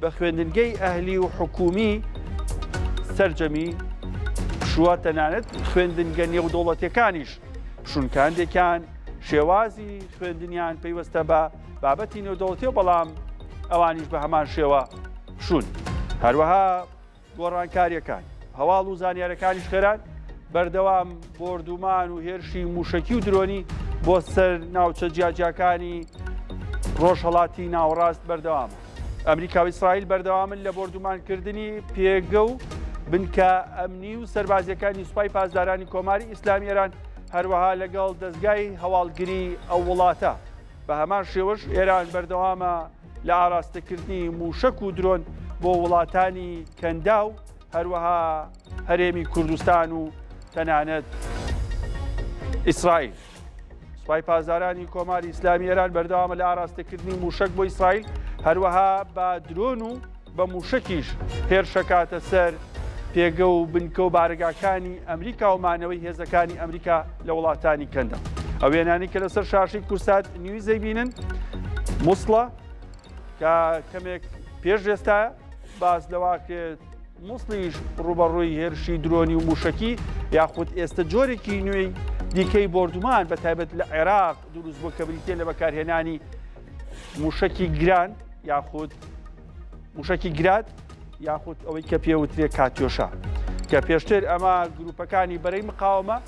بە خوێندنگەی ئەهلی و حکومی سەرجەمی شووە تەنانەت خوێندنگە نێودوڵەتیەکانیش شونکاندێکیان شێوازی خوێندنیان پەیوەستە بە بابەتی نێودوڵەتیە بەڵام ئەوانیش بە هەمان شێوە شون. هەروەها گۆڕانکاریەکان هەواڵ و زانیارەکانیش خێران بەردەوام بردومان و هێرشی موشکی و درۆنی بۆ سەر ناوچە جیاجیاکانی ڕۆژهەڵاتی ناوەڕاست بەردەوامە. ئەمریکا و ئیسرائیل بەردەوامن لە بردومانکردنی پێگە و بنکە ئەمنی و سەربازیەکانی سوپای پاسدارانی کۆماری ئیسلامی ئێران هەروەها لەگەڵ دەستگای هەواڵگری ئەو وڵاتە. بە هەمان شێوەش ئێران بەردەوامە لە ئاراستەکردنی موشک و درۆن بۆ وڵاتانی کەندا و هەروەها هەرێمی کوردستان و تەنانەت ئیسرائیل. سوپای پاسدارانی کۆماری ئیسلامی ئێران بەردەوامە لە ئاراستەکردنی موشک بۆ ئیسرائیل هەروەها بە درۆن و بە موشکیش هێرشەکاتە سەر پێگە و بنکە و بارگاکانی ئەمریکا و مانەوەی هێزەکانی ئەمریکا لە وڵاتانی کەندا. ئەو وێنانی کە لەسەر شاشی کورسات نیویزەی بینن مووسڵە کە کەمێک پێش ئێستا باس لەواکرێت مووسڵیش ڕوبەڕووی هێرشی درۆنی و موشکی یاخود ئێستا جۆرێکی نوێی دیکەی بردومان بە تایبەت لە عێراق دروست بۆ کە بریتێ لە بەکارهێنانی موشکی گران یاخود موشکی گراد یاخود ئەوەی کە پێوترێ کاتیۆشا کە پێشتر ئەمە گروپەکانی بەرەی مقاومە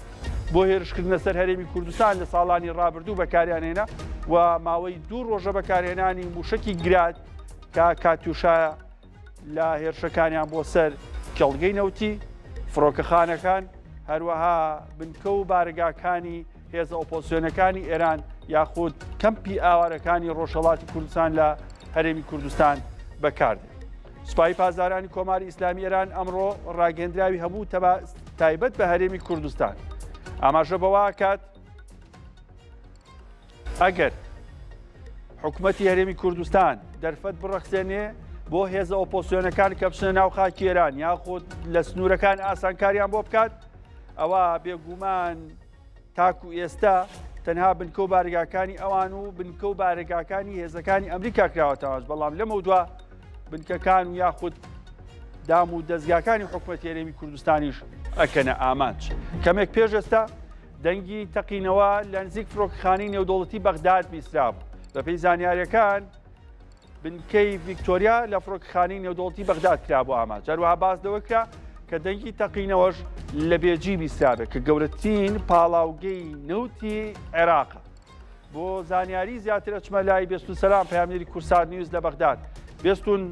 بۆ هێرشکردنە سەر هەرێمی کوردستان لە ساڵانی ڕابردوو بەکاریانهێنا و ماوەی 2 ڕۆژە بەکارهێنانی موشکی گراد کە کاتیۆشا لە هێرشەکانیان بۆ سەر کێڵگەی نەوتی فڕۆکەخانەکان هەروەها بنکە و بارگاکانی هێزە ئۆپۆزیسیۆنەکانی ئێران یاخود کەمپی ئاوارەکانی ڕۆژهەڵاتی کوردستان لە هەرێمی کوردستان بەکاردێن. سوپای پاسدارانی کۆماری ئیسلامی ئێران ئەمڕۆ ڕاگەندراوی هەبوو تایبەت بە هەرێمی کوردستان. ئاماژە بەوە کات ئەگەر حکوومەتی هەرێمی کوردستان دەرفەت بڕەخسێنێ بۆ هێزە ئۆپۆزیسیۆنەکان کە بچنە ناو خاکی ئێران یاخود لە سنوورەکان ئاسانکاریان بۆ بکات ئەوە بێگومان تاکو ئێستا تەنها بنکە و بارگاکانی ئەوان و بنکە و بارگاکانی هێزەکانی ئەمریکا کراوەتەوە بەڵام لەمە دووە بنکەکان و یاخود دام و دەستگاکانی حکوومەتی هەرێمی کوردستانیش ئەکەنە ئامانج. کەمێک پێش ئێستا دەنگی تەقینەوە لە نزیک فڕۆکەخانەی نێودوڵەتی بەغداد بیسترا بوو. بەپێی زانیاریەکان بنکەی ڤیکتۆریا لە فڕۆکەخانەی نێودوڵەتی بەغداد کرا بۆ ئامانج. هەروەها باس لەوە کرا کە دەنگی تەقینەوەش لە بێجی بیسترابێت کە گەورەترین پاڵاوگەی نەوتی عێراقە. بۆ زانیاری زیاتر ئەچمە لای بێستون سەلام پەیامنێری کورسات نیوز لە بەغداد. بێستون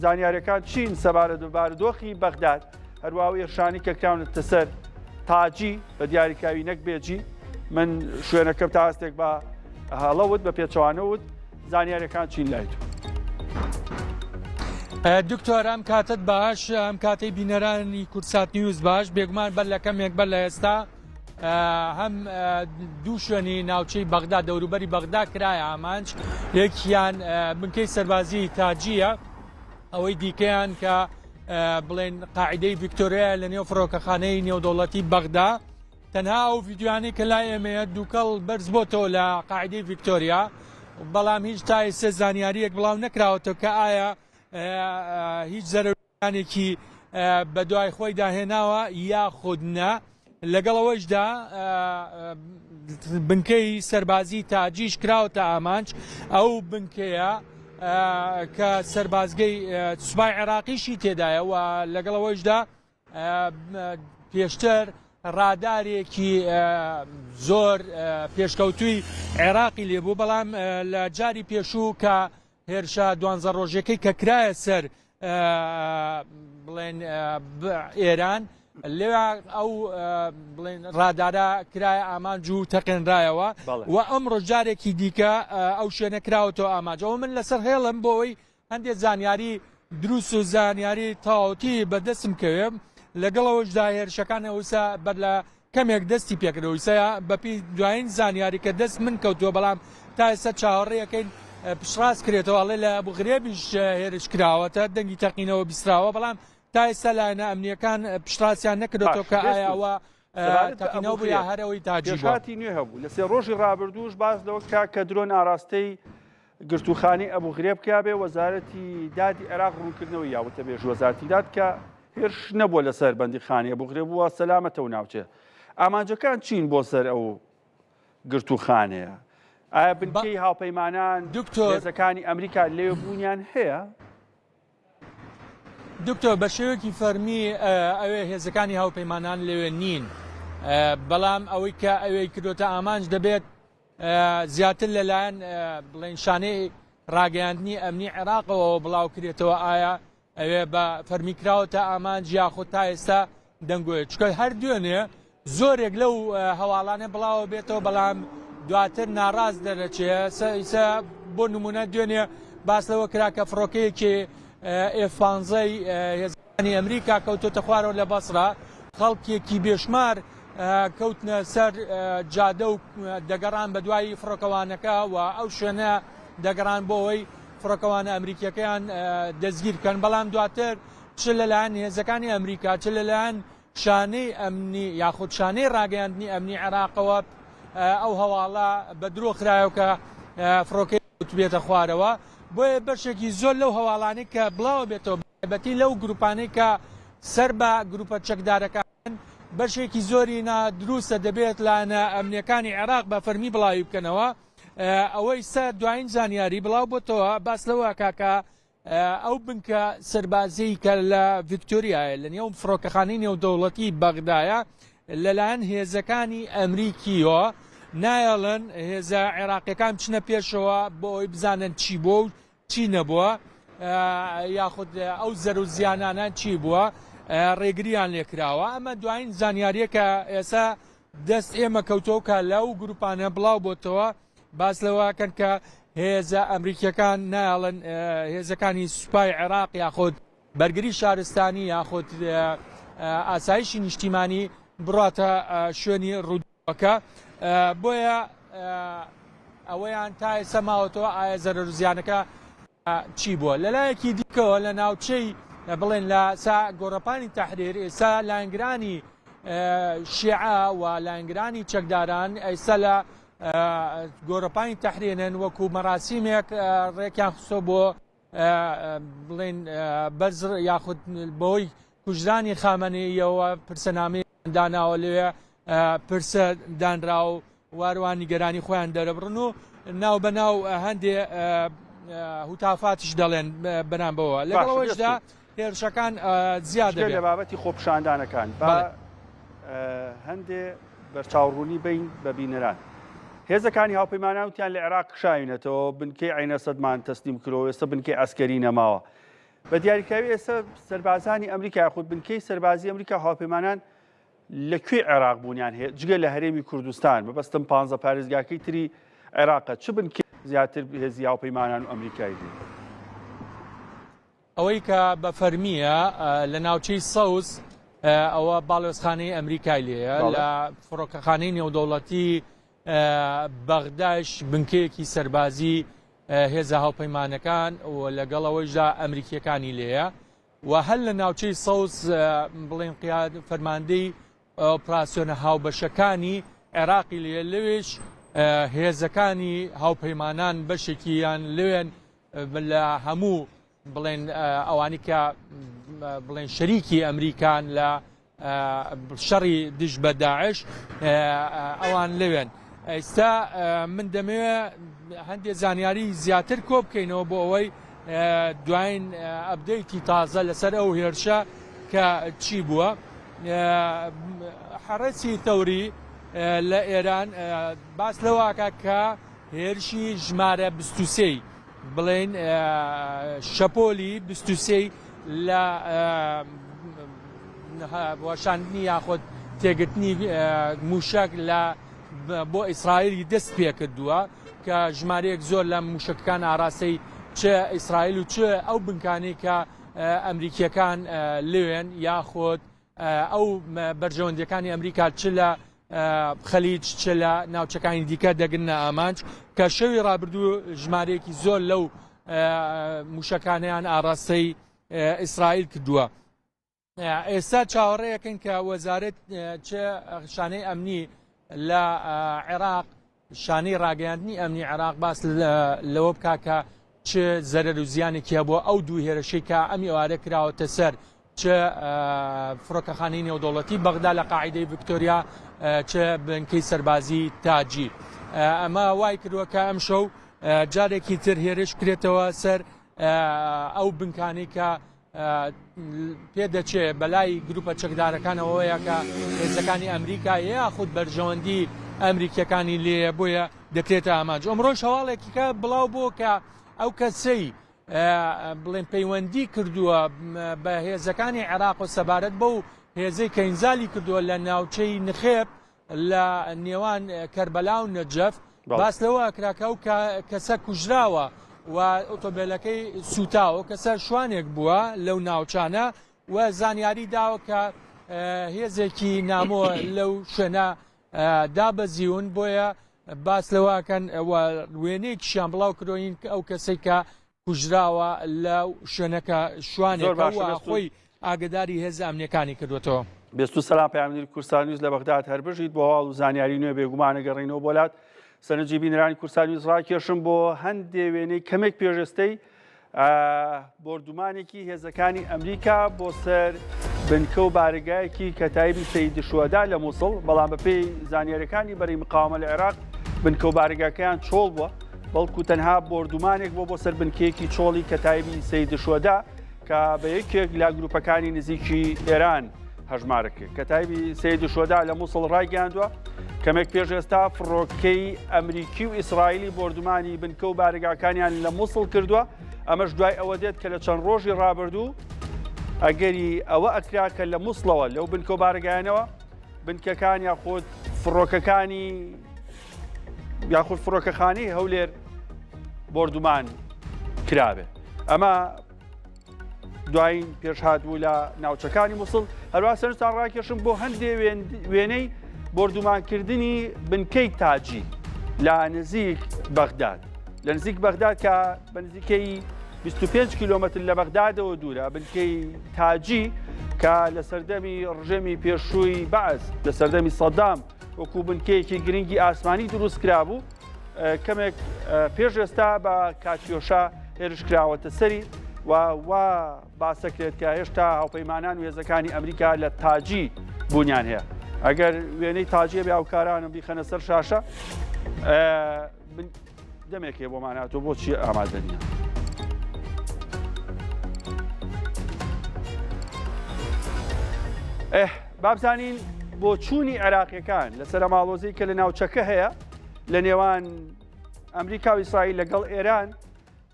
زانیاریەکان چین سەبارەت بە بارودۆخی بەغداد هەروەها ئێرشانی کە کراونەتە سەر تاجی بە دیاریکراوی نەک بێجی من شوێنەکەم تا هەستێک بە هەڵەوت بە پێچەوانەوت زانیاریەکان چین لای تو. دکتۆر ئەم کاتت باش ئەم کاتەی بینەرانی کورسات نیوز باش بێگومان بەر لە کەمێک بەر لە ئێستا هەم دوو شوێنی ناوچەی بەغدا دەوروبەری بەغدا کرایە ئامانج یەکیان بنکەی سەربازی تاجیە ئەوەی دیکەیان کە بڵێن قاعدەی ڤیکتۆریا لە نێو فڕۆکەخانەی نێودوڵەتی بەغدا تەنها ئەو ڤیددیوانەی کە لای ئێمەیە دووکەڵ بەرز بۆتەوە لە قاعدەی ڤیکتۆریا بەڵام هیچ تا ئێستا زانیاریەک بڵاو نەکراوەتەوە کە ئایا هیچ زەرەرانێکی بە دوای خۆی داهێناوە یاخود نە. لەگەڵەوەشدا بنکەی سەربازی تاجیش کراوەتە ئامانج ئەو بنکەیە کە سەربازگەی سوپای عێراقیشی تێدایە و لەگەڵەوەشدا پێشتر ڕادارێکی زۆر پێشکەوتووی عێراقی لێبوو بەڵام لە جاری پێشوو کە هێرشە 12 ڕۆژەکەی کە کرایە سەر بڵێن ئێران لێوە ئەو بڵێن ڕادارە کرایە ئامانج و تەقێنرایەوە و ئەمڕۆ جارێکی دیکە ئەو شوێنە کراوەتەوە ئاماجەوە. من لەسەر هێڵم بۆەوەی هەندێک زانیاری دروست و زانیاری تاوەتی بەدەستم کەوێ لەگەڵەوەشدا هێرشەکان ئەوسا بەر لە کەمێک دەستی پێکردەوەیسەیە بەپی دوایین زانیاری کە دەست من کەوتووە بەڵام تا ئێستا چاوەڕێیەکەین پشتڕاست کرێتەوە لە بغرێبیش هێرش کراوەتە دەنگی تەقینەوە بیستراوە بەڵام تا ئێستا لایەنە ئەمنیەکان پشتڕاستیان نەکردێتەوە کە ئایاوە تەقینەوە بوو یا هەرەوەی تاجی هاتی نوێ هەبوو لە سێ ڕۆژی ڕابردووش باس لەوە کە درۆن ئاراستەی گرتوخانی ئەبوو غرێب کابێ وەزارەتی دادی عێراق ڕوونکردنەوەی یاوتە بێژ وەزارەتی داد کە هێرش نەبووە لەسەر بەندیخانەی ئەبوو غرێب بووە سەلامەتەوە ناوچێ ئامانجەکان چین بۆ سەر ئەو گرتوخانەیە ئایا بنکەی هاوپەیمانان هێزەکانی ئەمریکا لێوێ بوونیان هەیە؟ دکتۆر بە شێوەیەکی فەرمی ئەوێ هێزەکانی هاوپەیمانان لەوێ نین بەڵام ئەوەی کە ئەوەی کردوتە ئامانج دەبێت زیاتر لەلایەن بڵێن شانەی ڕاگەیاندنی ئەمنی عێراقەوە بڵاو کرێتەوە ئایا ئەوێ بە فەرمیکراوەتە ئامانج یاخود تا ئێستا دەنگۆیە چکە هەر دوێنێ زۆرێک لەو هەواڵانە بڵاوە بێتەوە بەڵام دواتر ناڕاز دەرەچێت ئیسا بۆ نمونە دوێنێ باس لەوە کرا کە فڕۆکەیەکی F-15 هێزەکانی ئەمریکا کەوتۆتە خوارەوە لە بەسڕا خەڵکێکی بێشمار کەوتنە سەر جادە و دەگەڕان بە دوای فڕۆکەوانەکە و ئەو شوێنە دەگەڕان بۆ ئەوەی فڕۆکەوانە ئەمریکیەکەیان دەستگیر بکەن بەڵام دواتر چ لەلایەن هێزەکانی ئەمریکا چ لەلایەن شانەی ئەمنی یاخود شانەی ڕاگەیاندنی ئەمنی عێراقەوە ئەو هەواڵە بە درۆ خرایەوە کە فڕۆکەی بێتە خوارەوە بۆیە بەشێکی زۆر لەو هەواڵانەی کە بڵاوە بێتەوە بەتی لەو گروپانەی کە سەر بە گروپە چەکدارەکان بەشێکی زۆری نادروستە دەبێت لاەنە ئەمنیەکانی عێراق بە فەرمی بڵاوی بکەنەوە ئەوەی سەر دوایین زانیاری بڵاو بۆتەوە باس لەوە کاکە ئەو بنکە سەربازی کە لە ڤیکتۆریایە لە نێو فڕۆکەخانەی نێودەوڵەتی بەغدایە لەلایەن هێزەکانی ئەمریکیەوە نایەڵن هێزە عێراقیەکان بچنە پێشەوە بۆ ئەوی بزانن چی بووە و چی نەبووە یاخود ئەو زەر و زیانانە چی بووە ڕێگریان لێکراوە ئەمە دوایین زانیاریە کە ئێستا دەست ئێمە کەوتەوە کە لەو گروپانە بڵاو بۆتەوە باس لەوەکەن کە هێزە ئەمریکیەکان نایڵن هێزەکانی سوپای عێراق یاخود بەرگری شارستانی یاخود ئاسایشی نیشتیمانی بڕاتە شوێنی ڕوودەوەکە بۆیە ئەوەیان تا ئێستا ماوەتەوە ئایا زەرەر و زیانەکە چی بووە لەلایەکی دیکەوە لە ناوچەی بڵێن لە گۆڕەپانی تەحریر ئێستا لانگرانی شیعە و لانگرانی چەکداران ئێستا لە گۆڕەپانی تەحرێنن وەکو مەراسیمێک ڕێکیان خستۆ بۆ بڵێن بەرز یاخود بۆی کوژرانی خامنەییەوە پرسەنامەی داناوە لێوێ پرسە دانرا و واروان نیگەرانی خۆیان دەرەبڕن و ناو بەناو هەندێ هوتافاتیش دەڵێن بەرامبەوە لەگەڵەوەشدا هێرشەکان زیاد دەبێت لە بابەتی خۆپشاندانەکان بە هەندێ بەرچاوڕوونی بین بە بینەران هێزەکانی هاوپەیمانان وتیان لە عێراق شاوینەتەوە بنکەی عینە سەدمان تەسلیم کردەوە ئێستا بنکەی ئەسکەری نەماوە بە دیاریکراوی ئێستا سەربازانی ئەمریکا یاخود بنکەی سەربازی ئەمریکا هاوپەیمانان لەکوێ عێراق بوونیان هەیە جگە لە هەرێمی کوردستان بەبەستم 15 پارێزگاکەی تری عێراقە چ بنکەی زیاتر هێزی هاوپەیمانان و ئەمریکای دی ئەوەی کە بە فەرمیە لە ناوچەی سەوز ئەوە باڵێۆزخانەی ئەمریکای لێیە لە فڕۆکەخانەی نێودەوڵەتی بەغداش بنکەیەکی سەربازی هێزە هاوپەیمانەکان و لەگەڵەوەیشدا ئەمریکیەکانی لێیە و هەر لە ناوچەی سەوز بڵێن فەرماندەی ئۆپراسیۆنە هاوبەشەکانی عێراقی لێ لەوێش هێزەکانی هاوپەیمانان بەشێکیان لەوێن لە هەموو بڵێن ئەوانی کە بڵێن شەریکی ئەمریکان لە شەڕی دژ بە داعش ئەوان لەوێن ئێستا من دەمەوێت هەندێک زانیاری زیاتر کۆ بکەینەوە بۆ ئەوەی دوایین ئەپدەیتی تازە لەسەر ئەو هێرشە کە چی بووە حرەسی تەوری لە ئێران باس لەوەکە کە هێرشی ژمارە 23 بڵێن شەپۆلی 23 لە وەشاندنی یاخۆت تێگرتنی موشک لە بۆ ئیسرائیلی دەست پێ کردووە کە ژمارەیەک زۆر لە موشکەکان ئاراستەی چ ئیسرائیل و چ ئەو بنکانەی کە ئەمریکیەکان لێوێن یاخۆت ئەو بەرژەوەندەکانی ئەمریکا چ لە خەلیج چ لە ناوچەکانی دیکە دەگرنە ئامانج کە شەوی ڕابردوو ژمارەیەکی زۆر لەو موشکانیان ئاراستەی ئیسرائیل کردووە ئێستا چاوەڕێیەکەن کە وەزارەت چه شانەی ئەمنی لە عێراق شانەی ڕاگەیاندنی ئەمنی عێراق باس لەوە بکا کە چ زەرەر و زیانێکی هەبووە ئەو دوو هێرشەی کە ئەم ئێوارە کراوەتە سەر چ فڕۆکەخانەی نێودەوڵەتی بەغدا لە قاعیدەی ڤیکتۆریا چ بنکەی سەربازی تاجی ئەمە وای کردووە کە ئەم شەو جارێکی تر هێرش کرێتەوە سەر ئەو بنکانەی کە پێدەچێت بەلای گروپە چەکدارەکانەوەیە کە هێزەکانی ئەمریکا یاخود بەرژەوەندی ئەمریکیەکانی لێ بۆیە دەکرێتە ئاماج. ئەمڕۆژ هەواڵێکی کە بڵاو بۆ کە ئەو کەسەی بڵێن پەیوەندی کردووە بە هێزەکانی عێراق و سەبارەت بەو هێزەی کە ئینزالی کردووە لە ناوچەی نخێب لە نێوان کەربەلا و نەجەف باس لەوە ئەکراکە و کەسە کوژراوە و ئۆتۆمبیلەکەی سوتاوە کەسە شوانێک بووە لەو ناوچانە و زانیاری داوە کە هێزێکی نامۆ لەو شوێنە دابەزیون بۆیە باس لەوەکەن وێنەیەکیشیان بڵاو کردۆین ئەو کەسێک کە کوژراوە لەو شوێنەکە شوانێکەوە خۆی ئاگداری هێز ئەمنیەکانی کردوێتەوە. بێستو سەلام پەیامەری کوردستان نیوز لە بەغداد هەربژیت بۆ هەواڵ و زانیاری نوێ بێگومانە گەڕینەوە بۆلات سەرنجی بینەرانی کوردستان نیوز ڕاکێشم بۆ هەندێک وێنەی کەمێک پێشەستەی بۆردومانێکی هێزەکانی ئەمریکا بۆ سەر بنکە و بارگایەکی کە تایبی سەید شوهەدا لە مووسڵ بەڵام بەپێی زانیاریەکانی بەری مقاومە لە عێراق بنکە و بارگاکەیان چۆڵ بووە بەڵکو تەنها بۆردومانێک بۆ سەر بنکەیەکی چۆڵی کە تایبی سەید شوهەدا کە بە یەکێک لە گروپەکانی نزیکی ئێران هەژمارەکە کە تایبی سەید شوهەدا لە مووسڵ ڕایگەاندووە کەمێک پێش ئێستا فڕۆکەی ئەمریکی و ئیسرائیلی بۆردومانی بنکە و بارگاکانیان لە مووسڵ کردووە ئەمەش دوای ئەوە دێت کە لە چەند ڕۆژی ڕابردوو ئەگەری ئەوە ئەکرا کە لە مووسڵەوە لەو بنکە و بارگایانەوە بنکەکان یاخود فڕۆکەکانی یاخود فڕۆکەخانەی هەولێر بۆردومان کرابێ ئەمە دوایین پێشهاتبوو لە ناوچەکانی مووسڵ هەروە سەرنجتان ڕاکێشم بۆ هەندێک وێنەی بۆردومانکردنی بنکەی تاجی لە نزیک بەغداد لە نزیک بەغداد کە بە نزیکەی 25 کیلۆمەتر لە بەغدادەوە دوورە بنکەی تاجی کە لە سەردەمی ڕژێمی پێشووی بەعز لە سەردەمی سەدام وەکو بنکەیەکی گرنگی ئاسمانی دروست کرابوو کەمێک پێش ئێستا بە کاتیۆشا هێرش کراوەتە سەری وا باسەکرێت کە هێشتا هاوپەیمانان و هێزەکانی ئەمریکا لە تاجی بوونیان هەیە ئەگەر وێنەی تاجیە بێ هاوکارانم بیخەنە سەر شاشە دەمێکێ بۆمان هاتووە بۆچی ئامادە نییە. بابزانین بۆ چوونی عێراقیەکان لەسەر ماڵۆزەی کە لە ناوچەکە هەیە لە نێوان ئەمریکا و ئیسرائیل لەگەڵ ئێران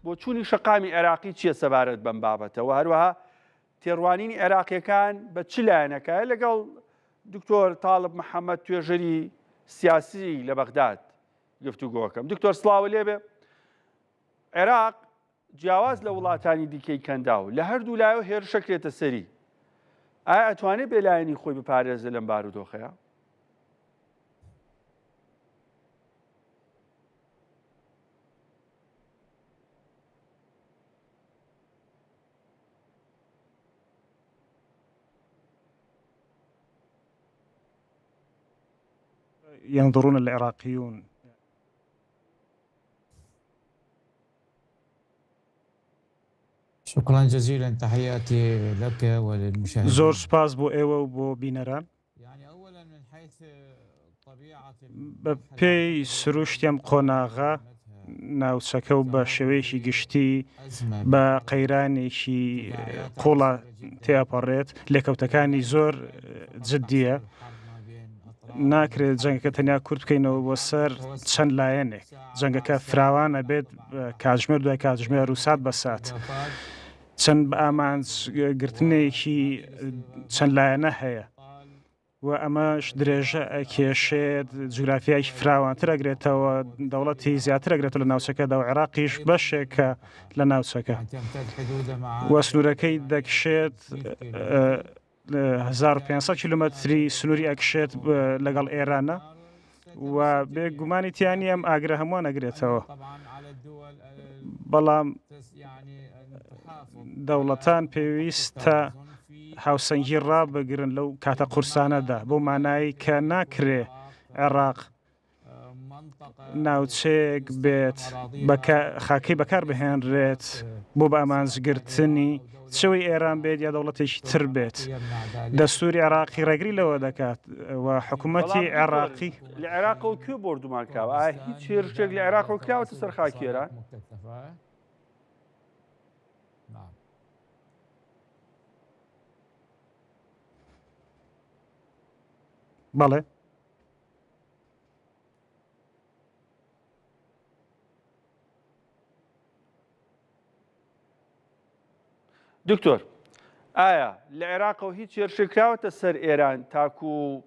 بۆ چوونی شەقامی عێراقی چییە سەبارەت بەم بابەتەوە هەروەها تێڕوانینی عێراقیەکان بە چ لایەنەکە لەگەڵ دکتۆر تاڵب محەممەد توێژەری سیاسی لە بەغداد گفتوگۆکەم. دکتۆر سڵاوە لێبێ عێراق جیاواز لە وڵاتانی دیکەی کەنداو لە هەردوو لایەوە هێرشەکرێتە سەری ئایا ئەتوانێت بێلایەنی خۆی بپارێزە لەم بارودۆخەیە؟ ينظرون العراقيون شكرا جزيلا تحياتي لك وللمشاهدين. زور سپاس بۆ ئێوە و بۆ بینەران. بەپێی سروشتیم قۆناغا ناوچەکە و بە شێوەیەکی گشتی بە قەیرانێکی قوڵە تێپەڕێت لێکەوتەکانی زۆر جددیە ناکرێت جەنگەکە تەنیا کورت بکەینەوە بۆ سەر چەند لایەنێک جەنگەکە فراوانە بێت کاتژمێر دوای کاتژمێر و سات بە سات چەند بە ئامانجگرتنێکی چەند لایەنە هەیە و ئەمەش درێژە ئەکێشێت جوگرافیایکی فراوانتر ئەگرێتەوە دەوڵەتی زیاتر ئەگرێتەوە لە ناوچەکەدا و عێراقیش بەشێکە لە ناوچەکە وە سنوورەکەی دەکشێت 1500 کیلومتری سنووری ئەکشێت لەگەڵ ئێرانە و بێگومانی تیانی ئەم ئاگرە هەمووان ئەگرێتەوە بەڵام دەوڵەتان پێویستە هاوسەنگی ڕابگرن لەو کاتە قورسانەدا بۆ مانایی کە ناکرێ عێراق ناوچەیەک بێت خاکەی بەکار بهێنرێت بۆ بە ئامانجگرتنی چەوەی ئێران بێت یا دەوڵەتێکی تر بێت دەستوری عێراقی ڕێگری لەوە دەکات و حکوومەتی عێراقی لە عێراقەوە کوێ بردومان کراوە هیچ هێرشێک لە عێراقەوە کراوەتە سەر خاکی ئێران بەڵێ دکتۆر ئایا لە عێراقەوە هیچ هێرشێک کراوەتە سەر ئێران تاکو و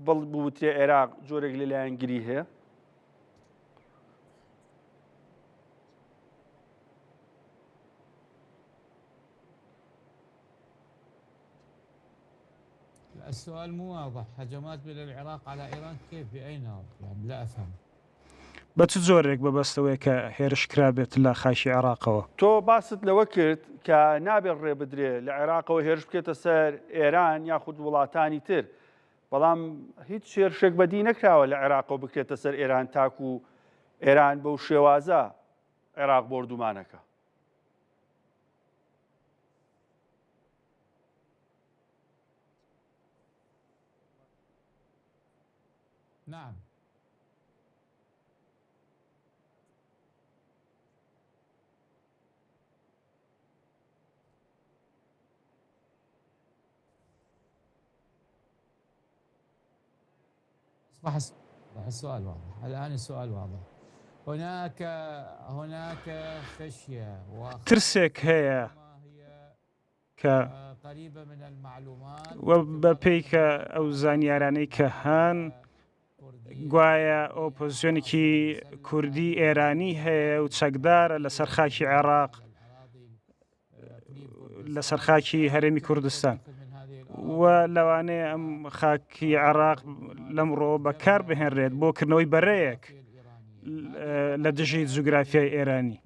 بڵبووترێ عێراق جۆرێک لەلایەنگیری هەیە السؤال مو واضح. هجمات من العراق على إيران كيف بأي نوع؟ يعني لا أفهم. بە چ جۆرێک بەبەستەوەی کە هێرش کرابێت لە خاشی عێراقەوە تۆ باست لەوە کرد کە نابێت ڕێ بدرێ لە عێراقەوە هێرش بکێتە سەر ئێران یاخود وڵاتانی تر بەڵام هیچ هێرشێک بەدی نەکراوە لە عێراقەوە بکرێتە سەر ئێران تاکو و ئێران بەو شێوازە عێراق بردومانەکە نعم. أصبح السؤال واضح. الآن السؤال واضح. هناك خشية ترسێک هەیە کە قريبة من المعلومات بەپێی کە ئەو زانیارانەی کە هەن گوایە ئۆپۆزیۆنێکی کوردی ئێرانی هەیە و چەکدارە لەسەر خاکی عێراق لەسەر خاکی هەرێمی کوردستان و لەوانەیە ئەم خاکی عێراق لەمڕۆ بەکار بهێنرێت بۆ کردنەوەی بەرەیەک لە دژی جوگرافیای ئێرانی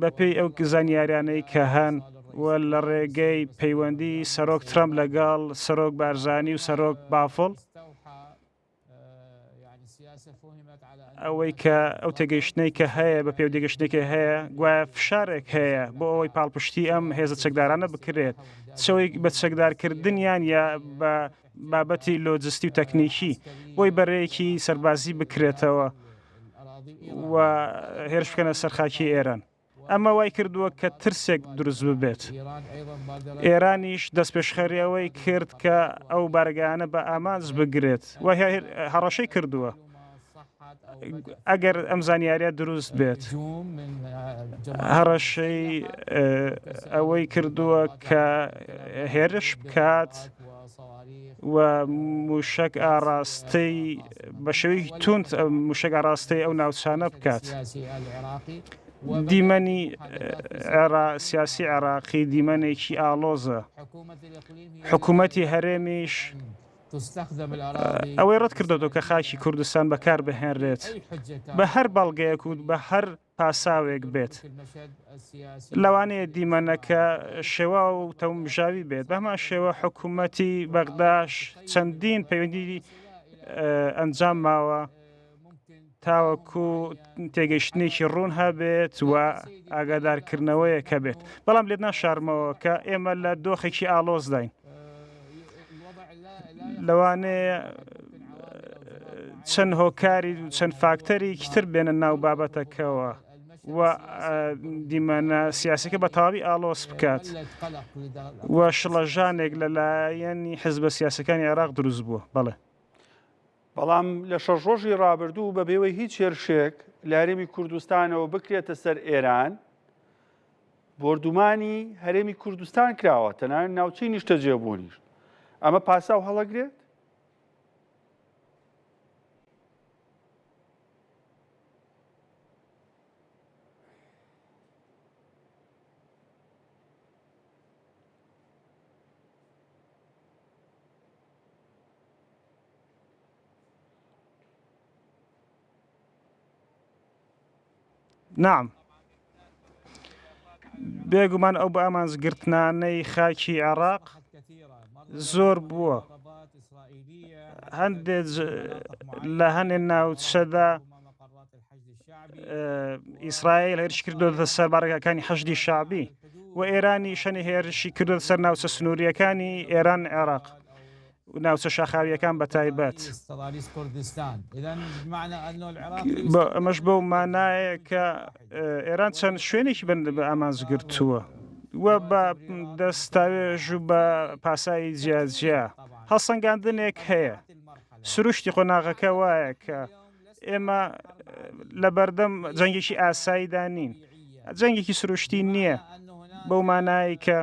بەپێی ئەو زانیاریانەی کە هەن و لە ڕێگەی پەیوەندی سەرۆک ترەمپ لەگەڵ سەرۆک بارزانی و سەرۆک بافڵ ئەوەی کە ئەو تێگەیشتنەی کە هەیە بە پێو تێگەشتێکی هەیە گوایە فشارێک هەیە بۆ ئەوەی پاڵپشتی ئەم هێزە چەکدارانە بکرێت چەوەی بە چەکدارکردنیان یا بە بابەتی لۆجستی و تەکنیکی بۆی بەرەیەکی سەربازی بکرێتەوە و هێرش بکەنە سەر خاکی ئێران ئەمە وای کردووە کە ترسێک دروست ببێت ئێرانیش دەستپێشخەریەوەی کرد کە ئەو بارگانە بە ئامانج بگرێت و هەڕەشەی کردووە ئەگەر ئەم زانیاریە دروست بێت هەڕەشەی ئەوەی کردووە کە هێرش بکات و موشک ئاراستەی بە شێوەی توند موشک ئاراستەی ئەو ناوچانە بکات دیمەنی سیاسی عێراقی دیمەنێکی ئاڵۆزە حکوومەتی هەرێمیش ئەوەی ڕەت کردەوە کە خاکی کوردستان بەکار بهێنرێت بە هەر بەڵگەیەک و بە هەر پاساوێک بێت لەوانەیە دیمەنەکە شێوە و تەومژاوی بێت بەهمان شێوە حکوومەتی بەغداش چەندین پەیوەندی ئەنجام ماوە تاوەکو تێگەیشتنێکی ڕوون هەبێت و ئاگادارکردنەوەیە کە بێت بەڵام لێت ناشارمەوە کە ئێمە لە دۆخێکی ئاڵۆزداین لەوانەیە چەند هۆکاری و چەند فاکتەری تر بێنە ناو بابەتەکەەوە و دیمەنە سیاسەکە بە تەواوی ئاڵۆز بکات و شڵەژانێک لەلایەنی حزبە سیاسەکانی عێراق دروست بووە بەڵێ بەڵام لە شەش ڕۆژی ڕابردوو بەبێوەی هیچ هێرشێک لە هەرێمی کوردستانەوە بکرێتە سەر ئێران بردومانی هەرێمی کوردستان کراوە تەنانەت ناوچەی نیشتەجێبوونیش ئەمە پاسا و هەڵەگرێت نعم بێگومان ئەو بە ئامانجگرتنانەی خاکی عێراق زۆر بووە هەندێک لە هەنێ ناوچەدا ئیسرائیل هێرش کردوتە سەر بارگاکانی حەشدی شعبی و ئێرانی شەنی هێرشی کردوتە سەر ناوچە سنووریەکانی ئێران عێراق و ناوچە شاخاویەکان بە تایبەت. ئەمەش بەو مانایە کە ئێران چەند شوێنێکی بە ئامانزگرتووە وە بە دەستاوێژ و بە پاسایی جیاجیا هەڵسەنگاندنێک هەیە. سروشتی قۆناغەکە وایە کە ئێمە لە بەردەم جەنگێکی ئاساییدا نین، جەنگێکی سروشتی نییە بەو مانایی کە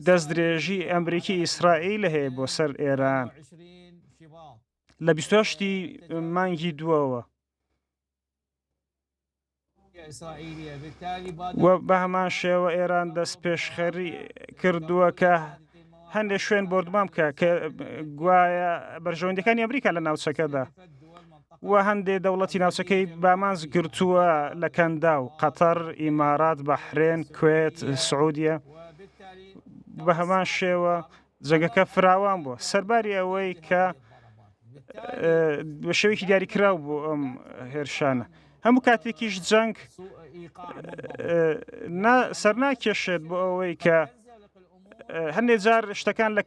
دەست درێژی ئەمریکی ئیسرائیل هەیە بۆ سەر ئێران لە 28 مانگی دووەوە و بە هەمان شێوە ئێران دەست پێشخەری کردووە کە هەندێک شوێن بردوام کە گوایە بەرژەوەندەکانی ئەمریکا لە ناوچەکەدا و هەندێک دەوڵەتی ناوچەکەی بامانز گرتووە لە کەندا و قەتەر، ئیمارات، بەحرێن، کوێت، سعودیە. بە هەمان شێوە جەنگەکە فراوان بووە سەرباری ئەوەی کە بە شێوەیەکی دیاریکراو بوو ئەم هێرشانە. هەموو کاتێکیش جەنگ سەرناکێشێت بۆ ئەوەی کە هەندێک جار شتەکان لە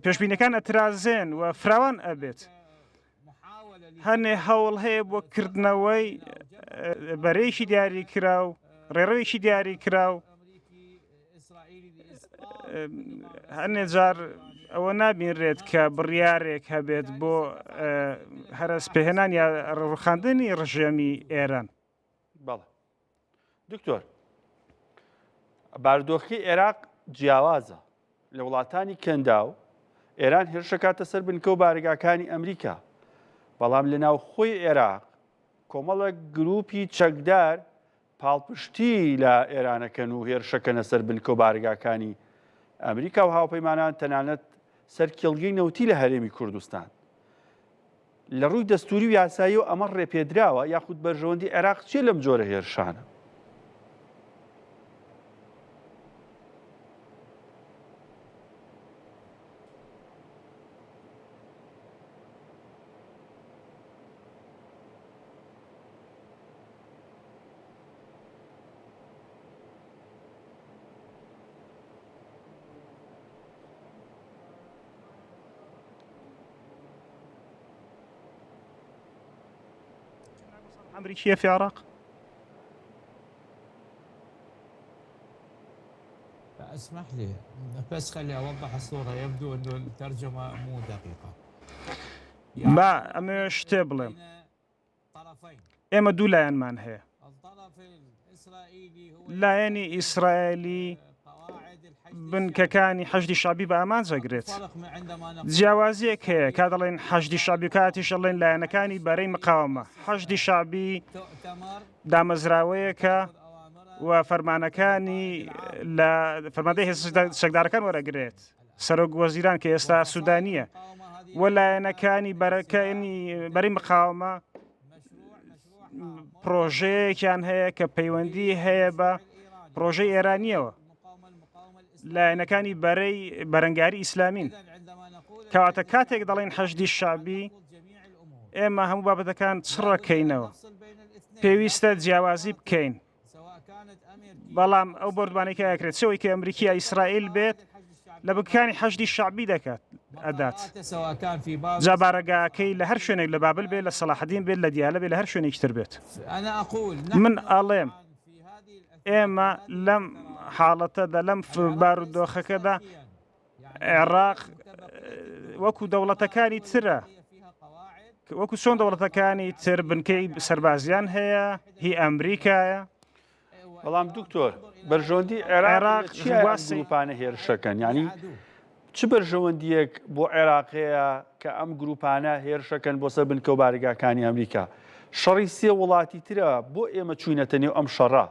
پێشبینەکان ئەترازێن و فراوان ئەبێت. هەنێ هەوڵ هەیە بۆ کردنەوەی بەرەیەکی دیاریکراو، ڕێڕەوێکی دیاریکراو. هەنێ جار ئەوە نابینرێت کە بڕیارێک هەبێت بۆ هەرەسپێهێنان یا ڕوخاندنی ڕژێمی ئێران. بەڵێ دکتۆر، بارودۆخی عێراق جیاوازە لە وڵاتانی کەندا و ئێران هێرشەکاتە سەر بنکە و بارگاکانی ئەمریکا، بەڵام لە ناوخۆی عێراق کۆمەڵە گروپی چەکدار پاڵپشتی لە ئێرانەکەن و هێرشەکەنە سەر بنکە و بارگاکانی ئەمریکا و هاوپەیمانان تەنانەت سەر کێڵگەی نەوتی لە هەرێمی کوردستان. لە ڕووی دەستوری و یاسایی و ئەمە ڕێپێدراوە یاخود بەرژەوەندی عێراق چێ لەم جۆرە هێرشانە؟ أمريكية في العراق؟ اسمح لي بس خلي أوضح الصورة، يبدو أنه الترجمة مو دقيقة. ما أمش تبلم إما دولا من هي الطرف الإسرائيلي هو لا إسرائيلي بنکەکانی حەشدی شعبی بە ئامان جەگرێت. جیاوازیەک هەیە کا دەڵێن حەشدی شعبی کاتیش دەڵێن لایەنەکانی بەرەی مقاومە. حەشدی شعبی دامەزراوەیەکە و فەرمانەکانی لە فەرماندەی سەکدارەکان وەرەگرێت. سەرۆک وەزیران کە ئێستا سوودانیە و لایەنەکانی بەرەی مقاومە پرۆژەیەکیان هەیە کە پەیوەندی هەیە بە پرۆژەی ئێرانیەوە، لایەنەکانی بەرەنگاری ئیسلامین. کەواتە کاتێک دەڵێن حەشدی شعبی ئێمە هەموو بابەتەکان چڕەکەینەوە، پێویستە جیاوازی بکەین. بەڵام ئەو بردوانێکە ئەکرێت چەوەی کە ئەمریکی ئیسرائیل بێت لە بکانی حەشدی شعبی دەکات ئەدات. جا بارەگاکەی لە هەر شوێنێک لە بابل بێت، لە سەلاحەدین بێت، لە دیالە بێت، لە هەر شوێنێکی تر بێت. من ئەڵێم ئێمە لەم حاڵەتەدا لەم بارودۆخەکەدا عێراق وەکو دەوڵەتەکانی ترە، وەکو چۆن دەوڵەتەکانی تر بنکەی سەربازیان هەیە، هی ئەمریکایە. بەڵام دکتۆر بەرژەوەندی عێراق گروپانە هێرشەکەن، ینی چ بەرژەوەندیەک بۆ عێراقەیە کە ئەم گروپانە هێرشەکەن بۆ سەر بنکە و بارگاکانی ئەمریکا؟ شەڕی سێ وڵاتی ترە بۆ ئێمە چوینەتە نێو ئەم شەڕە.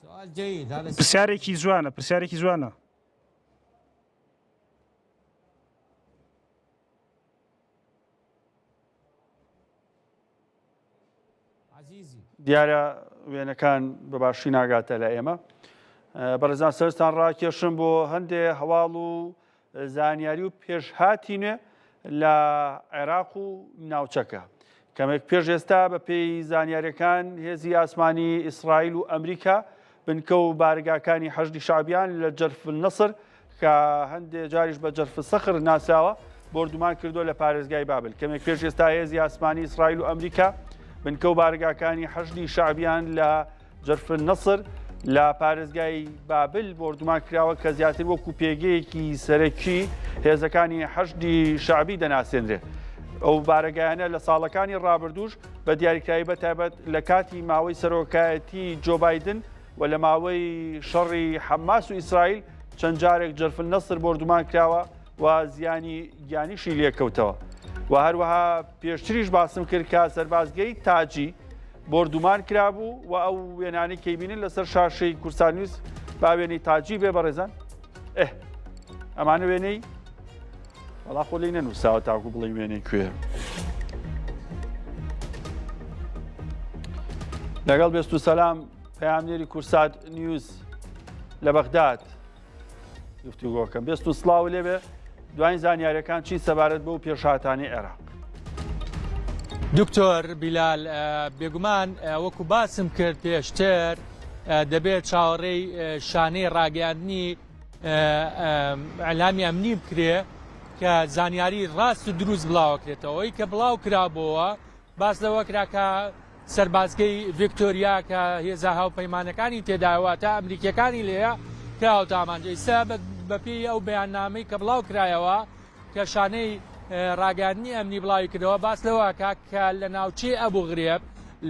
سؤال جيد هذا. پرسیارێکی جوانە، پرسیارێکی جوانە. دیارە وێنەکان بەباشی ناگاتە لە ئێمە. بەڕێزان سەرستان ڕاکێشم بۆ هەندێک هەواڵ و زانیاری و پێشهاتینێ لە عێراق و ناوچەکە. کەمێک پێش ئێستا بە پێی زانیاریەکان هێزی ئاسمانی ئیسرائیل و ئەمریکا بنکە و بارگاکانی حەشدی شعبیان لە جەرف النەسر کە هەندێک جاریش بە جەرف السەخر ناساوە بردومان کردو لە پارێزگای بابل. کەمێک پێش ئێستا هێزی ئاسمانی ئیسرائیل و ئەمریکا بنکە و بارگاکانی حەشدی شعبیان لە جەرف النەسر لە پارێزگای بابل بردومان کراوە کە زیاتر وەکو پێگەیەکی سەرەکی هێزەکانی حەشدی شعبی دەناسێنرێت. ئەو بارگایانە لە ساڵەکانی ڕابردوش بە دیاریکراوی بەتایبەت لە کاتی ماوەی سەرۆکایەتی جۆ بایدن و لە ماوەی شەڕی حەماس و ئیسرائیل چەند جارێک جەرف النەسر بردومان کراوە و زیانی گیانیشی لێکەوتەوە. و هەروەها پێشتریش باسم کرد کە سەربازگەی تاجی بردومان کرابوو و ئەو وێنانی کەیبینن لەسەر شاشەی کورسان نیوز با وێنەی تاجی بێ بەڕێزان. ئەمانە وێنەی وەڵا خۆ لی نەنووساوە تاکو بڵێ وێنەی کوێ. لەگەڵ بێست و سەلام پەیامنێری کورسات نیوز لە بەغداد گفتوگۆکەم. بێست و سڵاو لێبێ دوای زانیاریەکان چی سەبارەت بە و پێشهاتانی عێراق. دکتۆر بیلال بێگومان وەکو باسم کرد پێشتر دەبێت چاوەڕێی شانەی ڕاگەاندنی ئەلامی ئەمنی بکرێ کە زانیاری ڕاست و دروست بڵاوکرێتەوە. ئەوەی کە بڵاو کرابەوە باس لەوە کراکە سەربازگەی ڤیکتۆریا کە هێزە هاوپەیمانەکانی تێداواتە ئەمریکیەکانی لێە کراوەتە ئامانجە. ئێستا بەپێی ئەو بەیاننامەی کە بڵاو کرایەوە کە شانەی ڕاگەاندنی ئەمنی بڵاوی کردەوە باس لەوەکە کە لە ناوچەی ئەبوو غرێب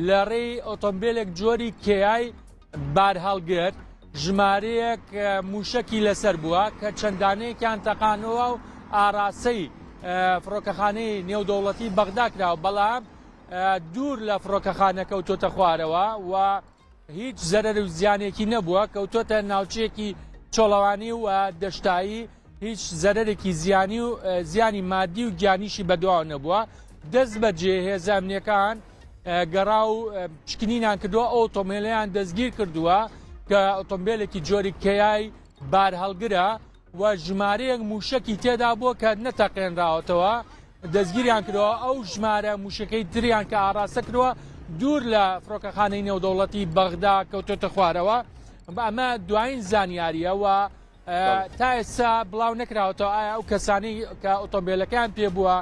لە ڕێی ئۆتۆمبیلێک جۆری کێای بار هەڵگرت ژمارەیەک موشکی لەسەر بووە کە چەندانەیەکیان تەقانەوە و ئاراسەی فڕۆکەخانەی نێودەوڵەتی بەغدا کراوە، بەڵام دوور لە فڕۆکەخانە کەوتۆتە خوارەوە و هیچ زەرەر و زیانێکی نەبووە، کەوتۆتە ناوچەیەکی چۆڵەوانی و دەشتایی، هیچ زەرەرێکی زیانی مادی و گیانیشی بەدواوە نەبووە. دەست بەجێ هێزە ئەمنیەکان گەڕا و پشکنینیان کردووە، ئۆتۆمبیلیان دەستگیر کردووە کە ئۆتۆمبیلێکی جۆری کەیای بار هەڵگرە و ژمارەیەک موشکی تێدا بووە کە نەتەقێنراوەتەوە، دەستگیریان کردەوە. ئەو ژمارە موشەکەی تریان کە ئاراستە کردووە دوور لە فڕۆکەخانەی نێودەوڵەتی بەغدا کەوتۆتە خوارەوە. ئەمە دوایین زانیاریە و تا ئێستا بڵاو نەکراوەتەوە ئایا ئەو کەسانی کە ئۆتۆمبیلەکان پێبووە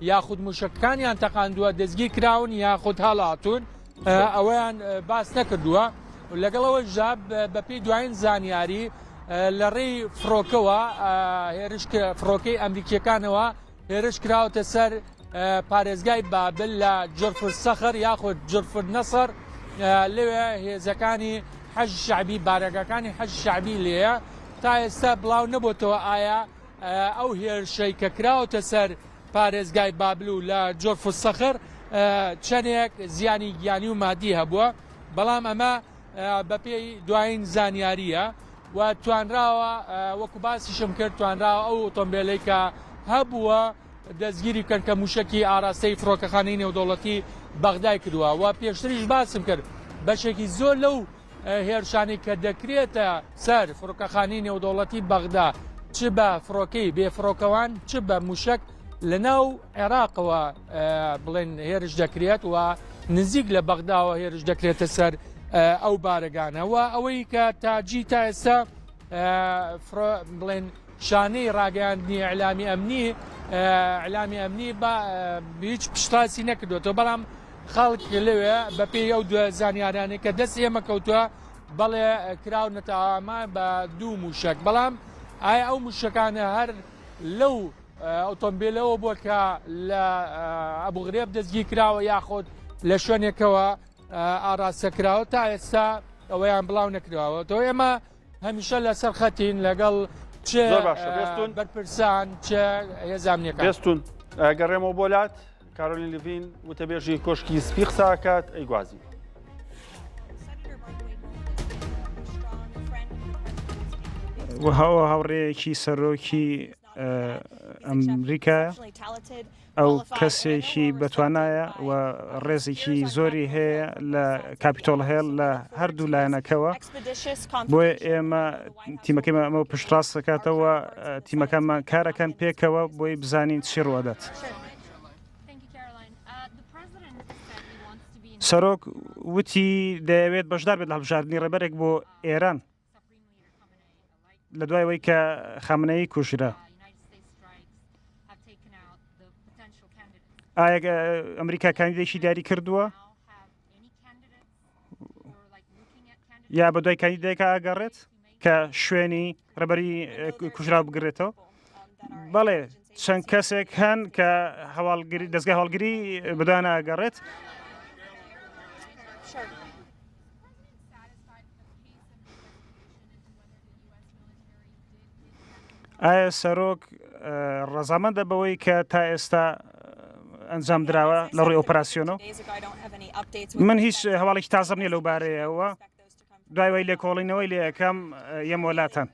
یاخود موشکەکانیان تەقاندووە دەستگیر کراون یاخود هەڵاتون، ئەوەیان باس نەکردووە. لەگەڵەوە ژاب بەپێی دوایین زانیاری لە ڕێی فڕۆکەوە فڕۆکەی ئەمریکیەکانەوە هێرش کراوەتە سەر پارێزگای بابل لە جەرف السەخر یاخود جەرف النەسر. لەوێ هێزەکانی حەشد شعبی بارەگەکانی حەشد شعبی لێیە. تا ئێستا بڵاو نەبووتەوە ئایا ئەو هێرشەی کە کراوەتە سەر پارێزگای بابل و لە جەرف السەخر چەندێک زیانی گیانی و مادی هەبووە، بەڵام ئەمە بەپێی دوایین زانیاریە و توانراوە وەکو باسیشم کرد توانراوە ئەو ئۆتۆمبیلەی کە هەبووە دەستگیری بکەن کە موشکی ئاراستەی فڕۆکەخانەی نێودەوڵەتی بەغدای کردووە. و پێشتریش باسم کرد بەشێکی زۆر لەو هێرشانی کە دەکرێتە سەر فڕۆکەخانەی نێودەوڵەتی بەغدا چ بە فڕۆکەی بێفڕۆکەوان چ بە موشک لە ناو عێراقەوە بڵێن هێرش دەکرێت و نزیک لە بەغداوە هێرش دەکرێتە سەر ئەو بارەگانە. و ئەوەی کە تاجی تا ئێستا بڵێن شانەی ڕاگەاندنی ئەعلامی ئەمنی بە هیچ پشتاسی نەکردوێتەوە، بەڵام خەڵک لەوێ بەپێی ئەو دو زانیارانێ کە دەست ئێمە کەوتووە بەڵێ کراونەتە ئاما بە دوو موشک، بەڵام ئایا ئەو موشکانە هەر لەو ئۆتۆمبیلەوە بووە کە لە ئەبوو غرێب دەستگیر کراوە یاخۆت لە شوێنێکەوە ئاراستە کراوە، تا ئێستا ئەوەیان بڵاو نەکراوە. تۆ ئێمە هەمیشە لەسەر خەتین لەگەڵ بەرپرسان چه هێزامنیەکان. بێستون گەڕێمەوە بۆلات کارۆلین لیڤین وتەبێژی کۆشکی سپی قساکات ئەی گوازی. وهەوە هاوڕێیەکی سەرۆکی ئەمریکا ئەو کەسێکی بەتوانایە و ڕێزێکی زۆری هەیە لە کاپیتۆل هێڵ لە هەردوو لایەنەکەوە بۆیە ئێمە تیمەکەمان ئەمە پشتڕاست دەکاتەوە تیمەکانمان کارەکەن پێکەوە بۆی بزانین چی ڕوادات. سەرۆک وتی دەیەوێت بەشدار بێت لە هەڵبژاردننی ڕێبەرێک بۆ ئێران لە دوای ئەوەی کە خامنەیی کوژرا. ئایا ئەمریکا کاندیدێکی دیاری کردووە یا بە دوای کاندیدێکە ئاگەڕێت کە شوێنی ڕێبەری کوژرا بگرێتەوە؟ بەڵێ چەند کەسێک هەن کە دەستگای هەڵگری بەدوایان ئاگەڕێت. ئایا سەرۆک ڕەزامەندە بەوەی کە تا ئێستا ئەنجام درراوە لە ڕووی ئۆپەراسیۆنەوە؟ من هیچ هەواڵێکی تازە نیە لەو بارەیەوە دوای لێکۆڵینەوەی لێ یەکەم یەم وڵاتان.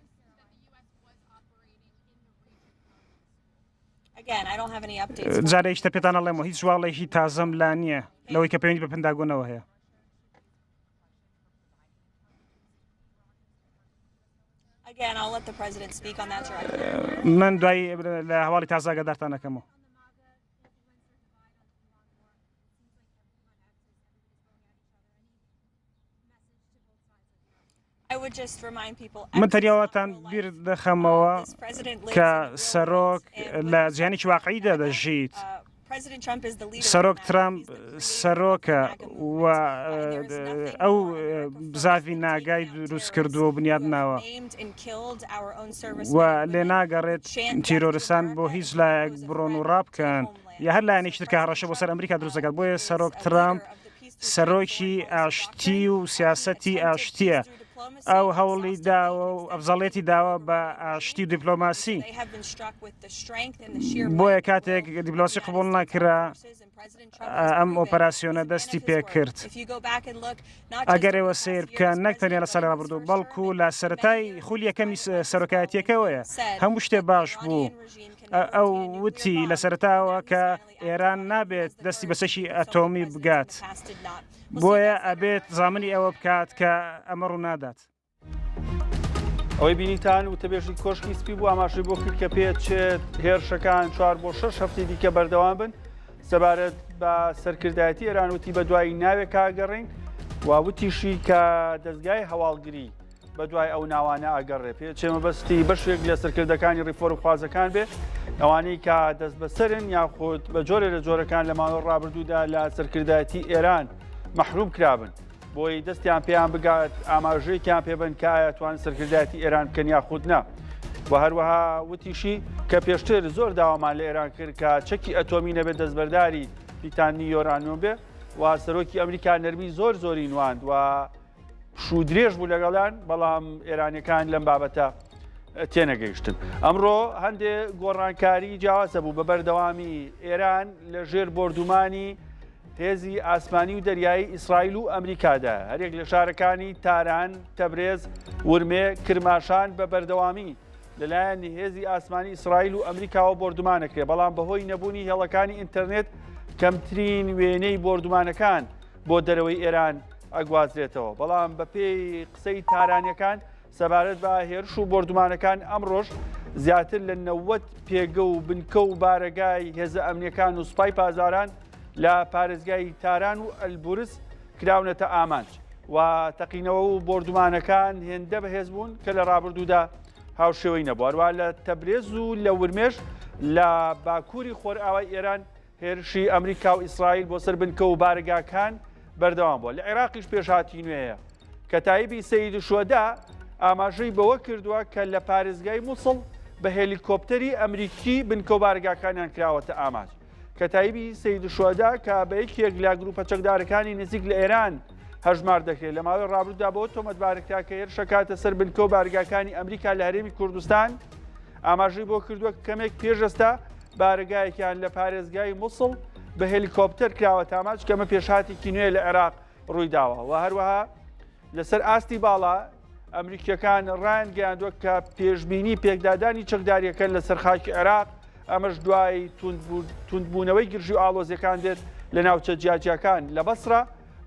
جارێ شتە پێتان ئەڵێمەوە هیچ هەواڵێکی تازەم لا نییە لەوەی کە پەیوەندی بە پێنتاگۆنەوە هەیە. من دوای لە هەواڵی تازە ئاگادارتان دەکەمەوە. من تەنیاوەتان بیر دەخەمەوە کە سەرۆک لە جیهانێکی واقعیدا دەژیت. سەرۆک ترامپ سەرۆکە و ئەو بزاوی ناگای دروست کردووە و بنیاد ناوە و لێ ناگەڕێت تیرۆریستان بۆ هیچ لایەک بڕۆن و ڕابکەن یا هەر لایەنێکی تر کە هەڕەشە بۆ سەر ئەمریکا دروست دەکات. بۆیە سەرۆک ترامپ سەرۆکی ئاشتی و سیاسەتی ئاشتیە. ئەو هەوڵی داوە و ئەفزەڵێتی داوە بە ئاشتی و دیپلۆماسی. بۆیە کاتێک دیپلۆماسی قبوڵ نەکرا ئەم ئۆپەراسیۆنە دەستی پێ کرد. ئەگەر ئێوە سیر بکەن نەک تەنیا لە ساڵی ڕابردوو بەڵکو لە سەرەتای خولی یەکەمی سەرۆکایەتیەکەوەیە هەموو شتێ باش بوو. ئەو وتی لە سەرەتاوە کە ئێران نابێت دەستی بەسەشی ئەتۆمی بگات. بۆیە ئەبێت زامنی ئەوە بکات کە ئەمە ڕوو نادات. ئەوەی بینیتان و تەبێژی کۆشکی سپی بوو ئاماژەی بۆ کرد کە پێچێت هێرشەکان 4 بۆ 6 هەفتی دیکە بەردەوام بن سەبارەت بە سەرکردایەتی ئێران وتی بە دوای ناوێک کاگەڕین و وتیشی کە دەستگای هەواڵگری بە دوای ئەو ناوانە ئاگەڕێ پێچێمە بەستی بەشێک لە سەرکردەکانی ڕیفۆر و خوازەکان بێ ئەوانەی کە دەست بەسەرن یاخود بە جۆرێ لە جۆرەکان لە ماوەی ڕابردوودا لە سەرکردایەتی ئێران مەحروم کرابن بۆی دەستیان پێیان بگات ئاماژەیەکیان پێبن کە ئایا توانن سەرکردایەتی ئێران بکەن یاخود نا. و هەروەها وتیشی کە پێشتر زۆر داوامان لە ئێران کرد کە چەکی ئەتۆمی نەبێت دەستبەرداری پیتانی یۆرانیۆم بێ و سەرۆکی ئەمریکا نەرمی زۆری نواند و شودرێژ بوو لەگەڵیان بەڵام ئێرانیەکان لەم بابەتە تێنەگەیشتن. ئەمڕۆ هەندێک گۆڕانکاری جیاوازە بوو بە بەردەوامی ئێران لە ژێر بۆردومانی هێزی ئاسمانی و دەریایی ئیسرائیل و ئەمریکادا هەرێک لە شارەکانی تاران، تەبرێز، ورمێ، کرماشان بە بەردەوامی لەلایەن هێزی ئاسمانی ئیسرائیل و ئەمریکاوە بۆردومانەکرێ بەڵام بەهۆی نەبوونی هێڵەکانی ئینتەرنێت کەمترین وێنەی بۆردومانەکان بۆ دەرەوەی ئێران ئەگوازرێتەوە. بەڵام بە پێی قسەی تارانیەکان سەبارەت بە هێرش و بۆردومانەکان ئەمڕۆژ زیاتر لە 90 پێگە و بنکە و بارەگای هێزە ئەمنیەکان و سوپای پازاران لە پارێزگای تاران و ئەلبورس کراونەتە ئامانج و تەقینەوە و بۆردومانەکان هێندە بەهێز بوون کە لە ڕابردوودا هاوشێوەی نەبوو. هەروە لە تەبرێز و لە ورمێش لە باکووری خۆرئاوای ئێران هێرشی ئەمریکا و ئیسرائیل بۆ سەر بنکە و بارگاکان بەردەوام بووە. لە عێراقیش پێشهاتی نوێیە کە تایبی سەید شۆدا ئاماژەی بەوە کردووە کە لە پارێزگای مووسڵ بە هێلیکۆپتەری ئەمریکی بنکە و بارگاکانیان کراوەتە ئاماج. کە تایبی سەید شۆدا کە بە یەکێک لە گروپە چەکدارەکانی نزیک لە ئێران هەژمار دەکرێت لە ماوەی ڕابردوودا بۆ تۆمەتبارێکرا کە هێرشە کاتە سەر بنکە و بارگاکانی ئەمریکا لە هەرێمی کوردستان ئاماژەی بۆ کردووە کەمێک پێشەستا بارگایەکیان لە پارێزگای مووسڵ بە هێلیکۆپتەر کراوەتە ئاماج کەمە پێشهاتێکی نوێ لە عێراق ڕووی داوە و هەروەها لەسەر ئاستی باڵا ئەمریکیەکان ڕایان گەیاندووە کە پێشبینی پێکدادانی چەکداریەکەن لەسەر خاکی عێراق ئەمەش دوای توندبوونەوەی گرژی و ئاڵۆزیەکان دێت لە ناوچە جیاجیەکان لە بەسرە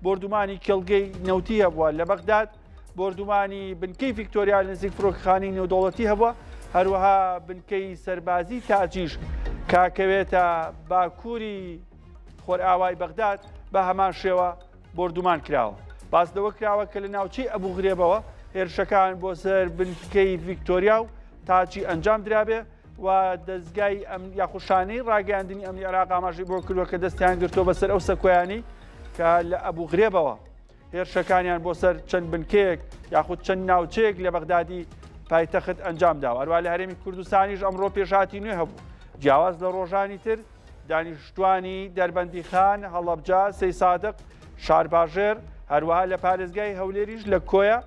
بردومانی کێڵگەی نەوتی هەبووە لە بەغداد بردومانی بنکەی ڤیکتۆریا لە نزیک فڕۆکەخانەی نێودەوڵەتی هەبووە هەروەها بنکەی سەربازی تاجیش کاکەوێتە باکووری خۆرئاوای بەغداد بە هەمان شێوە بردومان کراوە باسدەوە کراوە کە لە ناوچەی ئەبوو غرێبەوە هێرشەکان بۆ سەر بنکەی ڤیکتۆریا و تاجی ئەنجام درابێ و دەستگای یاخوشانەی ڕاگەاندنی ئەمنی عێراق ئاماژەی بۆ کردووە کە دەستیان گرتۆ بەسەر ئەو سەکۆیانی کە لە ئەبوو غرێبەوە هێرشەکانیان بۆ سەر چەند بنکەیەک یاخود چەند ناوچەیەک لە بەغدادی پایتەخت ئەنجام داوە هەروە لە هەرێمی کوردستانیش ئەمڕۆ پێشهاتی نوێ هەبوو جیاواز لە ڕۆژانی تر دانیشتوانی دەربەندی خان هەڵەبجا سەی سادق شارباژێر هەروەها لە پارێزگای هەولێریش لە کۆیە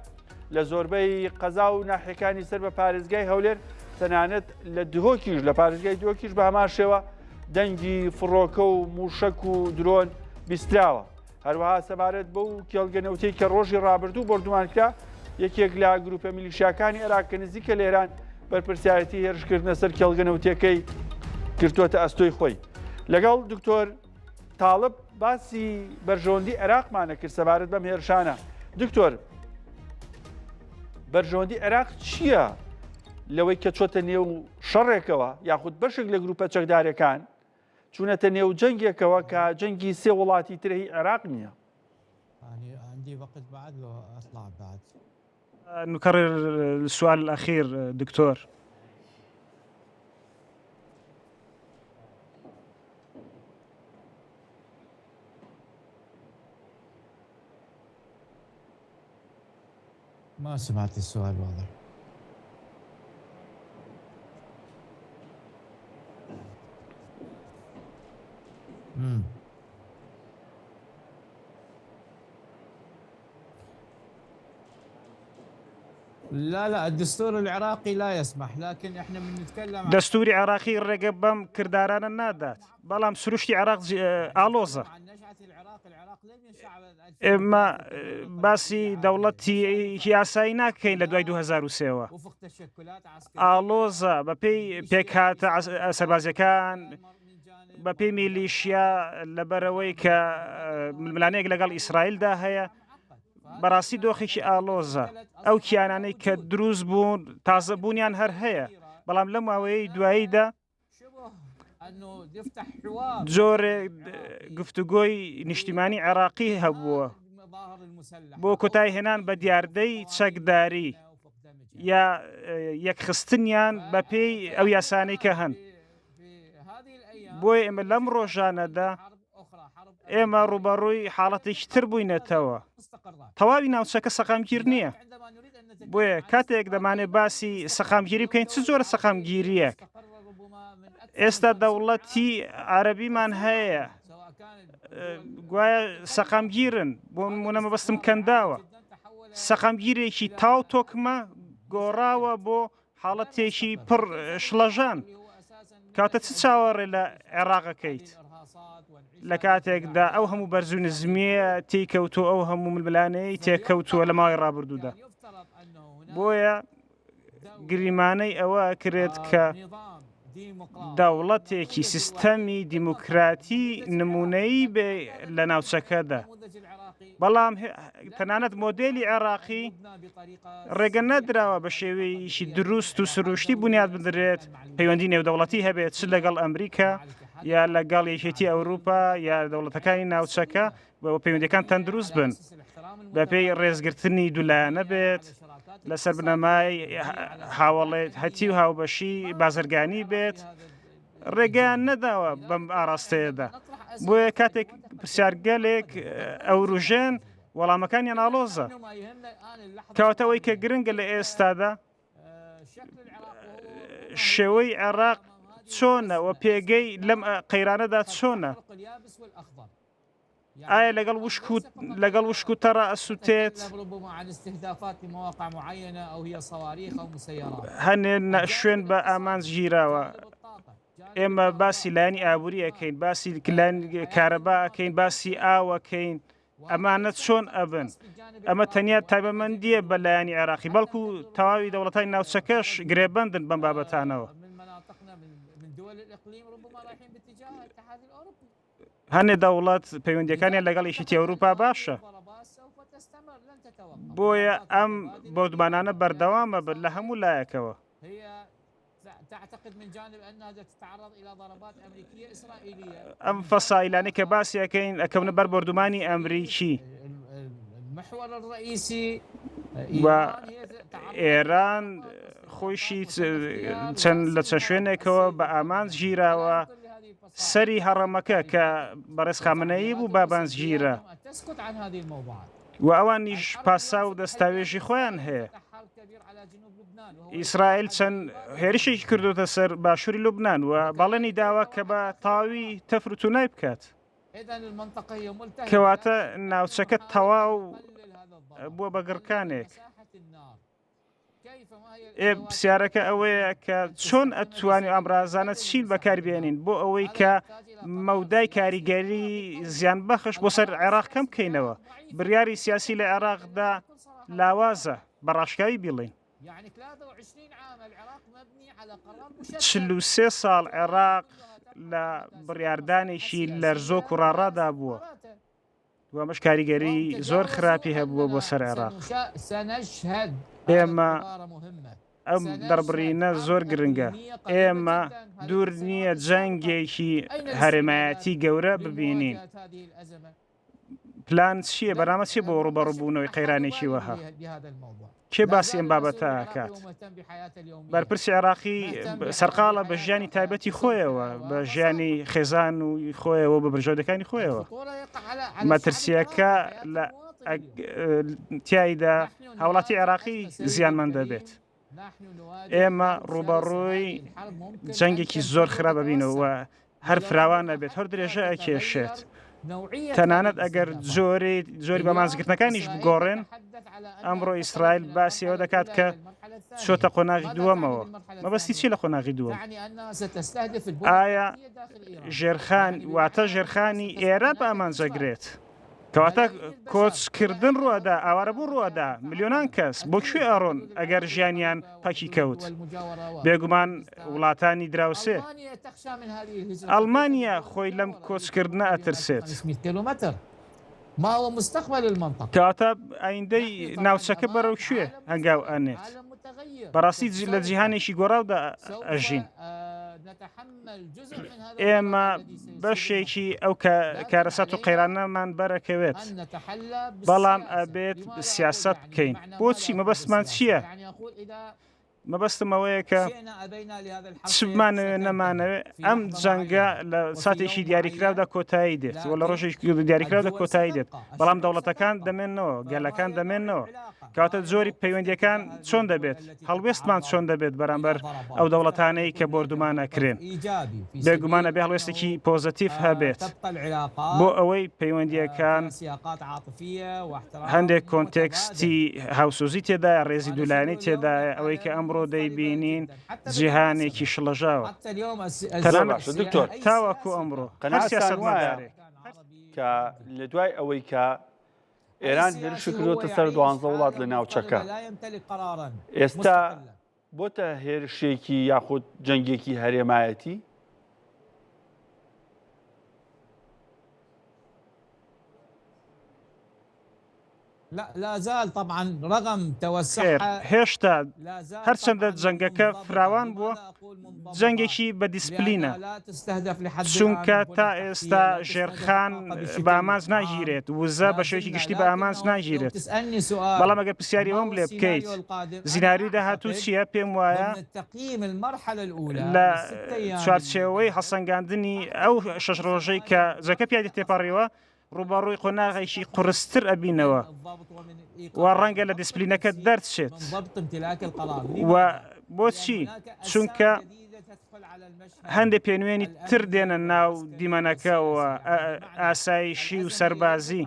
لە زۆربەی قەزا و ناحیەکانی سەر بە پارێزگای هەولێر تەنانەت لە دهۆکیش لە پارێزگای دهۆکیش بە هەمان شێوە دەنگی فڕۆکە و موشک و درۆن بیستراوە هەروەها سەبارەت بەو کێڵگەنەوتەی کە ڕۆژی ڕابردوو بردومانکرا یەکێک لە گروپە میلیشیاکانی عێراق کە نزیکە لە ئێران بەرپرسیارەتی هێرشکردنە سەر کێڵگەنەوتەکەی کردوتە ئەستۆی خۆی لەگەڵ دکتۆر تاڵب باسی بەرژەوەندی عێراقمانە کرد سەبارەت بەم هێرشانە دکتۆر بەرژەوەندی عێراق چییە لەوەی کە چۆتە نێو شەڕێکەوە یاخود بەشێک لە گروپە چەکدارەکان چوونەتە نێو جەنگێکەوە کە جەنگی سێ وڵاتی ترهی عێراق نییە عندي وقت بعد لو اطلع بعد نكرر السؤال الأخير دكتور ما سمعت السؤال واضح لا الدستور العراقي لا يسمح لكن احنا بنتكلم دستوري عراقي رقبم كرداران النادات بلام سروشتي عراق آلوزة عن نشأة العراق لم ينشأ اما باسي دولتي ياساينا كاين لدواي 2003 وفق تشكلات عسكرية آلوزة ببي بيكات سربازيكان ببي ميليشيا لبرويك ملانيك لقال إسرائيل دا هي بەڕاستی دۆخێکی ئالۆزە ئەو کیانانەی کە دروست بوون تازە بوونیان هەر هەیە بەڵام لەم ماوەیەی دواییدا جۆرێ گفتوگۆی نیشتیمانی عێراقی هەبووە بۆ کۆتای هێنان بە دیاردەی چەکداری یا یەکخستنیان بە پێی ئەو یاسانەی کە هەن بۆیە ئێمە لەم ڕۆژانەدا ئێمە ڕوبەڕووی حاڵەتێکی تر بووینەتەوە تەواوی ناوچەکە سەقامگیر نییە بۆیە کاتێک دەمانێت باسی سەقامگیری بکەین چ جۆرە سەقامگیریەک ئێستا دەوڵەتی عەرەبیمان هەیە گوایە سەقامگیرن بۆ نمونە مەبەستم کەنداوە سەقامگیرێکی تاو تۆکمە گۆڕاوە بۆ حاڵەتێکی پڕ شڵەژان کاتە چ چاوەڕێ لە عێراقەکەیت لە کاتێکدا ئەو هەموو بەرز و نزمیە تێکەوتووە ئەو هەموو ململانەی تێکەوتووە لە ماوەی ڕابردوودا بۆیە گریمانەی ئەوە کرێت کە دەوڵەتێکی سیستەمی دیموکراتی نمونەیی بێ لە ناوچەکەدا بەڵام تەنانەت مۆدێلی عێراقی ڕێگە نەدراوە بە شێوەیەکی دروست و سروشتی بنیاد بدرێت پەیوەندی نێودەوڵەتی هەبێت چ لەگەڵ ئەمریکا یا لەگەڵ یەکێتی ئەوروپا یا دەوڵەتەکانی ناوچەکە بە پەیوەندیەکان تەندروست بن بە پێی ڕێزگرتنی دوولایەنە بێت لەسەر بنەمای هاوڵێت هەتی و هاوبەشی بازرگانی بێت ڕێگەیان نەداوە بەم ئاراستەیەدا بۆیە کاتێک پرسیارگەلێک ئەوروژێن وەڵامەکانیان ئالۆزە کەواتەوەی کە گرنگە لە ئێستادا شێوەی عێراق چۆنە و پێگەی لەم قەیرانەدا چۆنە ئایا لەگەڵ وشک و تەڕە ئەسووتێت هەنێن شوێن بە ئامانج گیراوە ئێمە باسی لایانی ئابووری ئەەکەین باسی کارەبا ئەەکەین باسی ئاوەکەین ئەمانە چۆن ئەبن ئەمە تەنیا تایبەتمەندیە بە لایەنی عێراقی بەڵکو تەواوی دەوڵەتانی ناوچەکەش گرێبەندن بەم بابەتانەوە هەنێ دەوڵەت پەیوەندیەکانیان لەگەڵ یەکێتی ئەوروپا باشە بۆیە ئەم بەودمانانە بەردەوامە بن لە هەموو لایەکەوە ئەم فەسایلانەی کە باسیەکەین ئەکەونە بەر بەردومانی ئەمریکی ئێران خۆیشی چەند لە چەند شوێنێکەوە بە ئامانج گیراوە سەری هەڕەمەکە کە بەڕێز خامنەیی بوو بابانزگیرە و ئەوانیش پاسا و دەستاوێژی خۆیان هەیە ئیسرائیل چەند هێرشێکی کردوتە سەر باشووری لوبنان و بەڵێنی داوا کە بە تاوی تەفروتونای بکات کەواتە ناوچەکە تەواو بووە بە گڕکانێک پرسیارەکە ئەوەیە کە چۆن ئەتوانی ئەمڕازانە چیل بەکاربێنین بۆ ئەوەی کە مەودای کاریگەری زیان بەخش بۆ سەر عێراق کەم بکەینەوە بڕیاری سیاسی لە عێراقدا لاوازە بەڕاشکاوی بڵێن 43 ساڵ عێراق لە بڕیاردانێکی لەرزۆک و ڕاڕادا بووە و ئەمەش کاریگەری زۆر خراپی هەبووە بۆ سەر عێراق ئێمە ئەم دەربڕینە زۆر گرنگە ئێمە دوور نییە جەنگێکی هەرێمایەتی گەورە ببینین پلان چییە بەرنامە چی بۆ ڕوبەڕووبوونەوەی قەیرانێکی وەها کێ باسی ئەم بابەتە ئاکات بەرپرسی عێراقی سەرقاڵە بە ژیانی تایبەتی خۆیەوە بە ژیانی خێزان و خۆیەوە بە برژۆدەکانی خۆیەوە مەترسیەکە لە تایدا هاوڵاتی عێراقی زیانمەند دەبێت ئێمە ڕوبەڕووی جەنگێکی زۆر خراپ ببینەوە هەر فراوان نەبێت هەر درێژە ئەکێشێت تەنانەت ئەگەر زۆری بەمانزگرتنەکانیش بگۆڕێن ئەمڕۆ ئیسرائیل باسی ئەوە دەکات کە چۆتە قۆناغی دووەمەوە مەبەستی چی لە قۆناغی دووەم ئایا ژێرخان واتە ژێرخانی ئێران بە ئامانجەگرێت کەواتە کۆچکردن ڕووەدا ئاوارە بوو ڕووەدا ملیۆنان کەس بۆ کوێ ئەڕۆن ئەگەر ژیانیان پاکی کەوت بێگومان وڵاتانی دراوسێ ئەڵمانیا خۆی لەم کۆچکردنە ئەترسێت کەواتە ئایندەی ناوچەکە بەرەو کوێ هەنگاو ئەنێت بەڕاستی لە جیهانێکی گۆڕاودا ئەژین ئێمە بەشێکی ئەو کارەسات و قەیرانەمان بەرەکەوێت بەڵام ئەبێت سیاست بکەین بۆچی مەبەستمان چییە؟ مەبەستمەوەیە کە چمانەوێ نەمانەوێ ئەم جەنگە لە ساتێکی دیاریکراودا کۆتایی دێت و لە ڕۆژێکی دیاریکراودا کۆتایی دێت بەڵام دەوڵەتەکان دەمێنەوە گەلەکان دەمێنەوە کاتە زۆری پەیوەندیەکان چۆن دەبێت هەڵوێستمان چۆن دەبێت بەرامبەر ئەو دەوڵەتانەی کە بۆردومانەکرێن بێگومانە بێ هەڵوێستێکی پۆزتیف هەبێت بۆ ئەوەی پەیوەندیەکان هەندێک کۆنتێکستی هاوسوزی تێدایە ڕێزی دوولایەنەی تێدایە ئەوەی کە ئەمڕۆ دەیبینین جیهانێکی شڵەژاوە تاوەکو ئەمڕۆ کە لە دوای ئەوەی کە ئێران هێرش کردوتە سەر 12 وڵات لە ناوچەکە ئێستا بۆتە هێرشێکی یاخود جەنگێکی هەرێمایەتی لا زال طبعا رغم توسع هێشتا هەرچەندە جەنگەکە فراوان بووە جەنگێکی بە دیسپلینە چونکە تا ئێستا ژێرخان بە ئامانج ناگیرێت وزە بە شێوەیەکی گشتی بە ئامانج ناگیرێت بەڵام ئەگەر پرسیاری ئەوم لێ بکەیت زیناری داهاتوو چییە پێم وایە لە چوارچێوەی هەڵسەنگاندنی ئەو 6 ڕۆژەی کە جەکە پیادی تێپەڕیوە ڕوبەڕووی قۆناغێکی قورستر ئەبینەوە و ڕەنگە لە دیسپلینەکە دەرچێت و بۆچی چونکە هەندێک پێنوێنی تر دێنە ناو دیمەنەکەەوە ئاسایشی و سەربازی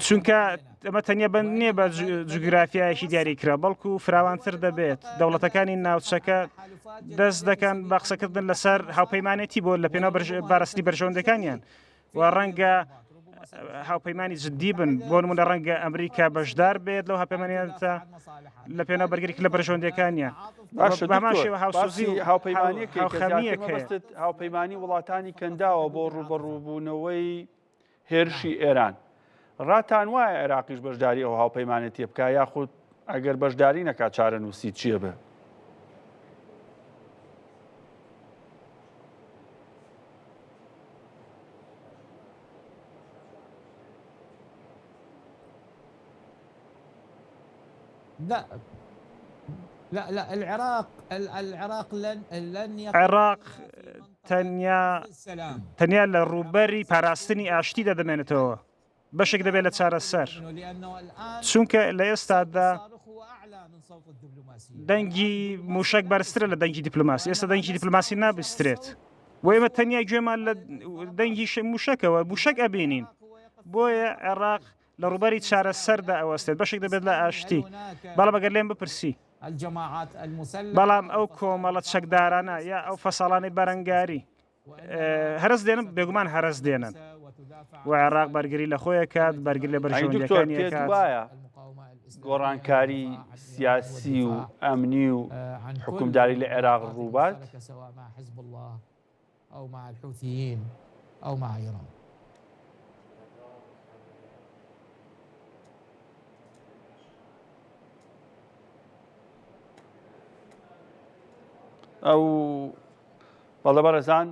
چونکە ئەمە تەنیا بەند نییە بە جوگرافیایەکی دیاریکرا بەڵکو و فراوانتر دەبێت دەوڵەتەکانی ناوچەکە دەست دەکەن بە قسەکردن لەسەر هاوپەیمانێتی بۆ لە پێناو بارەستی بەرژەوەندەکانیان و ڕەنگە هاوپەیمانی جددی بن بۆ نمونە ڕەنگە ئەمریکا بەشدار بێت لەو هاوپەیمانیانە لە پێناو بەرگێکی لە بەرژەوەندەکانیە بەمان شێوە هاوسوزی و هاوپەیمانی وڵاتانی کەنداوە بۆ ڕوبەڕووبوونەوەی هێرشی ئێران ڕاتان وایە عێراقیش بەشداری ئەو هاوپەیمانێت تێ بکە یاخود ئەگەر بەشداری نەکات چارە نووسی چییە بێ؟ لا لا لا العراق لن عێراق تەنیا لە ڕووبەری پاراستنی ئاشتی دەدەمێنێتەوە بەشێک دەبێت لە چارەسەر چونکە لە ئێستادا دەنگی موشک بەرزترە لە دەنگی دیپلۆماسی ئێستا دەنگی دیپلۆماسی نابسترێت بۆ ئێمە تەنیا گوێمان لە دەنگی موشکەوە موشک ئەبینین بۆیە عێراق لە ڕووبەری چارەسەردا ئەوەستێت بەشێک دەبێت لە ئاشتی بەڵام ئەگەر لێم بپرسی بەڵام ئەو کۆمەڵە چەکدارانە یا ئەو فەساڵانی بەرەنگاری هەرس دێنن بێگومان هەرس دێنن و عێراق بەرگری لە خۆیە کات بەرگری لە بەرژەوەندەکانی گۆڕانکاری سیاسی و ئەمنی و حکومداری لە عێراق ڕووبات أو مع الحوثيين أو مع إيران. ئەو بەڵێ بەڕێزان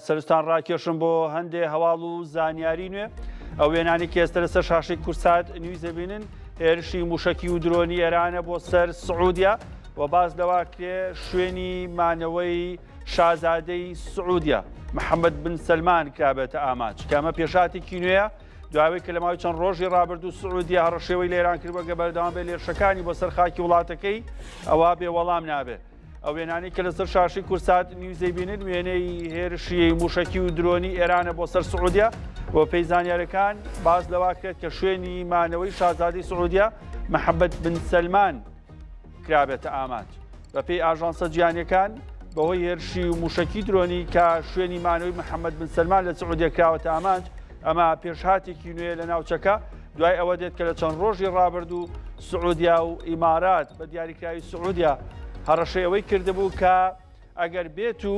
سەرستان ڕاکێشم بۆ هەندێک هەواڵ و زانیاری نوێ ئەو وێنانی کە ئێستا لەسەر شاشەی کورسات نیوز دەبینن هێرشی موشکی و درۆنی ئێرانە بۆ سەر سعودیا و باز لەوا کرێ شوێنی مانەوەی شازادەی سعودیا محەممەد بن سلمان کرابێتە ئاماچ کامە پێشاتێکی نوێیە دواوەی کە لە ماوەی چەند ڕۆژی ڕابردوو سعودیا هەڕەشێوەی لێران کردوە گە بەردەوام بێ لێرشەکانی بۆ سەر خاکی وڵاتەکەی ئەوە بێ وەڵام نابێت ئەو وێنانی کە لەسەر شاشی کورسات نیوزەی بینن وێنەی هێرشی موشکی و درۆنی ئێرانە بۆ سەر سعودیا بۆ پێی زانیاریەکان باز لەوا کرێت کە شوێنی مانەوەی شازادەی سعودیا محەممەد بن سلمان کرابێتە ئاماچ بە پێی ئاژانسە جیهانیەکان بەهۆی هێرشی و موشکی درۆنی کە شوێنی مانەوەی محەممەد بن سلمان لە سعودیا کراوەتە ئامانج ئەمە پێشهاتێکی نوێ لە ناوچەکە دوای ئەوە دێت کە لە چەند ڕۆژی ڕابردوو سعودیا و ئیمارات بە دیاریکراوی سعودیا هەڕەشەیەوەی کردبوو کە ئەگەر بێت و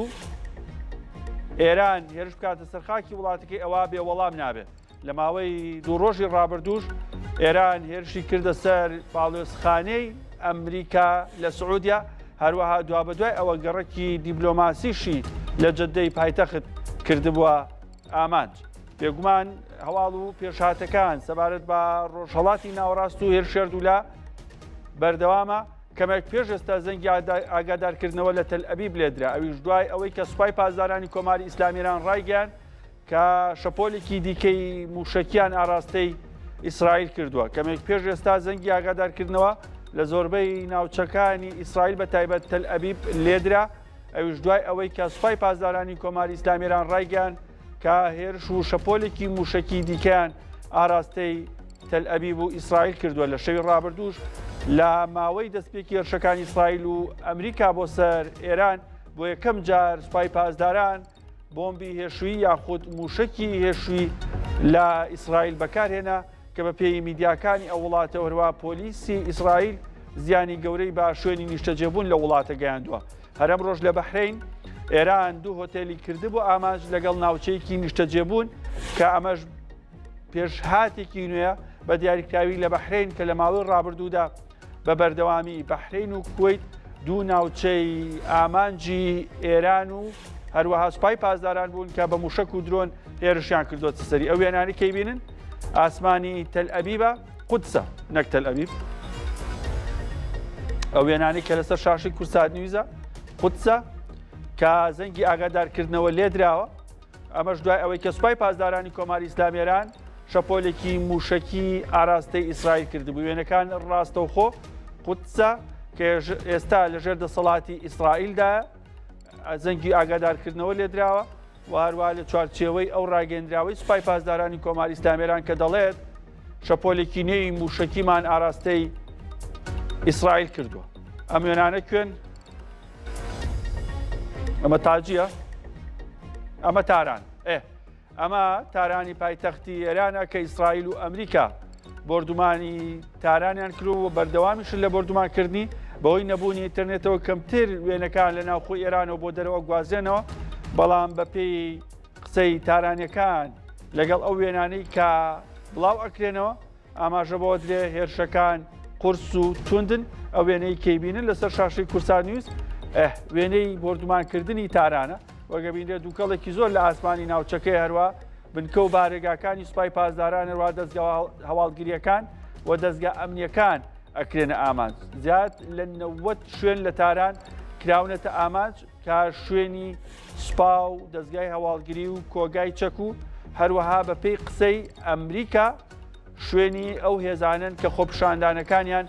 ئێران هێرش بکاتە سەرخاکی وڵاتەکەی ئەوە بێ وەڵام نابێت لە ماوەی دوو ڕۆژی ڕابردووش ئێران هێرشی کردە سەر باڵێۆزخانەی ئەمریکا لە سعودیا هەروەها دوا بەدوای ئەوە گەڕەکی دیبلۆماسیشی لە جەدەی پایتەخت کردبووە ئامانج بێگومان هەواڵ و پێشهاتەکان سەبارەت بە ڕۆژهەڵاتی ناوەڕاست و هێرشێردوولا بەردەوامە کەمێک پێش ئێستا زەنگی ئاگادارکردنەوە لە تەل ئەبیب لێدرا ئەویش دوای ئەوەی کە سوپای پاسدارانی کۆماری ئیسلامی ئێران ڕایگەیاند کە شەپۆلێکی دیکەی موشکیان ئاراستەی ئیسرائیل کردووە کەمێک پێش ئێستا زەنگی ئاگادارکردنەوە لە زۆربەی ناوچەکانی ئیسرائیل بە تایبەت تەل ئەبیب لێدرا ئەویش دوای ئەوەی کە سوپای پاسدارانی کۆماری ئیسلامی ئێران ڕایگەیاند کە هێرش و شەپۆلێکی موشکی دیکەیان ئاراستەی تەل ئەبیب و ئیسرائیل کردووە لە شەوی ڕابردووش لە ماوەی دەستپێکی هێرشەکانی ئیسرائیل و ئەمریکا بۆ سەر ئێران بۆ یەکەم جار سوپای پاسداران بۆمبی هێشووی یاخود موشکی هێشووی لە ئیسرائیل بەکارهێنا کە بە پێی میدیاکانی ئەو وڵاتە هەروە پۆلیسی ئیسرائیل زیانی گەورەی بە شوێنی نیشتەجێبوون لە وڵاتە گەیاندووە هەرەم ڕۆژ لە بەحرین ئێران دوو هۆتێلی کردبوو ئاماژ لەگەڵ ناوچەیەکی نیشتەجێبوون کە ئەمەش پێشهاتێکی نوێیە بە دیاریکراوی لە بەحرین کە لە ماوەی ڕابردوودا بە بەردەوامی بەحرین و کوێیت دوو ناوچەی ئامانجی ئێران و هەروەها سوپای پاسداران بوون کە بە موشک و درۆن هێرشیان کردووەتە سەری ئەو وێنانی کەی بینن ئاسمانی تەل ئەبیبە قودسە نەک تەل ئەبیب ئەو وێنانی کە لەسەر شاشی کورسات نیوزە قودسە کە زەنگی ئاگادارکردنەوە لێدراوە ئەمەش دوای ئەوەی کە سوپای پاسدارانی کۆماری ئیسلامی ئێران شەپۆلێکی موشکی ئاراستەی ئیسرائیل کردبوو وێنەکان ڕاستەوخۆ قودسە کە ئێستا لەژێر دەسەڵاتی ئیسرائیلدا زەنگی ئاگادارکردنەوە لێدراوە و هەروە لە چوارچێوەی ئەو ڕاگەندراوەی سوپای پاسدارانی کۆماری ئیسلامی ئێران کە دەڵێت شەپۆلێکی نوێی موشکیمان ئاراستەی ئیسرائیل کردووە ئەم وێنانە کوێن ئەمە تاجیە ئەمە تاران ئەمە تارانی پایتەختی ئێرانە کە ئیسرائیل و ئەمریکا بردومانی تارانیان کردو و بەردەوامیشن لە بردومانکردنی بەهۆی نەبوونی ئینتەرنێتەوە کەمتر وێنەکان لە ناوخۆی ئێرانەوە بۆ دەرەوە گوازێنەوە، بەڵام بەپێی قسەی تارانیەکان لەگەڵ ئەو وێنانەی کە بڵاو ئەکرێنەوە ئاماژە بۆ درێ هێرشەکان قورس و توندن ئەو وێنەی کەیبینن لەسەر شاشەی کورسان نیوز وێنەی بردومانکردنی تارانە وەگەبینێت دووکەڵێکی زۆر لە ئاسمانی ناوچەکەی هەروە بنکە و بارێگاکانی سوپای پاسداران هەروە دەستگا هەواڵگیریەکان و دەستگا ئەمنیەکان ئەکرێنە ئامانج. زیاد لە 90 شوێن لە تاران کراونەتە ئامانج کە شوێنی سوپا و دەستگای هەواڵگیری و کۆگای چەک و هەروەها بەپێی قسەی ئەمریکا شوێنی ئەو هێزانن کە خۆپشاندانەکانیان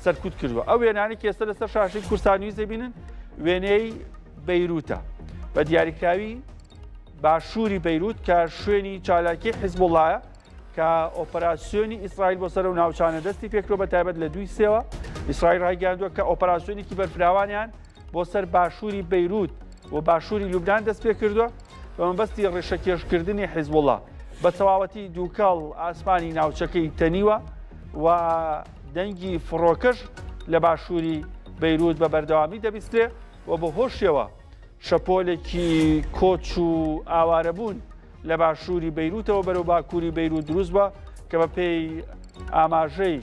سەرکوت کردووە. ئەو وێنانی کێستا لەسەر شاشەی کورسان نیوز دەبینن وێنەی بەیروتە بە دیاریکراوی باشووری بەیروت کە شوێنی چالاکی حیزبوڵایە کە ئۆپەراسیۆنی ئیسرائیل بۆ سەر و ناوچانە دەستی پێکرۆ بە تایبەت لە 2 سێوە ئیسرائیل ڕایگەیاندووە کە ئۆپەراسیۆنێکی بەرفراوانیان بۆ سەر باشووری بەیروت و باشووری لوبنان دەست پێ کردووە بە مەبەستی ڕێشەکێشکردنی حیزبوڵا بە تەواوەتی دووکەڵ ئاسمانی ناوچەکەی تەنیوە و دەنگی فڕۆکەش لە باشووری بەیروت بە بەردەوامی دەبیسترێ و بە هۆشیەوە شەپۆلێکی کۆچ و ئاوارەبوون لە باشووری بەیروتەوە بەرەو باکووری بەیروت دروست بە کە بە پێی ئاماژەی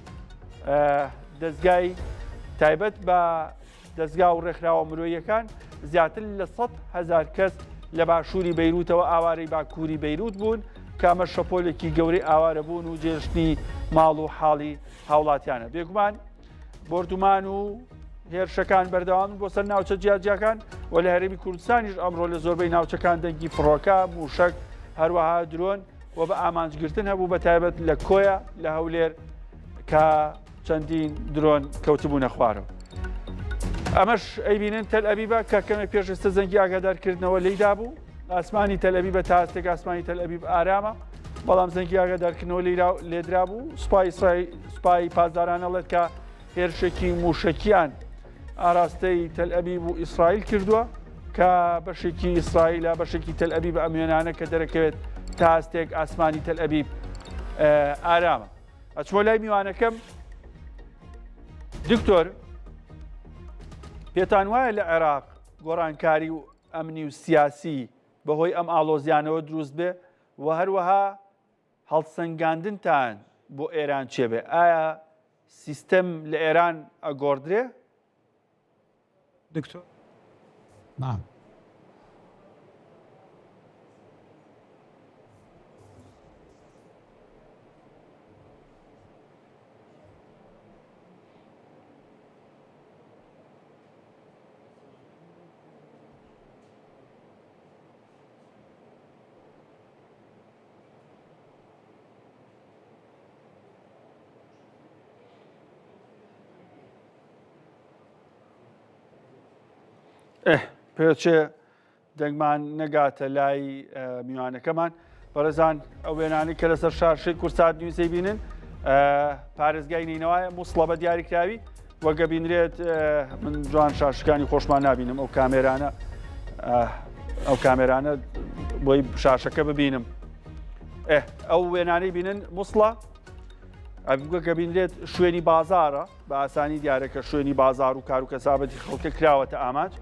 دەستگای تایبەت بە دەستگا و ڕێکخراوە مرۆییەکان زیاتر لە 100,000 کەس لە باشووری بەیروتەوە ئاوارەی باکووری بەیروت بوون کامە شەپۆلێکی گەورەی ئاوارە بوون و جێشتنی ماڵ و حاڵی هاوڵاتیانە. بێگومان بردومان و هێرشەکان بەردەوام بۆ سەر ناوچە جیاجیەکان و لە هەرێمی کوردستانیش ئەمڕۆ لە زۆربەی ناوچەکان دەنگی فڕۆکە موشک هەروەها درۆن و بە ئامانجگرتن هەبوو بە تایبەت لە کۆیە لە هەولێر کە چەندین درۆن کەوتبوونە خوارەوە. ئەمەش ئەیبینن تەل ئەبیبە کە کەمە پێش ئێستا زەنگی ئاگادارکردنەوە لێیدا بوو ئاسمانی تەل ئەبیبە تا هەستێک ئاسمانی تەل ئەبیب ئارامە بەڵام زەنگی ئاگادارکردنەوە لێدرا بوو سوپای پاسداران ئەڵێت کە هێرشێکی موشکیان ئاراستەی تەل ئەبیب و ئیسرائیل کردووە کە بەشێکی ئیسرائیلە بەشێکی تەل ئەبیب ئەمێنانە کە دەرەکەوێت تا هەستێک ئاسمانی تەل ئەبیب ئارامە. ئەچمۆ لای میوانەکەم دکتۆر پێتان وایە لە عێراق گۆڕانکاری و ئەمنی و سیاسی بەهۆی ئەم ئاڵۆزیانەوە دروست بێ و هەروەها هەڵسەنگاندنتان بۆ ئێران چێبێ؟ ئایا سیستەم لە ئێران ئەگۆڕدرێ؟ دکتۆر نعم پێچێ دەنگمان نەگاتە لای میوانەکەمان بەڕێزان ئەو وێنانی کە لەسەر شاشەی کورسات نیوزەی بینن پارێزگای نینەوەیە مووسڵە بە دیاریکراوی وەگە بینرێت من جوان شاشەکانی خۆشمان نبینم ئەو کامێرانە بۆی شاشەکە ببینم ئەو وێنانەی بینن مووسڵە ئەگە بینرێت شوێنی بازارە بە ئاسانی دیارەکە شوێنی بازار و کار و کەسابەتی خەڵکە کراوەتە ئاماج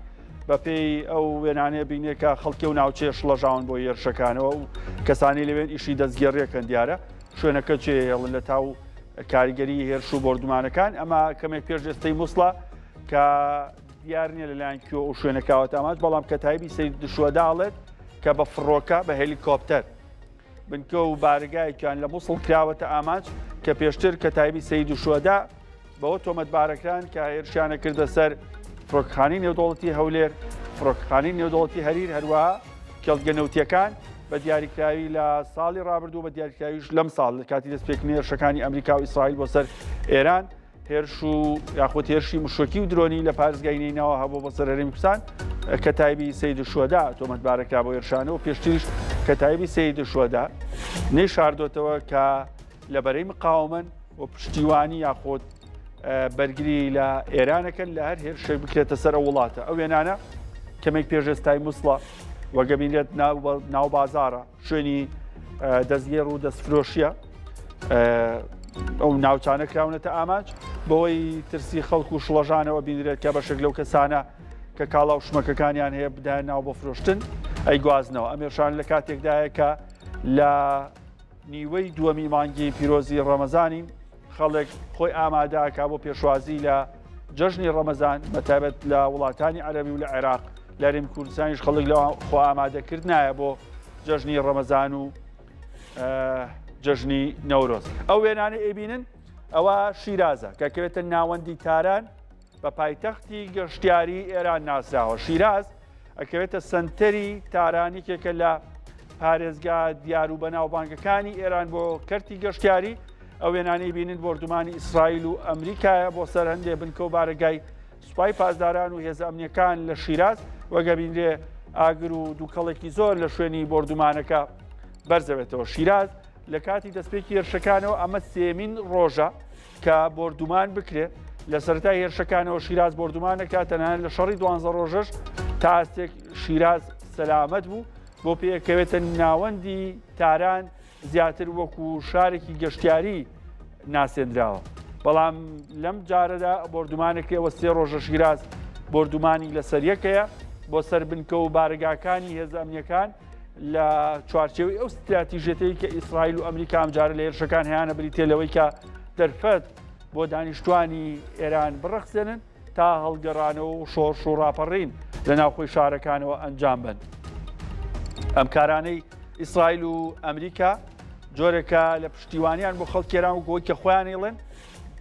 بە پێی ئەو وێنانەیە بینێکە خەڵکی و ناوچێ شڵەژاون بۆ هێرشەکانەوە و کەسانی لەوێن ئیشی دەستگێڕیەکەن دیارە شوێنەکە چێ هێڵن لە تاو کاریگەری هێرش و بردومانەکان ئەمە کەمێک پێشێستەی مووسڵە کە دیار نییە لەلایەن کیۆ و شوێنەکەوەتە ئاماج بەڵام کە تایبی سەید دشوەداڵێت کە بە فڕۆکە بە هێلیکۆپتەر بنکە و بارگایەکیان لە مووسڵ کراوەتە ئاماج کە پێشتر کە تایبی سەید دشوەدا بەوە تۆمەتبارەکان کە هێرشیانە کردە سەر فڕۆکخانەی نێودوڵەتی هەولێر فڕۆکخانەی نێودوڵەتی هەریر هەروەها کێڵگەنەوتیەکان بە دیاریکراوی لە ساڵی ڕابردوو بە دیاریکراویش لەم ساڵ لە کاتی دەستپێکردنی هێرشەکانی ئەمریکا و ئیسرائیل بۆ سەر ئێران هێرش و یاخۆت هێرشی مشۆکی و درۆنی لە پارێزگاینینەوە هەبوو بۆ سەر هەرێمی کوردستان کە تایبی سەید دشوەدا تۆمەتبارەکرا بۆ هێرشانە و پێشتریش کە تایبی سەید دشوەدا نەیشاردۆتەوە کە لەبەرەی مقاومەن و پشتیوانی یاخۆت بەرگری لە ئێرانەکەن لە هەر هێرشێک بکرێتە سەر وڵاتە ئەو وێنانە کەمێک پێشێستای مووسڵە وەگە بینێت ناو بازارە شوێنی دەستگێڕ و دەستفرۆشیە ئەو ناوچانە کراونەتە ئاماج بەوەی ترسی خەڵکو و شڵەژانەوە بینرێت کە بەشێک لەو کەسانە کە کاڵا و شمەکەکانیان هەیە بدایە ناو بۆ فرۆشتن ئەیگوازنەوە. ئەمێشان لە کاتێکدایە کە لە نیوەی دووەمی مانگی پیرۆزی ڕەمەزانی خەڵک خۆی ئامادەکا بۆ پێشوازی لە جەژنی ڕەمەزان بەتایبەت لە وڵاتانی عەرەبی و لە عێراق لە هەرێمی کوردستانیش خەڵک لە خۆ ئامادەکردنایە بۆ جەژنی ڕەمەزان و جەژنی نەورۆز. ئەو وێنانە ئێبینن ئەوە شیرازە کە کەوێتە ناوەندی تاران بە پایتەختی گەشتیاری ئێران ناسراوە. شیراز ئەکەوێتە سنتەری تارانێکێکە لە پارێزگا دیار و بەناوبانگەکانی ئێران بۆ کەرتی گەشتیاری. ئەو وێنانەی بینن بۆردومانی ئیسرائیل و ئەمریکایە بۆ سەر هەندێک بنکە و بارگای سوپای پاسداران و هێزە ئەمنیەکان لە شیراز وەگە بینرێ ئاگر و دووکەڵێکی زۆر لە شوێنی بۆردومانەکە بەرزەوێتەوە. شیراز لە کاتی دەستپێکی هێرشەکانەوە ئەمە سێمین ڕۆژە کە بۆردومان بکرێ لە سەرەتای هێرشەکانەوە شیراز بۆردومانەکە تەنانەت لە شەڕی 12 ڕۆژەش تا ئەستێک شیراز سەلامەت بوو بۆ پێکەوێتە ناوەندی تاران زیاتر وەکو شارێکی گەشتیاری ناسێنراوە. بەڵام لەم جارەدا بۆردومانێکی ئەوە 3 ڕۆژە شیراز بۆردومانی لەسەر یەکەیە بۆ سەر بنکە و بارگاکانی هێزە ئەمنیەکان لە چوارچێوەی ئەو استراتیژێتەی کە ئیسرائیل و ئەمریکا ئەم جارە لە هێرشەکان هەیانە بریتێلەوەی کە دەرفەت بۆ دانیشتوانی ئێران بڕەخسێنن تا هەڵگەڕانەوە و شۆڕش و ڕاپەڕین لە ناوخۆی شارەکانەوە ئەنجام بن. ئەم کارانەی ئیسرائیل و ئەمریکا جۆرێکە لە پشتیوانیان بۆ خەڵکێران و گۆی کە خۆیان ئێڵێن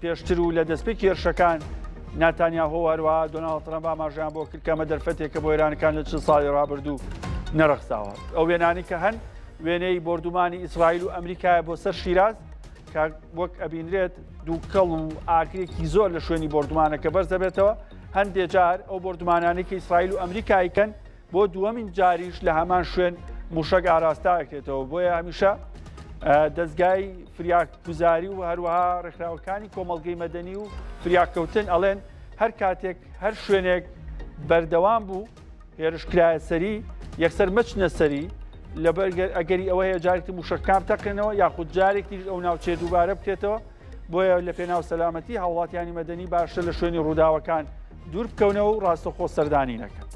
پێشتر و لە دەستپێکی هێرشەکان ناتانیاهۆ هەروەها دۆناڵد ترەمپ ئاماژەیان بۆ کرد کە ئەمە دەرفەتێکە بۆ ئێرانەکان لە 40 ساڵی ڕابردوو نەرەخساوە. ئەو وێنانی کە هەن وێنەی بۆردومانی ئیسرائیل و ئەمریکایە بۆ سەر شیراز کە وەک ئەبینرێت دووکەڵ و ئاگرێکی زۆر لە شوێنی بۆردومانەکە بەرز دەبێتەوە. هەندێک جار ئەو بۆردومانانی کە ئیسرائیل و ئەمریکایکەن بۆ دووەمین جاریش لە هەمان شوێن موشک ئاراستاکرێتەوە. بۆیە هەمیشە دەستگای فریاکگوزاری و هەروەها ڕێکخراوەکانی کۆمەڵگەی مەدەنی و فریاکەوتن ئەڵێن هەر کاتێک هەر شوێنێک بەردەوام بوو هێرشکرایە سەری یەکسەر مەچنە سەری لەبەر ئەگەری ئەوە هەیە جارێکی موشککام تەقێنەوە یاخود جارێکی ئەو ناوچێ دووبارە بکرێتەوە. بۆیە لە پێناو سەلامەتی هاوڵاتیانی مەدەنی باشتر لە شوێنی ڕووداوەکان دوور بکەونەوە و ڕاستەخۆ سەردانی نەکەن.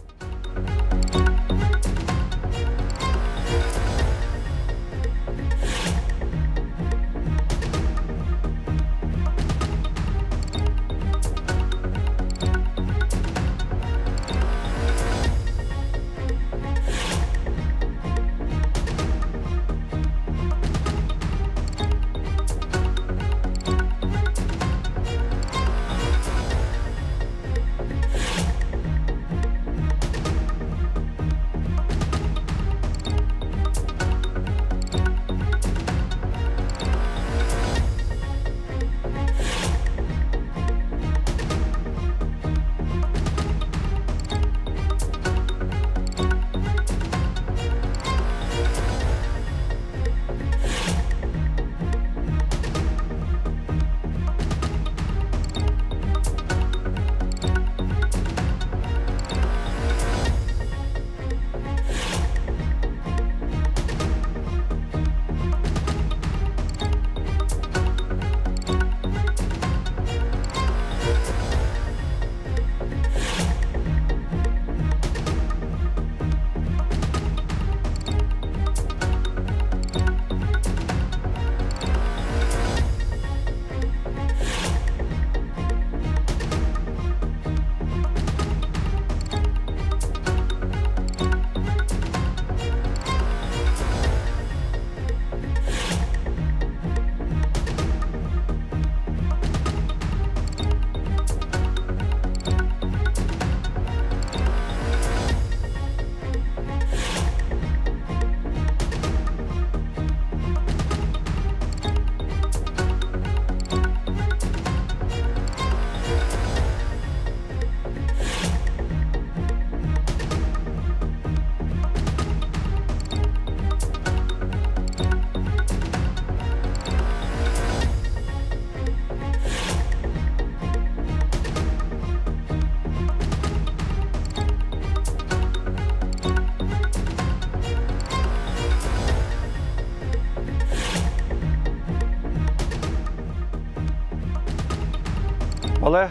بڵێ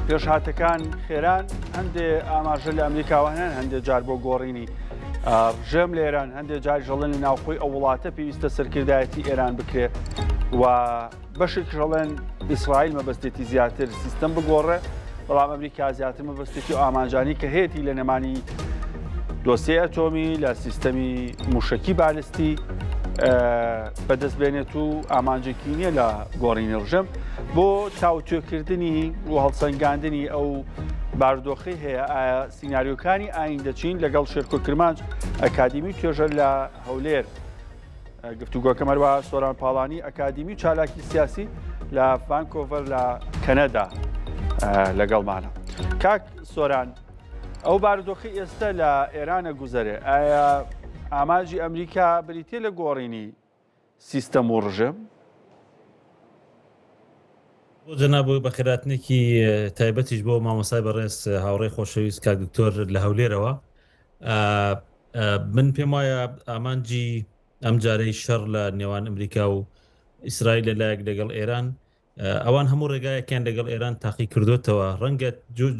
پێشهاتەکان خێران هەندێ ئاماژە لە ئەمریکاوانان هەندێک جار بۆ گۆڕینی ڕژێم لە ئێران هەندێک جار ژەڵێن لە ناوخۆی ئەو وڵاتە پێویستە سەرکردایەتی ئێران بکرێت و بەشێک ژەڵێن ئیسرائیل مەبەستێتی زیاتر سیستەم بگۆڕێ بەڵام ئەمریکا زیاتر مەبەستێتی و ئامانجانی کە هەیەی لە نێمانی دۆسیە ئەتۆمی لە سیستەمی موشکی بالستی بەدەست بێنێت و ئامانجێکی نییە لە گۆڕینی ڕژەم بۆ تاوتێکردنی و هەڵسەنگاندنی ئەو باردۆخی هەیە ئایا سیناریۆکانی ئایندەچین لەگەڵ شێرکۆ کرمانج ئەکادیمی توێژە لە هەولێر گفتوگۆکە مەروە سۆران پاڵانی ئەکادیمی چالاکی سیاسی لە ڤانکۆڤەر لە کەنەدا لەگەڵمانە. کاک سۆران ئەو بارودۆخی ئێستا لە ئێرانە گوزەرێ ئایا ئاماژی ئەمریکا بریتێ لە گۆڕینی سیستەم و ڕژەم؟ بۆ جەنابوو بە خێراتنێکی تایبەتیش بۆ مامۆسای بەڕێز هاوڕێی خۆشەویست کاک دکتۆر لە هەولێرەوە من پێم وایە ئامانجی ئەم جارەی شەڕ لە نێوان ئەمریکا و ئیسرائیل لەلایەک لەگەڵ ئێران ئەوان هەموو ڕێگایەکیان لەگەڵ ئێران تاقی کردوتەوە ڕەنگە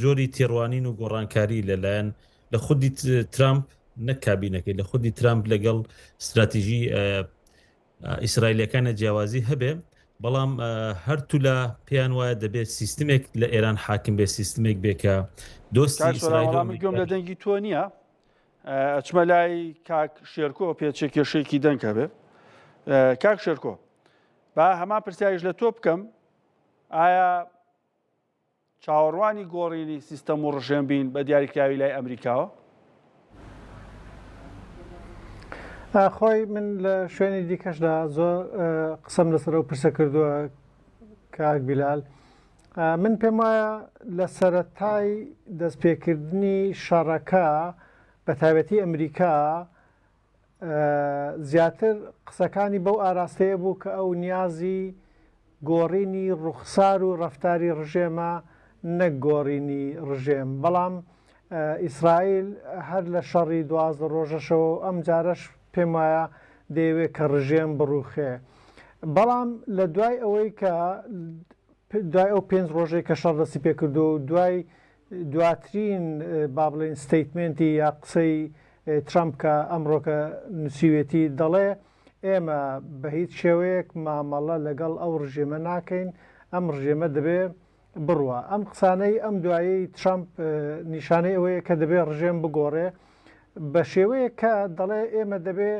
جۆری تێڕوانین و گۆڕانکاری لەلایەن لە خودی ترامپ نەک کابینەکەی لە خودی ترامپ لەگەڵ استراتیژی ئیسرائیلەکانە جیاوازی هەبێ بەڵام هەرتوو لە پێیان وایە دەبێت سیستمێک لە ئێران حاکم بێ سیستمێک بێکە دۆستی ئیسرائیل گوێم لە دەنگی تۆ نییە ئەچمە لای کاک شێرکۆ پێچێکێشەیەکی دەنگە بێ کاک شێرکۆ با هەمان پرسیاریش لە تۆ بکەم ئایا چاوەڕوانی گۆڕینی سیستەم و ڕژێم بین بە دیاریکراوی لای ئەمریکاوە؟ خۆی من لە شوێنی دیکەشدا زۆر قسەم لەسەر ئەو پرسە کردووە کاک بیلال من پێم وایە لە سەرەتای دەستپێکردنی شەڕەکە بە تایبەتی ئەمریکا زیاتر قسەکانی بەو ئاراستەیە بوو کە ئەو نیازی گۆڕینی ڕوخسار و ڕەفتاری ڕژێمە نەک گۆڕینی ڕژێم بەڵام ئیسرائیل هەر لە شەڕی 12 ڕۆژەشەوە ئەم جارەش پێم وایە دەیەوێت کە ڕژێم بڕوخێ بەڵام لە دوای ئەوەی کە دوای ئەو 5 ڕۆژەی کە شەڕ دەستی پێکردو و دوای دواترین با بڵێن ستەیتمنتی یا قسەی ترامپ کە ئەمڕۆکە نووسیوێتی دەڵێ ئێمە بە هیچ شێوەیەک مامەڵە لەگەڵ ئەو ڕژێمە ناکەین ئەم ڕژێمە دەبێ بڕوە ئەم قسانەی ئەم دوایی ترامپ نیشانەی ئەوەیە کە دەبێ ڕژێم بگۆڕێ بە شێوەیە کە دەڵێ ئێمە دەبێ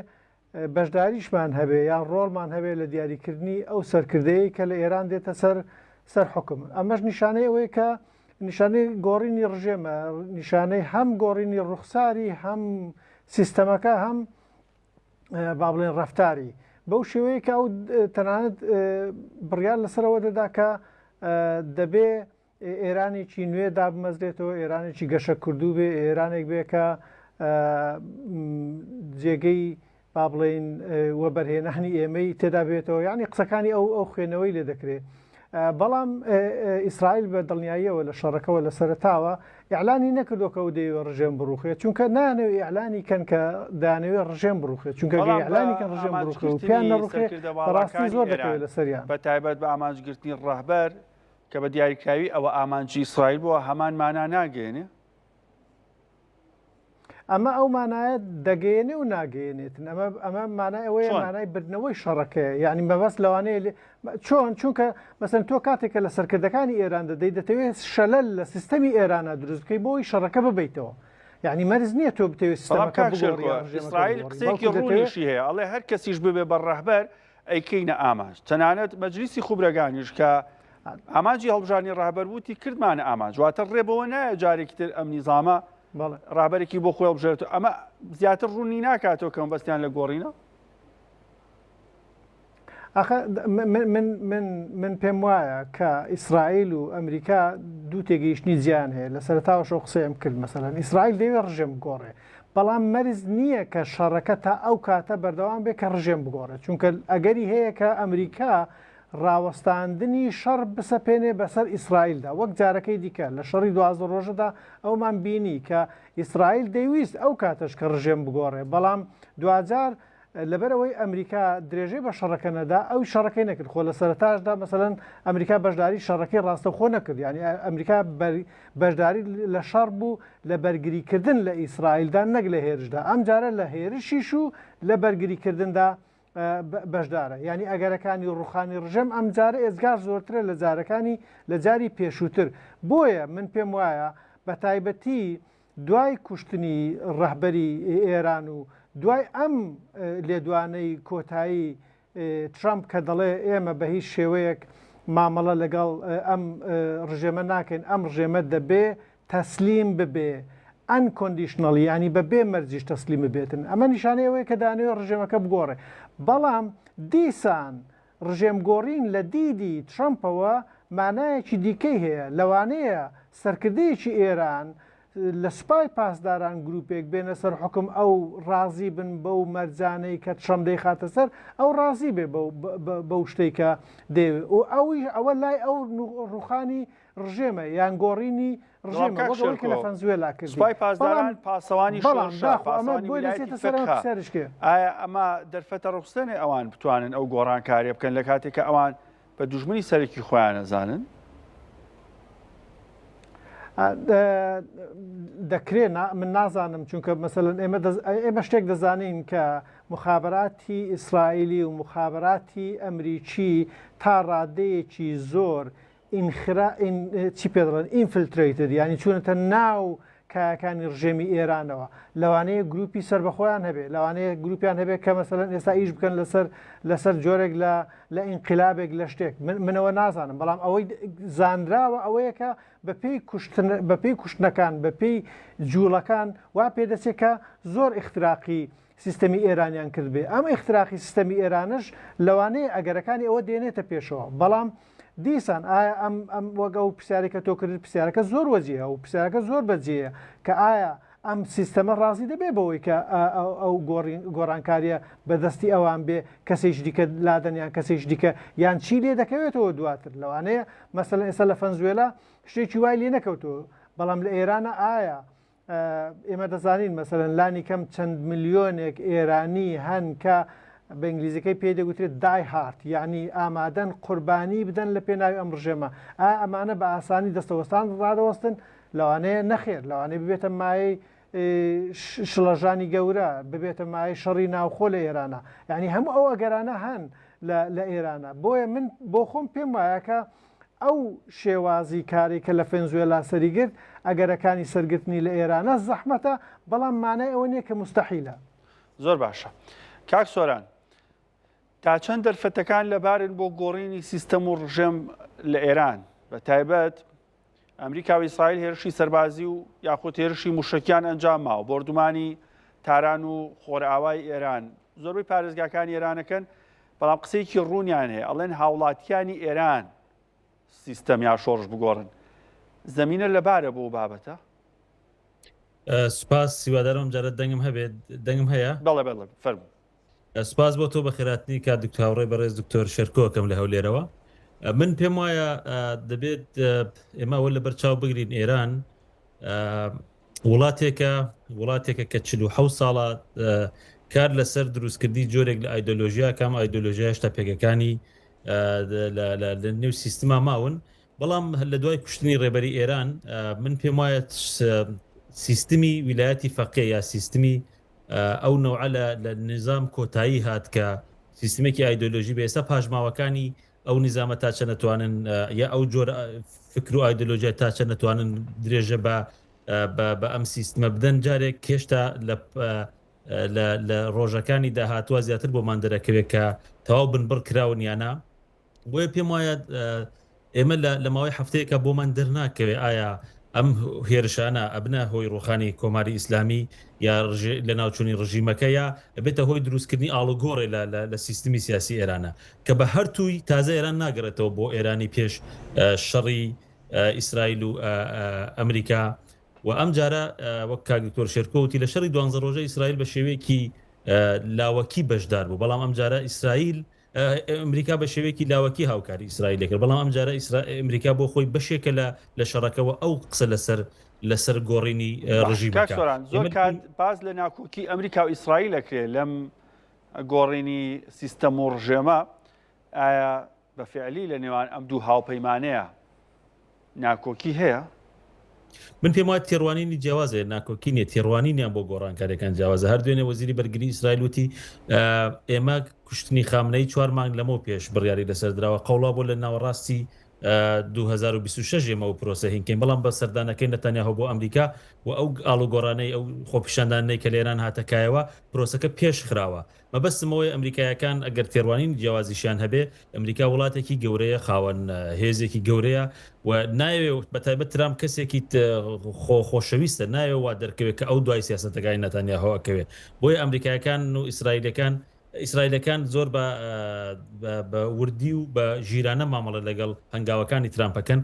بەشداریشمان هەبێ یان ڕۆڵمان هەبێ لە دیاریکردنی ئەو سەرکردەیە کە لە ئێران دێتە سەر حکم ئەمەش نیشانەی ئەوەیە کە نیشانەی گۆڕینی ڕژێمە نیشانەی هەم گۆڕینی ڕوخساری هەم سیستەمەکە هەم با بڵێن ڕەفتاری بەو شێوەیە کە ئەو تەنانەت بڕیار لەسەرەوە دەدا کە دەبێ ئێرانێکی نوێ دابمەزرێتەوە ئێرانێکی گەشە کردوو بێ ئێرانێک بێ کە جێگەی با بڵێن وەبەرهێنانی ئێمەی تێدا بێتەوە یعنی قسەکانی ئەو خوێنەوەی لێ دەکرێت بەڵام ئیسرائیل بە دڵنیاییەوە لە شەڕەکەەوە لە سەرتاوە ئیعلانی نەکردو کە و دەیوێت ڕژێم بڕوخێت چونکە نانەوێت ئیعلانی کەن کە دانەوێت ڕژێم بڕوخێت چونکە ئیعلانی کە ڕژێم بڕوخێت و پیان نەڕوخێت بەڕاستی زۆر دەکەوێت لە سەریان بە تایبەت بە ئامانجگرتنی ڕەهبەر کە بە دیاریکراوی ئەوە ئامانجی ئیسرائیل بووە هەمان مانا ناگەێنێ ئەمە ئەو مانایەت دەگەێنێ و ناگەێنێتن ئەمە مانای ئەوەیە مانای بردنەوەی شەڕەکەیە یعنی مەبەست لەوانەیە چونکە مەسەن تۆ کاتێکە لە سەرکردەکانی ئێران دەدەیت دەتەوێت شەلەل لە سیستەمی ئێرانە دروست بکەی بۆی شەڕەکە ببیتەوە یعنی مەرز نییە تۆ بتەوێت سیستەمەکە ئیسرائیل قسێکی ڕوونیشی هەیە ئەڵێ هەر کەسیش ببێ بە ڕەهبەر ئەیکەینە ئاماژ تەنانەت مەجلیسی خوبرەکانیش کە ئاماجی هەڵبژارنی ڕەهبەر بووتی کردمانە ئاماژ واتە ڕێبەوە نایە جارێکی تر ئەم نیزامە ڕابەرێکی بۆ خۆی بژێت ئەمە زیاتر ڕوونی ناکاتەوە کەم بەستیان لە گۆڕینە من پێم وایە کە ئیسرائیل و ئەمریکا دوو تێگەیشتنی جیان هەیە لە سەرتاوەشەوە قسەیەم کرد مەسەلەن ئیسرائیل دەوێت ڕژێم بگۆڕێ بەڵام مەرز نییە کە شەڕەکە تا ئەو کاتە بەردەوام بێ کە ڕژێم بگۆڕێت چونکە ئەگەری هەیە کە ئەمریکا ڕاوەستاندنی شەڕ بسەپێنێ بەسەر ئیسرائیلدا وەک جارەکەی دیکە لە شەڕی 12 ڕۆژەدا ئەومان بینی کە ئیسرائیل دەیویست ئەو کاتەش کە ڕژێم بگۆڕێ بەڵام دوجار لەبەرەوەی ئەمریکا درێژەی بە شەڕەکە نەدا ئەو شەڕەکەی نەکرد خۆ لە سەرتاشدا مەسەڵەن ئەمریکا بەشداری شەڕەکەی ڕاستەخۆ نەکرد یعنی ئەمریکا بەشداری لە شەڕ بوو لە بەرگریکردن لە ئیسرائیلدا نەک لە هێرشدا ئەم جارە لە هێرشیش و لە بەرگریکردندا بەشدارە ینی ئەگەرەکانی ڕوخانی ڕژەم ئەم جارە ئێزگار زۆرترە لە جارەکانی لە جاری پێشووتر بۆیە من پێم وایە بە تایبەتی دوای کوشتنی ڕەهبەری ئێران و دوای ئەم لێدوانەی کۆتایی ترامپ کە دەڵێ ئێمە بە هیچ شێوەیەک مامەڵە لەگەڵ ئەم ڕژێمە ناکەین ئەم ڕژێمە دەبێ تەسلیم ببێ ئەن کۆندیشنەڵی ینی بەبێ مەرجیش تەسلیم ببێتن ئەمە نیشانەیەوەی کە دانوێ ڕژێمەکە بگۆڕێ بەڵام دیسان ڕژێمگۆڕین لە دیدی ترامپەوە مانایەکی دیکەی هەیە لەوانەیە سەرکردەیەکی ئێران لە سوپای پاسداران گروپێک بێنە سەر حکم ئەو ڕازی بن بەو مەرجانەی کە ترامپ دەیخاتە سەر ئەو ڕازی بێ بەو شتێک کە دەوێت و ئەوە لای ئەو ڕوخانی ڕژێمە یان گۆڕینی ڕژێمە لە فەنزوێلا کرد سوپای پاسداران پاسەوانی سەرشکێ ئایا ئەمە دەرفەتە ڕوخستنێ ئەوان بتوانن ئەو گۆڕانکاریە بکەن لە کاتێککە ئەوان بە دوژمنی سەرێکی خۆیان نەزانن دەکرێت من نازانم چونکە مەسەلەن ئێمە شتێک دەزانین کە مخابراتی ئیسرائیلی و مخابراتی ئەمریکی تا ڕادەیەکی زۆر چی پێدەڵێن ئینفلتریتد ینی چونەتە ناو کایەکانی ڕژێمی ئێرانەوە لەوانەیە گروپی سربەخۆیان هەبێت لەوانەیە گروپیان هەبێت کە مەسەلەن ئێستا ئیش بکەن لەسەر جۆرێک لە ئینقلابێک لە شتێک منەوە نازانم بەڵام ئەوەی زانراوە ئەوەیە کە بەپێی کوشتنەکان بەپێی جوڵەکان وا پێدەچێت کە زۆر اختراقی سیستەمی ئێرانیان کرد بێ ئەم اختراقی سیستەمی ئێرانش لەوانەیە ئەگەرەکانی ئەوە دێنێتە پێشەوە بەڵام دیسان ئایا ئەم وەگە و پرسیارێکە تۆ کرد پرسیارەکە زۆر وەجیە و پرسیارەکە زۆر بەجێە کە ئایا ئەم سیستەمە ڕازی دەبێ بەوەی کە ئەو گۆڕانکاریە بەدەستی ئەوان بێ کەسێک دیکە لادەنیان کەسێک دیکە یان چی لێ دەکەوێتەوە دواتر لەوانەیە مەسەلەن ئێستا لە فەنزوێلا شتێکی وای لێ نەکەوتەوە بەڵام لە ئێرانە ئایا ئێمە دەزانین مەسەلەن لانی کەم چەند ملیۆنێک ئێرانی هەن کە بە ئینگلیزیەکەی پێ دەگوترێت دای هارت یعنی ئامادەن قوربانی بدەن لە پێناوی ئەم ڕژێمە ئەمانە بە ئاسانی دەستەوەستان ڕادەوەستن لەوانەیە نەخێر لەوانەیە ببێتە مایەی شڵەژانی گەورە ببێتە مایە شەڕی ناوخۆ لە ئێرانە یعنی هەموو ئەو ئەگەرانە هەن لە ئێرانە بۆیە من بۆ خۆم پێم وایەکە ئەو شێوازی کارێکە لە فێنزوێلا سەریگرت ئەگەرەکانی سەرگرتنی لە ئێرانە زەحمەتە بەڵام مانای ئەوە نییە کە مستەحیلە زۆر باشە کاک سۆران تا چەند دەرفەتەکان لەبارن بۆ گۆڕینی سیستەم و ڕژێم لە ئێران بە تایبەت ئەمریکا و ئیسرائیل هێرشی سەربازی و یاخود هێرشی موشکیان ئەنجام ماوە بۆردومانی تاران و خۆرئاوای ئێران زۆربەی پارێزگاکانی ئێرانەکەن بەڵام قسەیەکی ڕوونیان هەیە ئەڵێن هاوڵاتیانی ئێران سیستەم یا شۆڕش بگۆڕن زەمینە لەبارە بۆ بابەتە سوپاس سیوادارم جارە دەنگم هەیە بەڵێ بەڵێ فەرموو سپاس بۆ تۆ بە خێراتنی کا دکتۆڕێ بەڕێز دکتۆر شێرکۆکەم لە هەولێرەوە من پێم وایە دەبێت ئێمە وە لە بەرچاو بگرین ئێران وڵاتێکە کە 47 ساڵە کار لەسەر دروستکردی جۆرێک لە ئایدۆلۆژیا کام ئایدۆلۆژیا هێشتا پێگەکانی لە نێو سیستما ماون بەڵام لە دوای کوشتنی ڕێبەری ئێران من پێم وایە سیستمی ویلایەتی فەقێ یا سیستمی ئەو نەوعە لە نظام کۆتایی هات کە سیستمێکی ئایدۆلۆژی بە ئێستا پاژماوەکانی ئەو نظامە تاچە نەتوانن یا ئەو جۆرە فکر و ئایدۆلۆژیا تاچە نەتوانن درێژە بە ئەم سیستمە بدەن جارێک کێشتا لە ڕۆژەکانی داهاتوە زیاتر بۆمان دەرەکەوێت کە تەواو بنبڕ کراون یانە بۆیە پێم وایە ئێمە لە ماوەی هەفتەیەکە بۆمان دەرناکەوێت ئایا ئەم هێرشانە ئەبنە هۆی ڕوخانی کۆماری ئیسلامی یا لە ناوچوونی ڕژیمەکە یا بێتە هۆی دروستکردنی ئاڵوگۆڕێ لە سیستمی سیاسی ئێرانە کە بە هەرتووی تازە ئێران ناگەڕێتەوە بۆ ئێرانی پێش شەڕی ئیسرائیل و ئەمریکا و ئەم جارە وەک کاگتۆر شێرکۆوتی لە شەڕی 12 ڕۆژە ئیسرائیل بە شێوەیەکی لاوەکی بەشدار بوو بەڵام ئەم جارە ئیسرائیل ئەمریکا بە شێوەیەکی لاوەکی هاوکاری ئیسرائیل کرد بەڵام ئەم جارە ئەمریکا بۆ خۆی بەشێکە لە شەڕەکەەوە ئەو قسە لەسەر گۆڕینی ڕژیمەکە زۆر کات باز لە ناکۆکی ئەمریکا و ئیسرائیل ئەکرێت لەم گۆڕینی سیستەم و ڕژێمە ئایا بە فعلی لە نێوان ئەم دوو هاوپەیمانەیە ناکۆکی هەیە؟ من پێم وایە تێڕوانینی جیاوازە ناکۆکی نیە تێڕوانینیان بۆ گۆڕانکاریەکان جیاوازە هەر دوێنێ وەزیری بەرگری ئیسرائیل وتی ئێمە کوشتنی خامنەی 4 مانگ لەمەوە پێش بڕیاری لەسەر درراوە قەوڵا بۆ لە ناوەڕاستی 2026 ئێمەوە پرۆسە هینکەین بەڵام بە سەردانەکەی نەتانیاهو بۆ ئەمریکا و ئەو ئاڵوگۆڕانەی ئەو خۆپیشاندانەی کە لێران هاتەکایەوە پرۆسەکە پێش خراوە مەبەستمەوەی ئەمریکایەکان ئەگەر تێڕوانین جیاوازیشیان هەبێ ئەمریکا وڵاتێکی گەورەیە خاوەن هێزێکی گەورەیە و نایەوێت بەتایبەت ترام کەسێکی خۆشەویستە نایەوە دەرکەوێت کە ئەو دوای سیاسەتەکانی نەتانیاهۆەکەوێت بۆیە ئەمریکایەکان و ئیسرائیلەکان زۆر بە وردی و بە ژیرانە مامەڵە لەگەڵ هەنگاوەکانی ترامپەکەن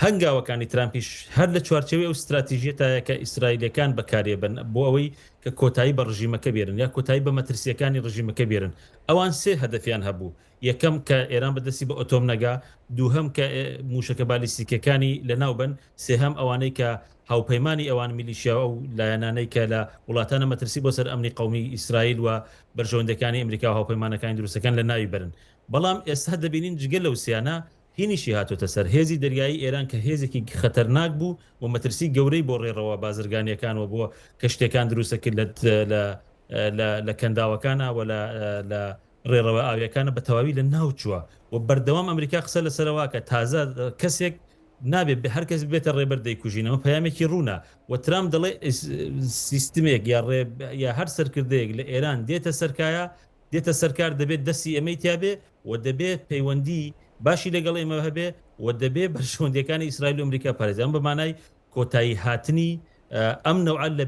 هەنگاوەکانی ترامپیش هەر لە چوارچەوەی ئەو استراتیژیەتایە کە ئیسرائیلەکان بەکارێبن بۆ ئەوەی کە کۆتایی بە ڕژیمەکە بێرن یا کۆتایی بە مەترسیەکانی ڕژیمەکە بێرن ئەوان سێ هەدەفیان هەبوو یەکەم کە ئێران بەدەستی بە ئۆتۆم نەگا دووهەم کە موشەکە بالیستیکەکانی لەناو بن سێهەم ئەوانەی کە هاوپەیمانی ئەوان میلیشیا و لایەنانەی کە لە وڵاتانە مەترسی بۆ سەر ئەمنی قومی ئیسرائیل و بەرژەوەندەکانی ئەمریکا و هاوپەیمانەکانی دروستەکان لە ناوی برن بەڵام ئێستا دەبینین جگە لەو سیانە هینیشی هاتۆتە سەر هێزی دەریایی ئێران کە هێزێکی خەتەرناک بوو و مەترسی گەورەی بۆ ڕێڕەوە بازرگانیەکانەوە بۆ کەشتەکان دروستە کرد لە کەنداوەکانە و لە ڕێڕەوە ئاویەکانە بە تەواوی لە ناوچووە و بەردەوام ئەمریکا قسە لەسەرەوە کە تازە کەسێک نابێت هەر کەس بێتە ڕێبەر دەیکوژینەوە پەیامێکی ڕوونە و ترام دەڵێ سیستمێک یا هەر سەرکردەیەک لە ئێران دێتە سەرکار دەبێت دەستی ئەمەی تیاابێ و دەبێت پەیوەندی باشی لەگەڵ ئێمە هەبێ و دەبێت بەرژەوەندەکانی ئیسرائیل و ئەمریکا پارێزان بەمانای کۆتایی هاتنی ئەم نەوعە لە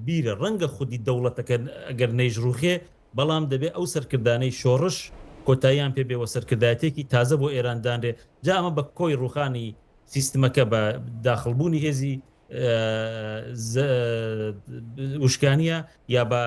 بیرە ڕەنگە خودی دەوڵەتەکە ئەگەر نەیژڕوخێ بەڵام دەبێت ئەو سەرکردانەی شۆڕش کۆتاییان پێ بێەوە سەرکردایەتێکی تازە بۆ ئێراندانرێ جا ئەمە بە کۆی ڕوخانی سیستمەکە بە داخڵبوونی هێزی وشکانیە یا بە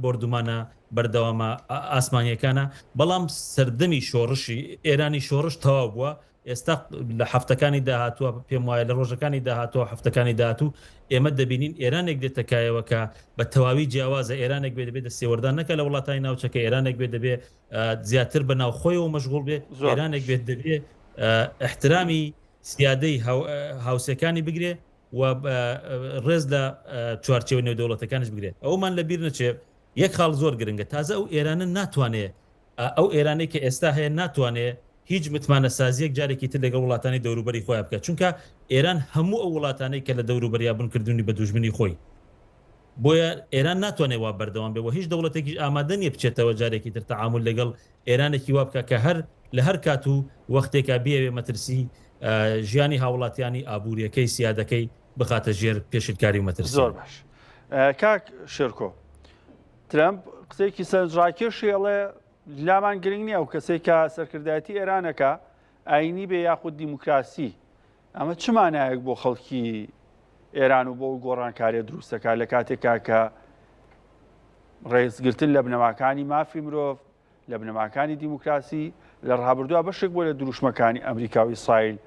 بردومانە بەردەوامە ئاسمانیەکانە بەڵام سەردەمی شۆڕشی ئێرانی شۆڕش تەواو بووە ئێستا لە هەفتەکانی داهاتووە پێم وایە لە ڕۆژەکانی داهاتوە هەفتەکانی داهاتوو ئێمە دەبینین ئێرانێک دێتەکایەوە کە بە تەواوی جیاوازە ئێرانێک بێ دەبێت سێوەردان نەکە لە وڵاتانی ناوچەکە ئێرانێک بێ دەبێت زیاتر بە ناوخۆیەوە مەشغوڵ بێ ئێرانێک بێت دەبێت احترامی سیادەی هاوسەکانی بگرێ و ڕێز لە چوارچێوە نێودەوڵەتەکانش بگرێت ئەومان لەبیر نەچێ یەک خاڵ زۆر گرنگە تازە ئەو ئێرانە ناتوانێت ئەو ئێرانەی کە ئێستا هەیە ناتوانێت هیچ متمانە سازیەک جارێکی تر لەگەڵ وڵاتانی دەوروبەری خۆیان بکات چونکە ئێران هەموو ئەو وڵاتانەی کە لە دەوروبەریا بوونکردنی بە دوژمنی خۆی بۆیە ئێران ناتوانێت وا بەردەوام بێ و هیچ دەوڵەتێکی ئامادە نیە بچێتەوە جارێکی تر تەعامل لەگەڵ ئێرانێکی وا بکە کە هەر لە هەر کات و وەختێکا بێوێ مەترسی ژیانی هاوڵاتیانی ئابوووریەکەی سیادەکەی بخاتە ژێر پێشکاری و مەترسی. زۆر باش کاک شێرکۆ ترامپ قسەیەکی سەرنجڕاکێشی ئەڵێ لامان گرنگ نییە و کەسێک کە سەرکردایەتی ئێرانەکە ئاینی بێ یاخود دیموکراسی ئەمە چ مانایەک بۆ خەڵکی ئێران و بۆ گۆڕانکاریە دروستەکە لە کاتێکا کە ڕێزگرتن لە بنەماکانی مافی مرۆڤ لە بنەماکانی دیموکراسی لە ڕابردووە بەشێک بۆ لە دروشمەکانی ئەمریکا و ئیسرائیل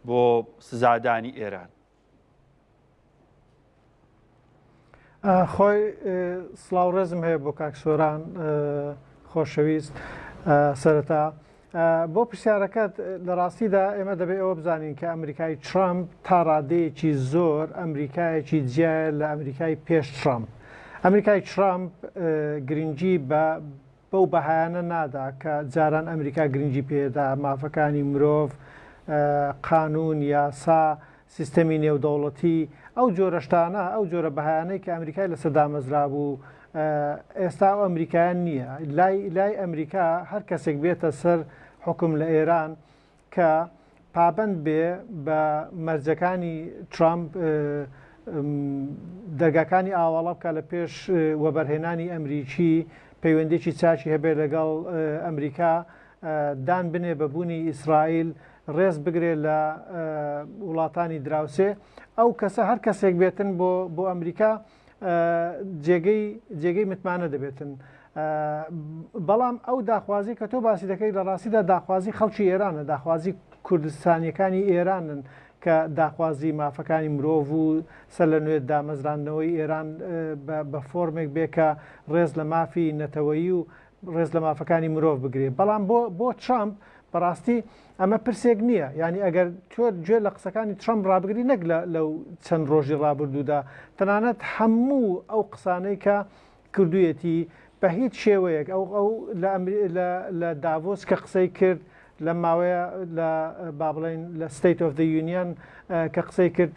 بۆ سزادانی ئێران. خۆی سڵاو ڕێزم هەیە بۆ کاکسۆران خۆشەویست سەرەتا بۆ پرسیارەکەت لە ڕاستیدا ئێمە دەبێت ئەوە بزانین کە ئەمریکای ترامپ تا ڕادەیەکی زۆر ئەمریکایەکی جیایە لە ئەمریکای پێش ترامپ. ئەمریکای ترامپ گرنگی بەو بەهایانە نادا کە جاران ئەمریکا گرنگی پێدا مافەکانی مرۆڤ قانون یاسا سیستەمی نێودەوڵەتی ئەو جۆرەشتانە ئەو جۆرە بەهایانەی کە ئەمریکای لەسەر دامەزرا بوو ئێستا ئەو ئەمریکایان نییە لای ئەمریکا هەر کەسێک بێتە سەر حکم لە ئێران کە پابند بێ بە مەرجەکانی ترامپ دەرگاکانی ئاواڵە بکە لە پێش وەبەرهێنانی ئەمریکی پەیوەندێکی چاچی هەبێ لەگەڵ ئەمریکا دان بنێ بەبوونی ئیسرائیل ڕێز بگرێ لە وڵاتانی دراوسێ ئەو کەسە هەر کەسێک بێتن بۆ ئەمریکا جێگەی متمانە دەبێتن. بەڵام ئەو داخوازی کە تۆ باسی دەکەی لە ڕاستیدا داخوازی خەڵکی ئێرانە داخوازی کوردستانیەکانی ئێرانن کە داخوازی مافەکانی مرۆڤ و سەر لە نوێت دامەزرانەوەی ئێران بە فۆرمێک بێ کە ڕێز لە مافی نەتەوەیی و ڕێز لە مافەکانی مرۆڤ بگرێت. بەڵام بۆ ترامپ بەڕاستی ئەمە پرسێک نییە، ینی ئەگەر تۆ گوێ لە قسەکانی ترامپ ڕابگری نەک لەو چەند ڕۆژی ڕابردوودا تەنانەت هەموو ئەو قسانەی کە کردوویەتی بە هیچ شێوەیەک ئەو لە داڤۆس کە قسەی کرد لە ماوەیە لە با بڵێن لە State of the Union کە قسەی کرد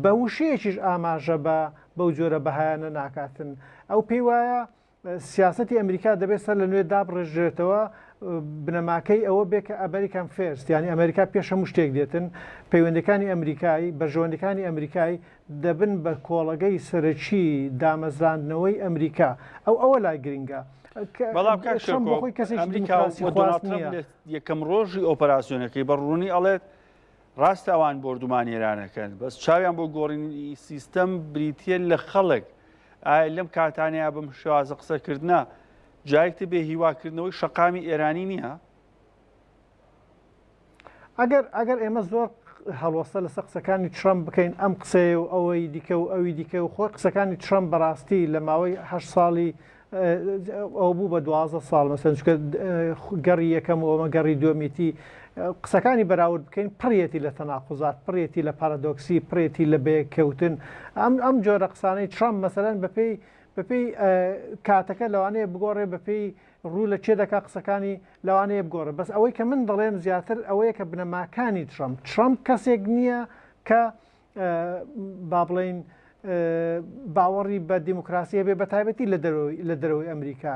بە وشەیەکیش ئاماژە بەو جۆرە بەهایانە ناکاتن. ئەو پێی وایە سیاسەتی ئەمریکا دەبێت سەر لە نوێ دابڕێژێتەوە بنەماکەی ئەوە بێ کە ئەمریکان فێرست، ینی ئەمریکا پێش هەموو شتێک دێتن پەیوەندەکانی ئەمریکایی بەرژەوەندەکانی ئەمریکای دەبن بە کۆڵەگەی سەرەکی دامەزراندنەوەی ئەمریکا ئەوە لای گرنگە. بەڵام ئەمریکا یەکەم ڕۆژی ئۆپەراسیۆنەکەی بەڕوونی ئەڵێت ڕاستە ئەوان بردومانی ئێرانەکەن بەس چاویان بۆ گۆڕینی سیستەم بریتە لە خەڵک. ئایا لەم کاتانەیە بم شێوازە قسەکردە جایکتە بێ هیواکردنەوەی شەقامی ئێرانی نییە؟ ئەگەر ئێمە زۆر هەڵوەستە لەسەر قسەکانی ترامپ بکەین ئەم قسەیە و ئەوەی دیکە و ئەوی دیکە و خۆی قسەکانی ترامپ بەڕاستی لە ماوەی 8 ساڵی ئەو بوو بە 12 ساڵ مەسەن چکە گەڕی یەکەم و ئەمە گەڕی دووەمیتی قسەکانی بەراورد بکەین پڕێتی لە تەناقوزات پڕێتی لە پارادۆکسی پڕێتی لە بێکەوتن ئەم جۆرە قسانەی ترامپ مەسەلەن بەپێی کاتەکە لەوانەیە بگۆڕێ بەپێی ڕوو لە چێ دەکا قسەکانی لەوانەیە بگۆڕێ بەس ئەوەی کە من دەڵێم زیاتر ئەوەیە کە بنەماکانی ترامپ کەسێک نییە کە با بڵێن باوەڕی بە دیموکراسیە بێ بە تایبەتی لە دەرەوەی ئەمریکا.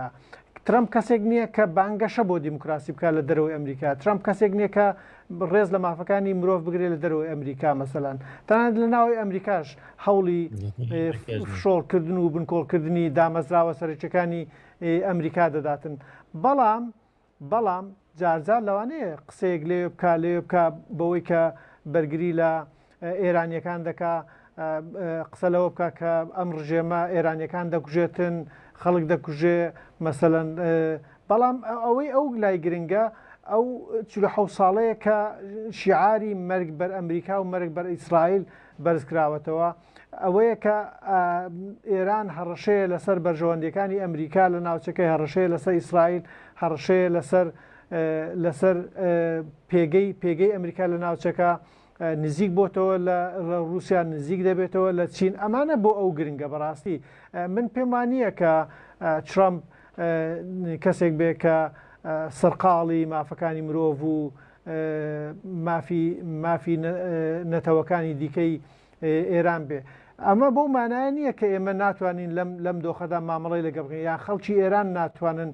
ترامپ کەسێک نییە کە بانگەشە بۆ دیموکراسی بکات لە دەرەوەی ئەمریکا. ترامپ کەسێک نییە کە ڕێز لە مافەکانی مرۆڤ بگرێت لە دەرەوەی ئەمریکا مەسەلەن تەنانەت لە ناوی ئەمریکاش هەوڵی فشۆڵکردن و بنکۆڵکردنی دامەزراوە سەرچەکانی ئەمریکا دەداتن. بەڵام جارجار لەوانەیە قسەیەک لێ بکە بەوەی کە بەرگری لە ئێرانیەکان دەکا قسە لەوە بکە کە ئەم ڕژێمە ئێرانیەکان دەکوژێتن خەڵک دەکوژێ مەسەلەن بەڵام ئەوەی ئەو لای گرنگە ئەو 47 ساڵەیە کە شیعاری مەرگ بەر ئەمریکا و مەرگ بەر ئیسرائیل بەرزکراوەتەوە ئەوەیە کە ئێران هەڕەشەیە لەسەر بەرژەوەندەکانی ئەمریکا لە ناوچەکەی هەڕەشەیە لەسەر ئیسرائیل هەڕەشەیە لەسەر پێگەی ئەمریکا لە ناوچەکە نزیک بۆتەوە لە رووسیا نزیک دەبێتەوە لە چین ئەمانە بۆ ئەو گرنگە بەڕاستی من پێم وانییە کە ترامپ کەسێک بێ کە سەرقاڵی مافەکانی مرۆڤ و مافی نەتەوەکانی دیکەی ئێران بێ ئەمە بۆ مانایە نییە کە ئێمە ناتوانین لەم دۆخەدا مامەڵی لەگە بکەین یان خەڵکی ئێران ناتوانن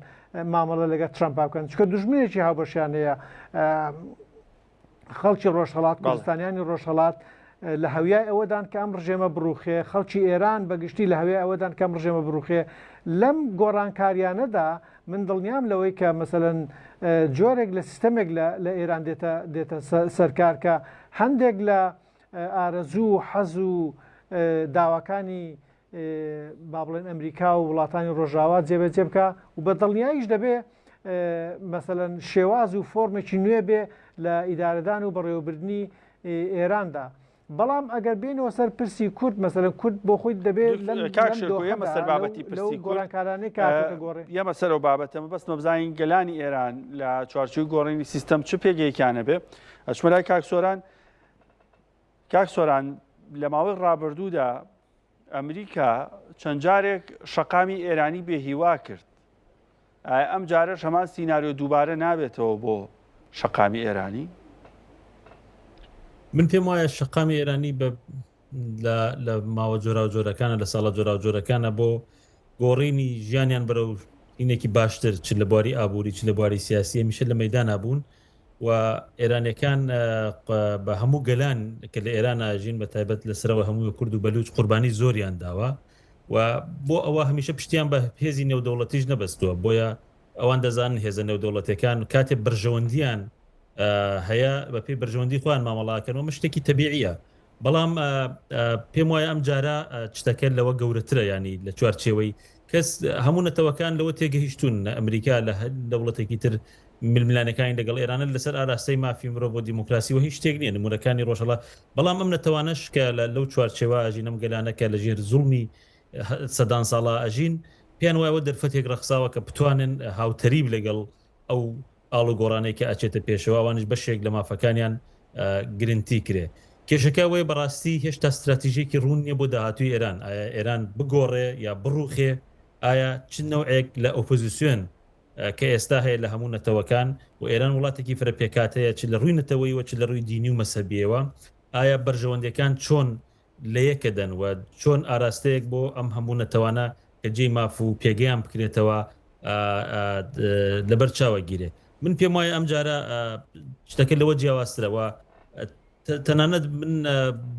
مامەڵە لەگە ترامپ بکەن چکە دوژمنێکی هاوبەشیان هەیە خەڵکی ڕۆژهەڵات کوردستانیانی ڕۆژهەڵات لە هەویای ئەوەدان کە ئەم ڕژێمە بڕوخێ خەڵکی ئێران بەگشتی لە هەویای ئەوەدان کەم ڕژێمە بڕوخێ لەم گۆڕانکاریانەدا من دڵنیام لەوەی کە مەسەلەن جۆرێک لە سیستەمێک لە ئێران دێتە سەرکار کە هەندێک لە ئارەزوو و حەز و داواکانی با بڵێن ئەمریکا و وڵاتانی ڕۆژاوا جێبەجێ بکە و بە دڵنیاییش دەبێ مەسەلەن شێواز و فۆرمێکی نوێ بێ لە ئیدارەدان و بەڕێوەبردننی ئێراندا بەڵام ئەگەر بینەوە سەر پرسی کورد مەسەلەن کورد بۆ خۆی دەبێت سەر بابەتی پرسی گۆڕانکارانەی کاتەکە گۆڕێ ئێمە سەر و بابەتەمە بەستمە بزانین گەلانی ئێران لە چوارچووی گۆڕینی سیستەم چ پێگەیەکانە بێ ئەچمەلای کاک سۆران لە ماوەی ڕابردوودا ئەمریکا چەند جارێک شەقامی ئێرانی بێهیوا کرد ئەم جارەش هەمان سیناریۆ دووبارە نابێتەوە بۆ شەقامی ئێرانی من پێم وایە شەقامی ئێرانی لە ماوە جۆرا و جۆرەکانە لە ساڵە جۆرا و جۆرەکانە بۆ گۆڕینی ژیانیان بەرە و اینێکی باشتر چ لە بواری ئابووری چ لە بواری سیاسی میشە لە مەیدانا بوون و ئێرانیەکان بە هەموو گەلان کە لە ئێران ئاژین بە تایبەت لەسەرەوە هەموو کورد و بەلوچ قوربانی زۆریان داوە و بۆ ئەوە هەمیشە پشتیان بە هێزی نێودەوڵەتیش نەبەستووە بۆیە ئەوان دەزانن هێزە نێودەوڵەتەکان کاتێک بەرژەوەندیان هەیە بە پێی بەرژەوەندی خۆیان مامەڵاکەنەوە شتێکی تەبیعیە بەڵام پێم وایە ئەم جارە شتەکە لەوە گەورەترە ینی لە چوارچێوەی کەس هەموو نەتەوەکان لەوە تێگەهیشتون ئەمریکا لە دەوڵەتێکی تر ململانەکانی لەگەڵ ئێرانە لەسەر ئاراستەی مافی مرۆڤ بۆ دیموکراسی و هیچ شتێک نییە نمونەکانی ڕۆژهەڵات بەڵام ئەم نەتەوانەش کە لەو چوارچێوە ئەژین ئەم گەلانەکە لەژێر زوڵمی سەدان ساڵە ئەژین پێیان وایەوە دەرفەتێک ڕەخساوە کە بتوانن هاوتەریب لەگەڵ ئەو ئاڵ و گۆڕانەی کە ئەچێتە پێشەوە ئەوانش بەشێک لە مافەکانیان گرنگتی کرێ. کێشەکە وەیە بەڕاستی هێشتا استراتیژێکی ڕوون نییە بۆ داهاتووی ئێران، ئایا ئێران بگۆڕێ یا بڕوخێ، ئایا چ نەوعێک لە ئۆپۆزیسیۆن کە ئێستا هەیە لە هەموو نەتەوەکان و ئێران وڵاتێکی فرە پێکاتەیە چ لە ڕووی نەتەوەیەوە چ لە ڕووی دینی و مەسەبیەوە، ئایا بەرژەوەندەکان چۆن لە یەکەدەن و چۆن ئاراستەیەک بۆ ئەم هەموو نەتەوانە کە جێی ماف و پێگەیان بکرێتەوە لەبەر چاوەگیرێ. من پێم وایە ئەم جارە شتەکە لەوە جیاوازترەوە، تەنانەت من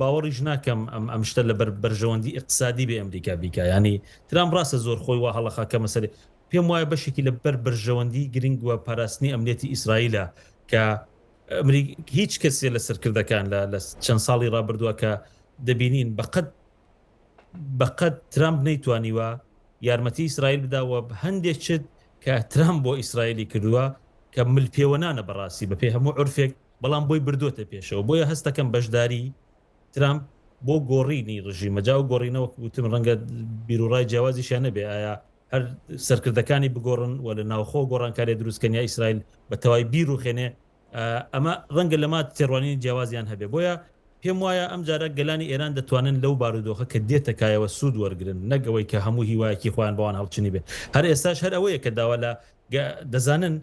باوەڕیش ناکەم ئەم شتە لە بەرژەوەندی اقتصادی بێ ئەمریکا بیکە، ینی ترام ڕاستە زۆر خۆی وا هەڵەخاکە مەسەرێ، پێم وایە بەشێکی لە بەرژەوەندی گرنگ وە پاراستنی ئەمنیەتی ئیسرائیلە کە هیچ کەسێ لە سەرکردەکان لە چەند ساڵی ڕابردووە کە دەبینین بەقەت ترامپ نەیتوانیوە یارمەتی ئیسرائیل بداوە هەندێک چت کە ترامپ بۆ ئیسرائیلی کردووە کە ملپێوەنانە بەڕاستی بە پێ هەموو عورفێک، بەڵام بۆی بردوۆتە پێشەوە. بۆیە هەستەکەم بەشداری ترامپ بۆ گۆڕینی ڕژیمە جا و گۆڕینەوە وتم ڕەنگە بیرروڕای جیاوازیشیان نەبێ، ئایا هەر سەرکردەکانی بگۆڕن و لە ناوخۆ گۆڕانکاری دروستکردنی ئیسرائیل بە تەواوی بیرروخێنێ، ئەمە ڕەنگە لەما تێڕوانین جیاوازیان هەبێ. بۆیە پێم وایە ئەم جارە گەلانی ئێران دەتوانن لەو بارودۆخە کە دێتە کایەوە سوود وەرگن، نەگەوەی کە هەموو هیوایەکی خۆیان بەوان هەڵچنی بێ. هەر ئێستاش هەر ئەوەیە کە داوا لە دەزانن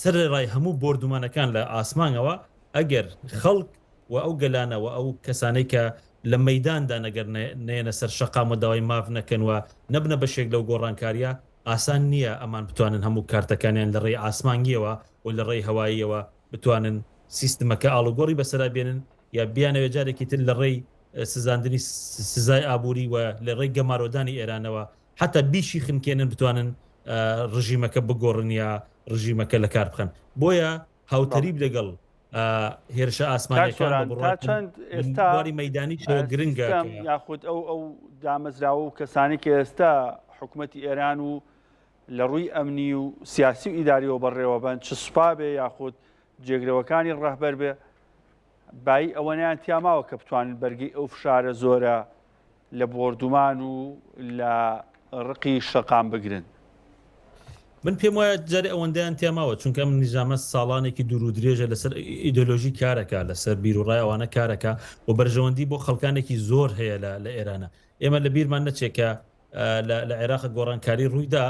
سەرڕای هەموو بردومانەکان لە ئاسمانەوە ئەگەر خەڵک و ئەو گەلانەوە ئەو کەسانەی کە لە مەداندا نەگەر نێنە سەر شەقام و داوای ماف نەکەنوە نەبنە بەشێک لەو گۆڕانکاریە، ئاسان نییە ئەمان بتوانن هەموو کارتەکانیان لە ڕێی ئاسمانگیەوە و لە ڕێی هەواییەوە بتوانن سیستمەکە ئاڵوگۆڕی بەسەرا بێنن یا بیانەوە جارێکی تر لە ڕێی سزاندنی سزای ئابووری و لە ڕێی گەمارۆدانی ئێرانەوە حتا بیشی خنکێنن بتوانن ڕژیمەکە بگۆڕن یا ڕژیمەکە لە کار بخەن. بۆیە هاوتەریب لەگەڵ هێرشە ئاسمانەکان چەند ئێستاواری مەدانی گرنگە یاخود ئەو دامەزراوە و کەسانی کە ئێستا حکوومەتی ئێران و لە ڕووی ئەمنی و سیاسی و ئیداریەوە بەڕێوە بن چ سوپا بێ یاخود جێگرەوەکانی ڕەهبەر بێ بای ئەوەنیان تیاماوە کە بتوانن بەرگی ئەو فشارە زۆرە لە بردومان و لە ڕقی شەقام بگرن. من پێم وایە جارێ ئەوەندەیان تێماوە چونکە ئەم نیزامە ساڵانێکی دوور و درێژە لەسەر ئیدۆلۆژی کارەکە لەسەر بیرروڕای ئەوانە کارەکە و بەرژەوەندی بۆ خەڵکانێکی زۆر هەیە لە ئێرانە. ئێمە لە بیرمان نەچێکە لە عێراق گۆڕانکاری ڕوویدا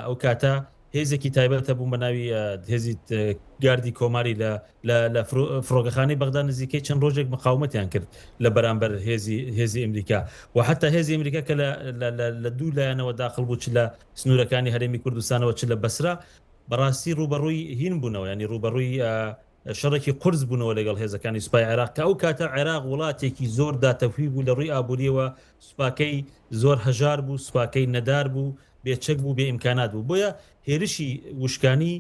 ئەو کاتە هێزێکی تایبەتە بوو بە ناوی هێزی گاردی کۆماری لە فرۆگەخانەی بەغدا نزیکەی چەند ڕۆژێک مقاومەتیان کرد لە بەرامبەر هێزی ئەمریکا و حتا هێزی ئەمریکا کە لە دوو لایەنەوە داخل بوو چ لە سنوورەکانی هەرێمی کوردستانەوە چ لە بەسرا بەڕاستی ڕوبەڕووی هین بوونەوە، ینی ڕوبەڕووی شەڕێکی قورس بوونەوە لەگەڵ هێزەکانی سوپای عێراق کە ئەو کاتە عێراق وڵاتێکی زۆر داتەفوی بوو لە ڕووی ئابووریەوە، سوپاکەی زۆر هەژار بوو، سوپاکەی نەدار بوو، بێچەک بوو، بێ ئیمکانات بوو. بۆیە هێرشی وشکانی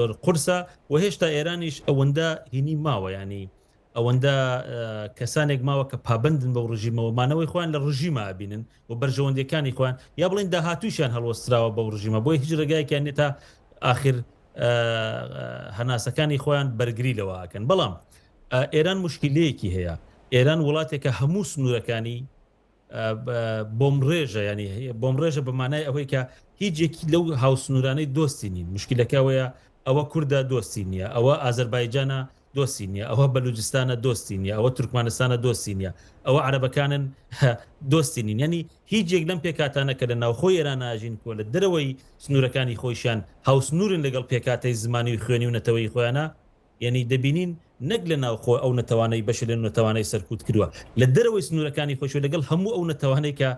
زۆر قورسە و هێشتا ئێرانیش ئەوەندە هینی ماوە، ینی ئەوەندە کەسانێک ماوە کە پابندن بە ڕژیمەوەمانەوەی خۆیان لە ڕژیمە ئابینن و بەرژەوەندەکانی خۆیان یا بڵین داهاتووشیان هەڵوەستراوە بە ڕژیمە، بۆی هیچ ڕێگایەکیان نێتە ئاخر هەناسەکانی خۆیان بەرگری لەوەکەن. بەڵام ئێران مشکلەیەکی هەیە، ئێران وڵاتێکە هەموو سنوورەکانی بۆم ڕێژە، ینی بۆم ڕێژە بەمانای ئەوەی کە هیچێکی لەو هاوسنوورانەی دۆستی نین. مشکلەکەوەیە ئەوە کووردا دۆستی نییە، ئەوە ئازەربایجانە دۆستی نییە، ئەوە بەلوجستانە دۆستی نییە، ئەوە تورکمانستانە دۆستی نییە، ئەوە عەرەبەکانن دۆستی نین. ینی هیچێک لەم پێکاتانە کە لە ناوخۆی ئێران ئاژین کۆ لە دەرەوەی سنوورەکانی خۆیشان هاوسنوورن لەگەڵ پێکاتەی زمانی و خوێنی و نەتەوەی خۆیانە، یعنی دەبینین نەک لە ناوخۆ ئەو نەتەوانەی بەش لە نەتەوانەی سەرکوت کردووە لە دەرەوەی سنوورەکانی خۆشەوە لەگەڵ هەموو ئەو نەتەوانەی کە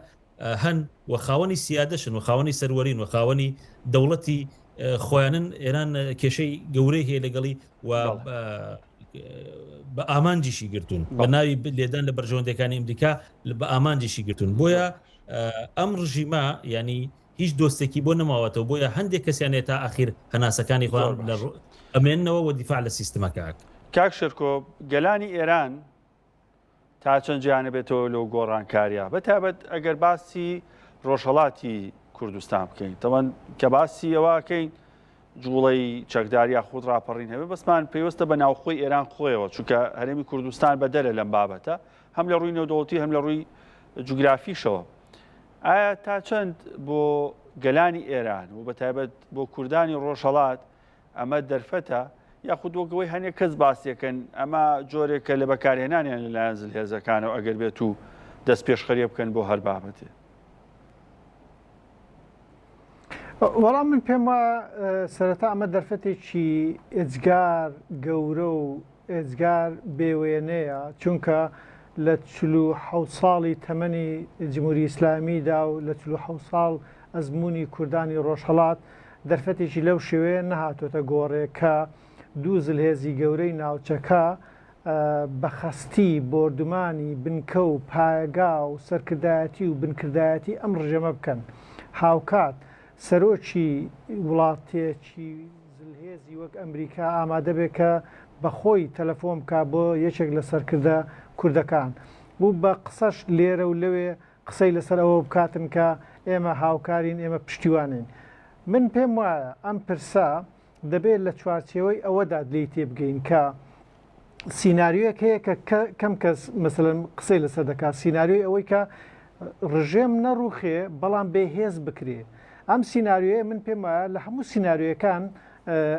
هەن و خاوەنی سیادەشن و خاوەنی سەروەرین و خاوەنی دەوڵەتی خۆیانن. ئێران کێشەی گەورەی هەیە لەگەڵی و بە ئامانجیشی گرتوون بە ناوی لێدان لە بەرژەوەندەکانی ئەمریکا بە ئامانجیشی گرتوون. بۆیە ئەم ڕژیمە ینی هیچ دۆستێکی بۆ نەماوەتەوە، بۆیە هەندێک کەسیانێت تا ئاخیر هەناسەکانی خۆیان ئەمێننەوە و دیفاع لە سیستمەکە. کاک شێرکۆ، گەلانی ئێران تا چەند جیانە بێتەوە لەو گۆڕانکاریە بەتابەت ئەگەر باسی ڕۆژهەڵاتی کوردستان بکەین تەوەن کە باسی ئەوەکەین جوڵەی چەکداریا خۆت ڕاپەڕین هەبێ بەسمان پێوەستە بە ناوخۆی ئێران خۆیەوە چونکە هەرێمی کوردستان بەدەرە لەم بابەتە هەم لە ڕووی نێودەوڵەتی هەم لە ڕووی جوگرافیشەوە. ئایا تا چەند بۆ گەلانی ئێران و بەتایبەت بۆ کوردانی ڕۆژهەڵات ئەمە دەرفەتە یاخود وەکەوەی هەنێک کەس باسیەکەن ئەمە جۆرێکە لە بەکارهێنانیان لەلایەن زلهێزەکانەوە ئەگەر بێت و دەست پێشخەریە بکەن بۆ هەر بابەتێ؟ وەڵام من پێم وایە سەرەتا ئەمە دەرفەتێکی ئێجگار گەورە و ئێجگار بێوێنەیە، چونکە لە 47 ساڵی تەمەنی جمهوری ئیسلامیدا و لە 47 ساڵ ئەزمموی کوردانی ڕۆژهەڵات دەرفەتێکی لەو شێوەیە نەهاتۆتە گۆڕێ کە دوو زلهێزی گەورەی ناوچەکە بەخەستی بردومانی بنکە و پایگا و سەرکردایەتی و بنکردایەتی ئەم ڕژەمە بکەن. هاوکات سەرۆکی وڵاتێکی زلهێزی وەک ئەمریکا ئامادە بێت کە بەخۆی تەلەفۆن بکە بۆ یەکێک لە سەرکردە کوردەکان بوو بە قسەش لێرە و لەوێ قسەی لەسەر ئەوە بکاتن کە ئێمە هاوکارین، ئێمە پشتیوانین. من پێم وایە ئەم پرسە دەبێت لە چوارچێوەی ئەوەدا دڵی تێبگەین کە سیناریۆیەک هەیە کە کەم کەس مەسەلەن قسەی لەسەر دەکات، سیناریۆی ئەوەی کە ڕژێم نەڕوخێ بەڵام بێهێز بکرێ. ئەم سیناریۆیە من پێم وایە لە هەموو سیناریۆیەکان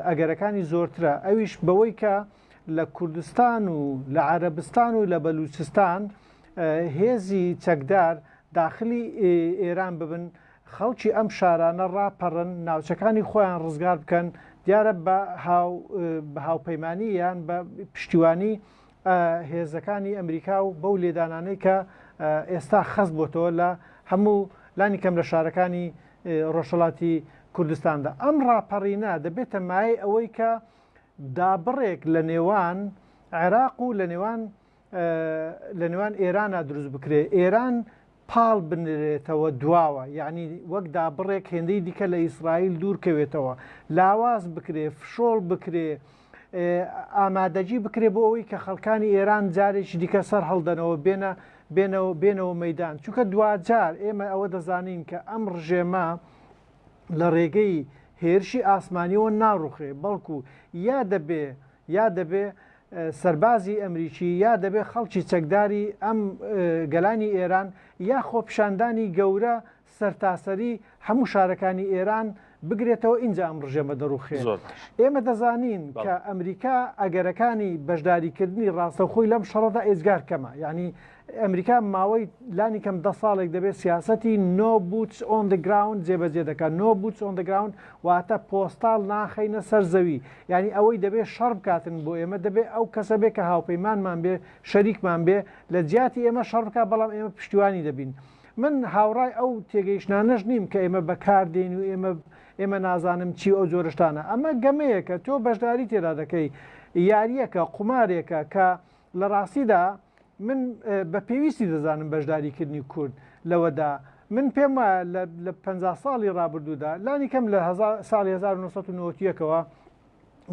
ئەگەرەکانی زۆرترە، ئەویش بەوەی کە لە کوردستان و لە عەرەبستان و لە بەلوچستان هێزی چەکدار داخلی ئێران ببن، خەڵکی ئەم شارانە ڕاپەڕن، ناوچەکانی خۆیان ڕزگار بکەن، دیارە بە هاوپەیمانی یان بە پشتیوانی هێزەکانی ئەمریکا و بەو لێدانانەی کە ئێستا خەست بۆتەوە لە هەموو لانی کەم لە شارەکانی ڕۆژهەڵاتی کوردستاندا. ئەم ڕاپەڕینە دەبێتە مایە ئەوەی کە دابڕێک لە نێوان عێراق و لە نێوان ئێرانە دروست بکرێ، ئێران پاڵ بنرێتەوە دواوە، یعنی وەک دابڕێک هێندەی دیکە لە ئیسرائیل دوورکەوێتەوە، لاواز بکرێ، فشۆڵ بکرێ، ئامادەجی بکرێ بۆ ئەوەی کە خەڵکانی ئێران جارێکی دیکە سەر هەڵدەنەوە بێنەوە مەیدان. چونکە دوجار ئێمە ئەوە دەزانین کە ئەم ڕژێمە لە ڕێگەی هێرشی ئاسمانیەوە ناڕوخێ، بەڵکو یا دەبێ سەربازی ئەمریکی یا دەبێ خەڵکی چەکداری ئەم گەلانی ئێران یا خۆپشاندانی گەورە سەرتاسەری هەموو شارەکانی ئێران بگرێتەوە اینجا ئەم ڕژێمە دەڕوخێ. ئێمە دەزانین کە ئەمریکا ئەگەرەکانی بەشداریکردنی ڕاستەوخۆی لەم شەڕەدا ئێزگار کەمە، یعنی ئەمریکا ماوەی لانی کەم 10 ساڵێک دەبێت سیاسەتی no boots on the ground جێبەجێ دەکات. no boots on the ground واتە پۆستاڵ ناخەینە سەر زەوی، یعنی ئەوەی دەبێت شەڕ بکاتن بۆ ئێمە، دەبێت ئەو کەسە بێ کە هاوپەیمانمان بێ، شەریکمان بێ لە جیاتی ئێمە شەڕ بکات، بەڵام ئێمە پشتیوانی دەبین. من هاوڕای ئەو تێگەیشتانەش نیم کە ئێمە بەکاردێن و ئێمە نازانم چی ئەو جۆرەشتانە. ئەمە گەمەیەکە تۆ بەشداری تێدا دەکەی، یاریەکە قومارێکە کە لە ڕاستیدا من بە پێویستی دەزانم بەشداریکردنی کورد لەوەدا. من پێم وایە لە 50 ساڵی ڕابردوودا لانی کەم لە ساڵی 1990ەوە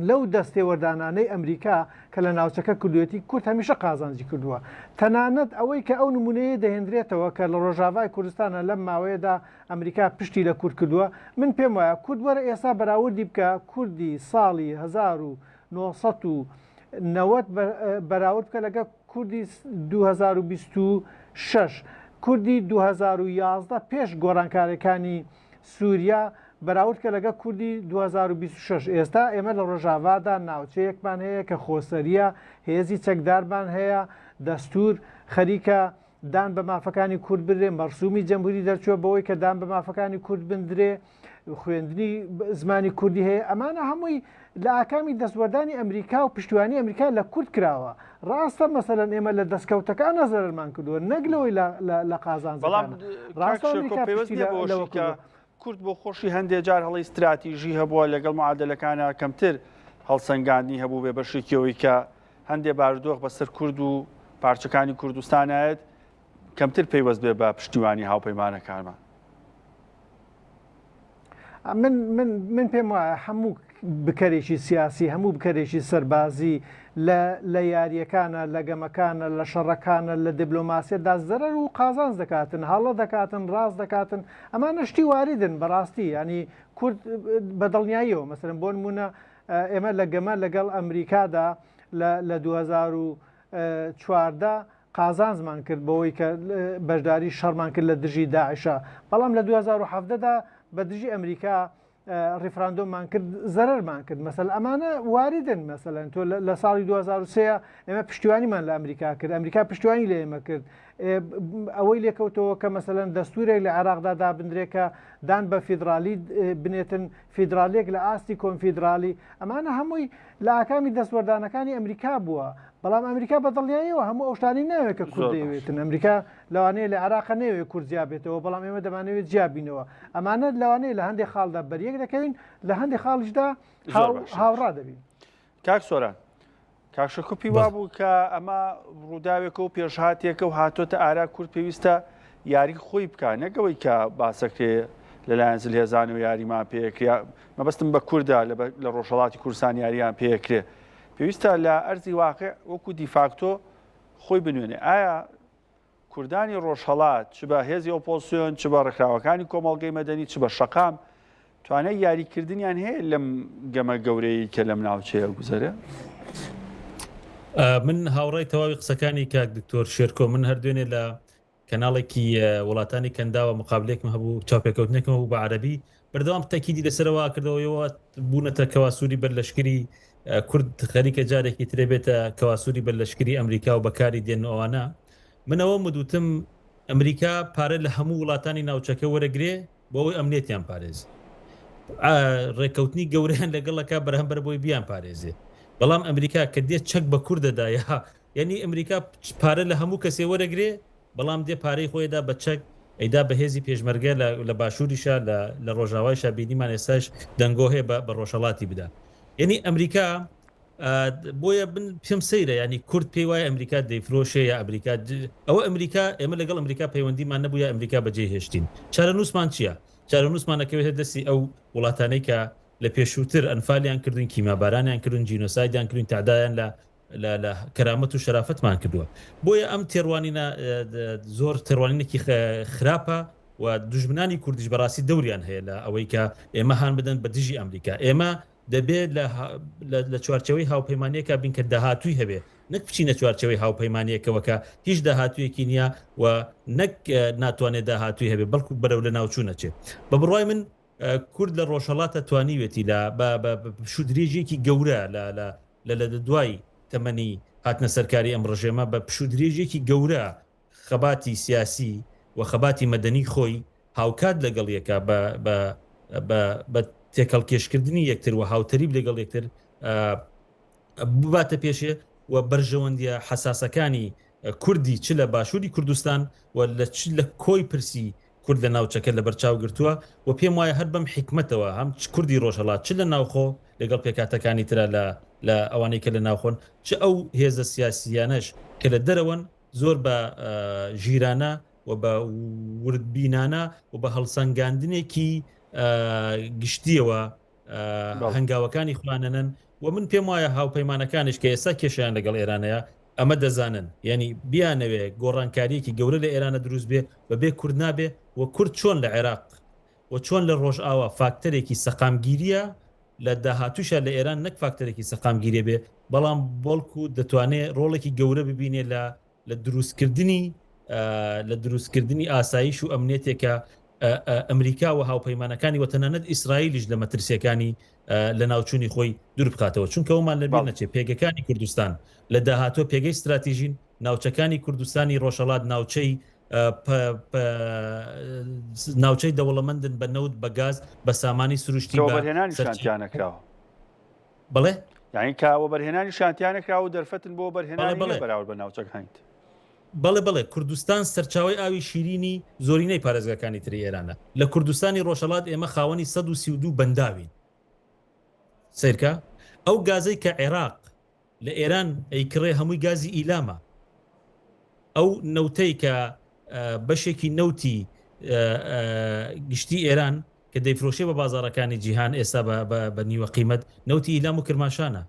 لەو دەستێ وەردانانەی ئەمریکا کە لە ناوچەکە کردوێتی کورد هەمیشە قازانجی کردووە. تەنانەت ئەوەی کە ئەو نمونەیە دەهێنرێتەوە کە لە ڕۆژاوای کوردستانە لەم ماوەیەدا ئەمریکا پشتی لە کورد کردووە. من پێم وایە کورد وەرە ئێستا بەراوردی بکە کوردی ساڵی 1990 بەراورد بکە لەگە کوردی 2026، کوردی 2011 پێش گۆڕانکاریەکانی سووریا بەراورد کە لەگە کوردی 2026. ئێستا ئێمە لە ڕۆژاوادا ناوچەیەکمان هەیە کە خۆسەریە، هێزی چەکدارمان هەیە، دەستور خەریکە دان بە مافەکانی کورد بدرێ، مەرسومی جەمهوری دەرچووە بەوەی کە دان بە مافەکانی کورد بندرێ، خوێندنی زمانی کوردی هەیە. ئەمانە هەمووی لە ئاکامی دەستوەردانی ئەمریکا و پشتیوانی ئەمریکا لە کورد کراوە. ڕاستە مەسەلەن ئێمە لە دەستکەوتەکان نەزەرمان کردووە، نەگلەوەی لە قازان. بەڵام کورد بۆ خۆشی هەندێک جار هەڵی استراتیژی هەبووە لەگەڵ معادلەکانە کەمتر هەڵسەنگاندنی هەبوو بێ بەشێکەوەی کە هەندێک بارودۆخ بەسەر کورد و پارچەکانی کوردستانایەت کەمتر پەیوەست بێ بە پشتیوانی هاوپەیمانەکانمان. من پێم وایە هەموو بکەرێکی سیاسی، هەموو بکەرێکی سەربازی لە یاریەکانە، لە گەمەکانە، لە شەڕەکانە، لە دیبلۆماسیەدا زەرەر و قازانج دەکاتن، هەڵە دەکاتن، ڕاست دەکاتن. ئەمانە شتی واریدن بەڕاستی، ینی کورد بەدڵنیاییەوە مەسەلەن بۆ نمونە ئێمە لە گەمە لەگەڵ ئەمریکادا لە 2014 قازانزمان کرد بەوەی کە بەشداری شەڕمان کرد لە دژی داعشە بەڵام لە 2017دا بە دژی ئەمریکا ڕیفراندۆمان کرد زەرەرمان کرد مەسەل ئەمانە واردن مەسەلەن تۆ لە ساڵی 2023 ئێمە پشتیوانیمان لە ئەمریکا کرد ئەمریکا پشتیوانی لە ئێمە کرد ئەوەی لێکەوتەوە کە مەسەلەن دەستورێک لە عێراقدا دابدرێکە دان بە فیدرالی بنێتن فیدراالێک لە ئاستی کۆنفیدرالی ئەمانە هەمووی لە ئاکامی دەستوەردانەکانی ئەمریکا بووە بەڵام ئەمریکا بەدڵیاییەوە هەموو ئەو شتانی ناوێت کە کورد دەیەوێتن ئەمریکا لەوانەیە لە عێراقا نەوێت کورد جیابێتەوە بەڵام ئێمە دەمانەوێت جیابینەوە ئەمانە لەوانەیە لە هەندێک خاڵدا بەریەک دەکەین لە هەندێک خاڵیشدا هاوڕا دەبین. کاک سۆران کاکشەکوپی وابوو کە ئەمە ڕووداوێکە و پێشهاتێکە و هاتۆتە ئارا کورد پێویستە یاری خۆی بکە نەگەوەی کە باسەکرێ لەلایەن زلهێزان و یاریمان پێکرێ مەبەستم بە کووردا لە ڕۆژهەڵاتی کوردستان یاریان پێکرێ پێویستە لە ئەرزی واقع وەکو دیفاکتۆ خۆی بنوێنێ ئایا کوردانی ڕۆژهەڵات چ بە هێزی ئۆپۆزیسیۆن چ بە ڕێکخراوەکانی کۆمەڵگەی مەدەنی چ بە شەقام توانای یاریکردنیان هەیە لەم گەمە گەورەی کە لەم ناوچەیە گوزەرە؟ من هاوڕای تەواوی قسەکانی کاک دکتۆر شێرکۆ من هەردوێنێ لە کەناڵێکی وڵاتانی کەنداوە مقابلێکم هەبوو چاپێکەوتنێکم هەبوو بە عەرەبی بەردەوام تەکیدی لەسەرەوە کردەوەیەوە بوونەتە کەواسووری بەرلەشکری کورد خەریکە جارێکی ترێ بێتە کەواسووری بەرلەشکری ئەمریکا و بەکاری دێنەوەوانە منەوە مدوتم ئەمریکا پارە لە هەموو وڵاتانی ناوچەکە وەرەگرێ بۆەوەی ئەمنێتیان پارێز ڕێکەوتنی گەورەیان لەگەڵەکە بەرهەمبەر بۆی بیان پارێزێ بەڵام ئەمریکا کە دێت چەک بە کوردەدایە یعنی ئەمریکا پارە لە هەموو کەسێ وەرەگرێ بەڵام دێ پارەی خۆیدا بە چەک ئەیدا بەهێزی پێشمەرگە لە باشووریشە لە ڕۆژاوایشە بینیمان ئێستاش دەنگۆ هەیە بە ڕۆژهەڵاتی بدا یعنی ئەمریکا بۆیە پێم سەیرە ینی کورد پێی وایە ئەمریکا دەیفرۆشێ یا ئەمریکا ئەوە ئەمریکا ئێمە لەگەڵ ئەمریکا پەیوەندیمان نەبووە ئەمریکا بەجێ هێشتین چارە نووسمان چییە؟ چارە نووسمانەکەوێتە دەستی ئەو وڵاتانەی کە لە پێشووتر ئەنفالیان کردوین کیمابارانیان کردون جینۆسایدیان کردوین تعدایان لە کەرامەت و شەرافەتمان کردووە بۆیە ئەم تێڕوانینە زۆر تێڕوانینێکی خراپە و دوژمنانی کوردیش بەڕاستی دەوریان هەیە لە ئەوەی کە ئێمە هان بدەن بە دژی ئەمریکا ئێمە دەبێت لە چوارچەوەی هاوپەیمانیەکە بین کە داهاتووی هەبێ نەک بچینە چوارچەوەی هاوپەیمانیەکەوەکە هیچ داهاتوویەکی نییە و نەک ناتوانێت داهاتووی هەبێ بەڵکو بەرەو لە ناوچوونەچێ بە بڕوای من کورد لە ڕۆژهەڵاتە توانیوێتی پشودرێژێکی گەورە لە دوای تەمەنی هاتنە سەرکاری ئەم ڕژێمە بە پشودرێژێکی گەورە خەباتی سیاسی و خەباتی مەدەنی خۆی هاوکات لەگەڵ یەکە بە تێکەڵکێشکردنی یەکتر و هاوتەریب لەگەڵ یەکتر بباتە پێشێ و بەرژەوەندیە حساسەکانی کوردی چ لە باشووری کوردستان و لە کۆی پرسی کورد لە ناوچەکە لە بەرچاو گرتووە و پێم وایە هەر بەم حکمتەوە هەم کوردی ڕۆژهەڵات چ لە ناوخۆ لەگەڵ پێکاتەکانی ترە لە ئەوانەی کە لە ناوخۆن چ ئەو هێزە سیاسیانەش کە لە دەرەوەن زۆر بە ژیرانە و بە وردبینانە و بە هەڵسەنگاندنێکی گشتیەوە هەنگاوەکانی خوانەنن و من پێم وایە هاوپەیمانەکانش کە ئێستا کێشیان لەگەڵ ئێرانەیە ئەمە دەزانن ینی بیانەوێ گۆڕانکاریەکی گەورە لە ئێرانە دروست بێ بەبێ کورد نابێ و کورد چۆن لە عێراق و چۆن لە ڕۆژئاوا فاکتەرێکی سەقامگیریە لە داهاتووشە لە ئێران نەک فاکتەرێکی سەقامگیریە بێ بەڵام بۆڵکو دەتوانێت ڕۆڵێکی گەورە ببینێ لە دروستکردنی ئاسایش و ئەمنێتێکە ئەمریکا و هاوپەیمانەکانی وەتەنانەت ئیسرائیلیش لە مەترسیەکانی لە ناوچوونی خۆی دوور بخاتەوە چونکە ئەومان لەبیر نەچێت پێگەکانی کوردستان لە داهاتۆ پێگەی استراتیژین ناوچەکانی کوردستانی ڕۆژهەڵات ناوچەی دەوڵەمەندن بە نەوت بە گاز بە سامانی سروشتی بەرهێنانی شانتیانەکراوە بڵێ یعنی کاوە بەرهێنانی شانتیانەکراوە دەرفەتن بۆ بەرهێنانی بەراورد بە ناوچەکانیت بەڵێ کوردستان سەرچاوی ئاوی شیرینی زۆرینەی پارێزگاکانی تری ئێرانە لە کوردستانی ڕۆژهەڵات ئێمە خاوەنی 132 بەنداوین سیرکە ئەو گازەی کە عێراق لە ئێران ئەیکڕێ هەمووی گازی ئیلامە ئەو نەوتەی کە بەشێکی نەوتی گشتی ئێران کە دەیفرۆشێ بە بازارەکانی جیهان ئێستا بە نیوە قیمەت نەوتی ئیلام و کرماشانە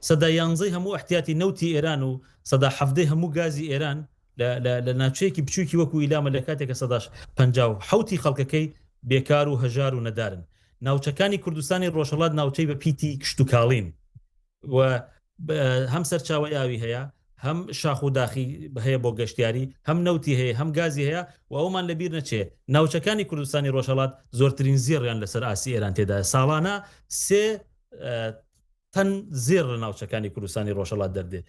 سەدا 11 هەموو احتیاتی نەوتی ئێران و سەدا 17 هەموو گازی ئێران لە ناوچەیەکی بچووکی وەکو ئیلامە لە کاتێکە 57 خەڵکەکەی بێکار و هەژار و نەدارن ناوچەکانی کوردستانی ڕۆژهەڵات ناوچەی بە پیتی کشت و کاڵین و هەم سەرچاوی ئاوی هەیە هەم شاخ و داخی هەیە بۆ گەشتیاری هەم نەوتی هەیە هەم گازی هەیە و ئەومان لەبیر نەچێ ناوچەکانی کوردستانی ڕۆژهەڵات زۆرترین زیێڕیان لەسەر ئاسی ئێران تێدا ساڵانە 3 تەن زێر لە ناوچەکانی کوردستانی ڕۆژهەڵات دەردێت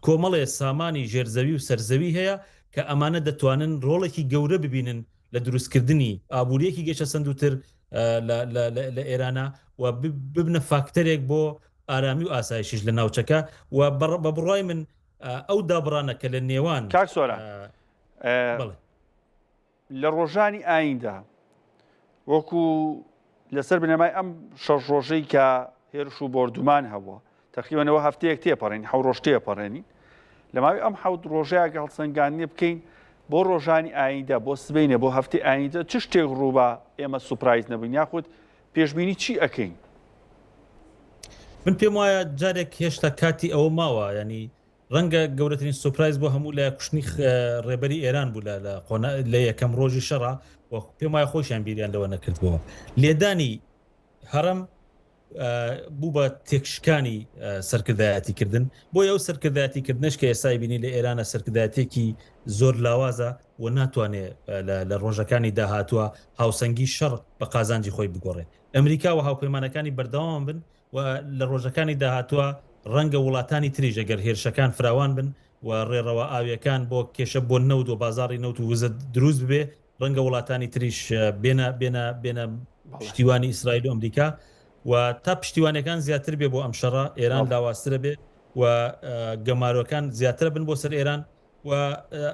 کۆمەڵێ سامانی ژێرزەوی و سەرزەوی هەیە کە ئەمانە دەتوانن ڕۆڵێکی گەورە ببینن لە دروستکردنی ئابوووریەکی گەشە سندوتر لە ئێرانە و ببنە فاکتەرێک بۆ ئارامی و ئاسایشیش لە ناوچەکە و بە بڕای من ئەو دابڕانە کە لە نێوان کاک سۆران لە ڕۆژانی ئایندا وەکو لەسەر بنەمای ئەم 6 ڕۆژەی کە هێرش و بۆردومان هەبووە تقریبەنەوە هەفتەیەک تێپەڕێنی 7 ڕۆژ تێپەڕێنین لە ماوەی ئەم 7 ڕۆژەیە هەڵسەنگاندنی بکەین بۆ ڕۆژانی ئایندا بۆ سبەینە بۆ هەفتەی ئایندا چ شتێک ڕووبە ئێمە سوپرایز نەبین یاخود پێشبینی چی ئەەکەین؟ من پێم وایە جارێک هێشتا کاتی ئەوە ماوە ینی ڕەنگە گەورەترین سوپرایز بۆ هەموو لە کوشتنی ڕێبەری ئێران بوو لە یەکەم ڕۆژی شەڕا پێم وایە خۆشیان بیریان لەوە نەکردبووە لێدانی هەرم بوو بە تێکشکانی سەرکردایەتیکردن بۆ ئەو سەرکردایەتیکردنش کە ئێستا بینی لە ئێرانە سەرکردایەتێکی زۆر لاوازە و ناتوانێت لە ڕۆژەکانی داهاتووە هاوسەنگی شەڕ بە قازانجی خۆی بگۆڕێت ئەمریکا و هاوپەیمانەکانی بەردەوام بن و لە ڕۆژەکانی داهاتووە ڕەنگە وڵاتانی تریژ ئەگەر هێرشەکان فراوان بن و ڕێڕەوە ئاویەکان بۆ کێشە بۆ نەوت و بازاری نەوت و وزە دروست ببێ ڕەنگە وڵاتانی تریش بێنە پشتیوانی ئیسرائیل و ئەمریکا و تا پشتیوانەکان زیاتر بێ بۆ ئەم شەڕە ئێران لاواسترە بێ و گەماروەکان زیاترە بن بۆ سەر ئێران و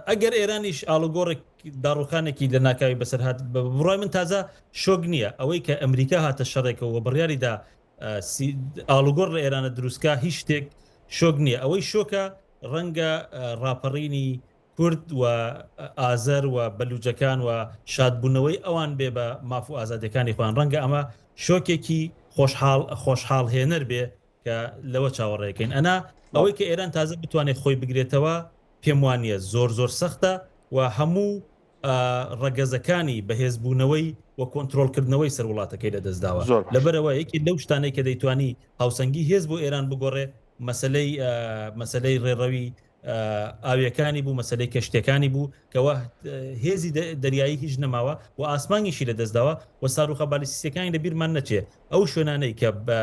ئەگەر ئێرانیش ئاڵوگۆڕێک داڕوخانێکی لە ناکاوی بەسەر هات بڕای من تازە شۆک نییە ئەوەی کە ئەمریکا هاتە شەڕێکەوە بڕیاریدا ئاڵوگۆڕ لە ئێرانە دروستکە هیچ شتێک شۆک نییە ئەوەی شۆکە ڕەنگە ڕاپەڕینی کورد و ئازەر و بەلوجەکان و شادبوونەوەی ئەوان بێ بە ماف و ئازادەکانی خۆیان ڕەنگە ئەمە شۆکێکی خۆشحاڵ هێنەر بێ کە لەوە چاوەڕێەکەین ئەنا ئەوەی کە ئێران تازە بتوانێت خۆی بگرێتەوە پێم وانە زۆر سەختە و هەموو ڕەگەزەکانی بەهێزبوونەوەی و کۆنتترۆلکردنەوەی سەر وڵاتەکەی لە دەستداوە لەبەرەوە یەکی لەو شتانەی کە دەیتوانی هاوسەنگی هێز بۆ ئێران بگۆڕێ مەسلەی ڕێڕەوی ئاویەکانی بوو مەسلەی کەشتەکانی بوو کەەوە هێزی دەریایی هیچ نەماوە و ئاسمانیشی لە دەستداوە و ساروخە بالیستیەکانی لە بیرمان نەچێ ئەو شوێنانەی کە بە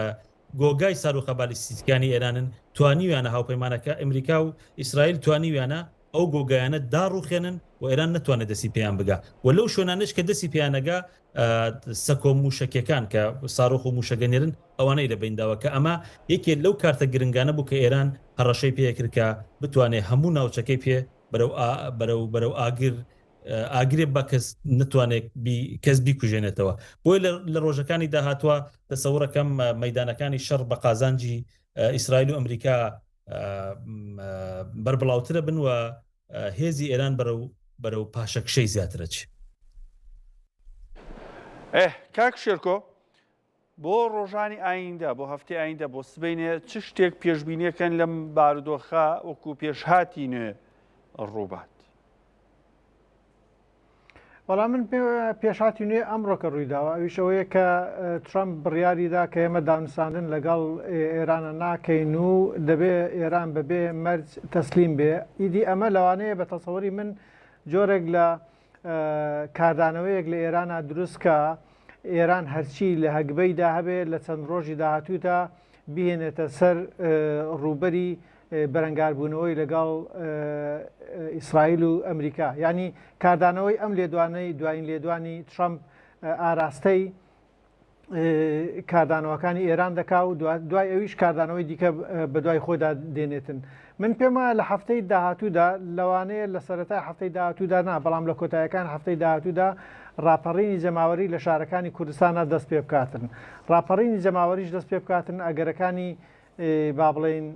گۆگای ساروخە بالیستیەکانی ئێرانن توانیویانە هاوپەیمانەکە ئەمریکا و ئیسرائیل توانیویانە ئەو گۆگایانە داڕوخێنن و ئێران نتوانێت دەسی پێیان بگا و لەو شوێنانش کە دەسی پیانەگا سەکۆ موشکەکان کە ساڕۆخ و موشەگەنێرن ئەوانەی لە بیننداوە کە ئەمە یەکێت لەو کارتە گرنگانە بوو کە ئێران هەڕەشەی پێکردکە بتوانێت هەموو ناوچەکەی پێ بەرەو ئاگرێ بە کەس نتوانێت کەس بیکوژێنێتەوە بۆی لە ڕۆژەکانی داهاتوە دەسەوڕەکەم مەدانەکانی شەڕ بە قازانجی ئیسرائیل و ئەمریکا بەربڵاوترە بن و هێزی ئێران بەرەو پاشەکشەی زیاترە چی کاک شێرکۆ بۆ ڕۆژانی ئایندا بۆ هەفتەی ئایندا بۆ سبەینێ چ شتێک پێشبینیەکەن لەم بارودۆخە وەکو پێشهاتی نوێ ڕووبات وەڵام من پێشهاتی نوێ ئەمڕۆکە ڕوویداوە ئەویشەوەیە کە ترامپ بڕیاریدا کە ئێمە داونساندن لەگەڵ ئێرانە ناکەین و دەبێ ئێران بەبێ مەرج تەسلیم بێ ئیدی ئەمە لەوانەیە بە تەسەوەری من جۆرێک لە کاردانەوەیەک لە ئێرانە دروستکە ئێران هەرچی لە هەگبەیدا هەبێت لە چەند ڕۆژی داهاتوودا بهێنێتە سەر ڕووبەری بەرەنگاربوونەوەی لەگەڵ ئیسرائیل و ئەمریکا ینی کاردانەوەی ئەم لێدوانەی دوایین لێدوانی ترامپ ئاراستەی کاردانەوەکانی ئێران دەکا و دوای ئەویش کاردانەوەی دیکە بە دوای خۆدا دێنێتن من پێم وایە لە هەفتەی داهاتوودا لەوانەیە لە سەرەتای هەفتەی داهاتوودا نا بەڵام لە کۆتاییەکان هەفتەی داهاتوودا ڕاپەڕینی جەماوەری لە شارەکانی کوردستانە دەست پێ بکاتن ڕاپەڕینی جەماوەریش دەست پێ بکاتن ئەگەرەکانی با بڵێن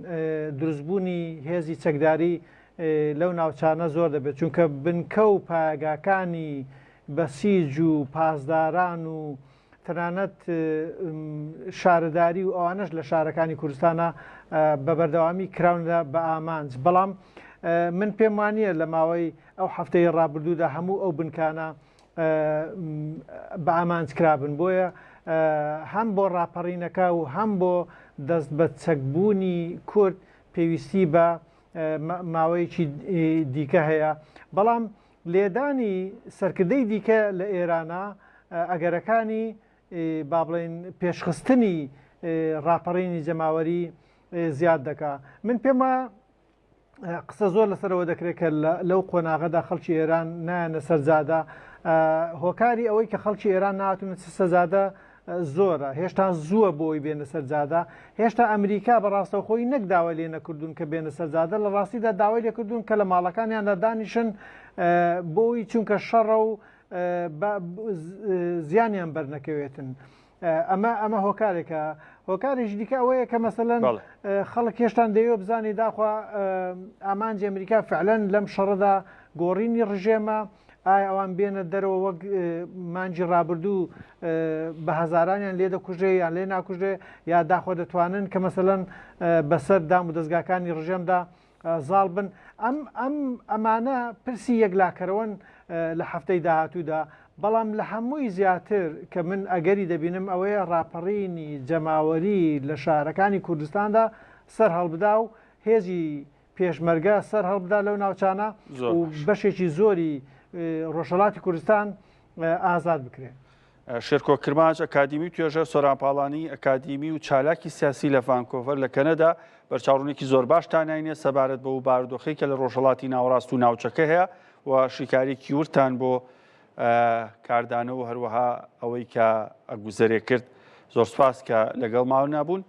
دروستبوونی هێزی چەکداری لەو ناوچانە زۆر دەبێت چونکە بنکە و پایگاکانی بەسیج و پاسداران و تەنانەت شارەداری و ئەوانش لە شارەکانی کوردستانە بە بەردەوامی کراوندا بە ئامانج بەڵام من پێم وانییە لە ماوەی ئەو هەفتەی ڕابردوودا هەموو ئەو بنکانە بە ئامانج کرابن بۆیە هەم بۆ ڕاپەڕینەکە و هەم بۆ دەست بە چەکبوونی کورد پێویستی بە ماوەیەکی دیکە هەیە بەڵام لێدانی سەرکردەی دیکە لە ئێرانە ئەگەرەکانی با بڵێن پێشخستنی ڕاپەڕینی جەماوەری زیاد دەکا من پێمە قسە زۆر لەسەرەوە دەکرێت کە لەو قۆناغەدا خەڵکی ئێران نایەنە سەرجادە هۆکاری ئەوەی کە خەڵکی ئێران ناتونە سەرجادە زۆرە هێشتا زووە بۆی بێنە سەرجادە هێشتا ئەمریکا بەڕاستەوخۆی نەکداوە لێ نەکردوون کە بێنە سەرجادە لە ڕاستیدا داوای لێکردوون کە لە ماڵەکانیاندا دانیشن بۆی چونکە شەڕە و زیانیان بەرنەکەوێتن ئەمە هۆکارێکە هۆکارێکی دیکە ئەوەیە کە مەسەلەن خەڵک هێشتان دەیەوە بزانانی داخوا ئامانجی ئەمریکا فعلەن لەم شەڕەدا گۆڕینی ڕژێمە ئایا ئەوان بێنە دەرەوە وەک مانجی ڕابردوو بە هەزارانیان لێ دەکوژێ یان لێ ناکوژێ یا داخۆ دەتوانن کە مەسەلەن بەسەر دام و دەستگاکانی ڕژێمدا زاڵ بن ئەمانە پرسی یەکلاکەرەوەن لە هەفتەی داهاتوودا بەڵام لە هەمووی زیاتر کە من ئەگەری دەبینم ئەوەیە ڕاپەڕینی جەماوەری لە شارەکانی کوردستاندا سەر هەڵبدا و هێزی پێشمەرگە سەر هەڵبدا لەو ناوچانە و بەشێکی زۆری ڕۆژهەڵاتی کوردستان ئازاد بکرێت. شێرکۆ کرماج ئەکادیمی توێژە سۆرانپاڵانی ئەکادیمی و چالاکی سیاسی لە ڤانکۆڤەر لە کەنەدا بەرچاوڕوونێکی زۆر باشتانینە سەبارەت بە و بارودۆخی کە لە ڕۆژهەڵاتی ناوەڕاست و ناوچەکە هەیە و شیکارێکی ورتان بۆ کاردانە و هەروەها ئەوەی کە ئەگوزەرێ کرد زۆر سپاس کە لەگەڵ ماوە نابوون.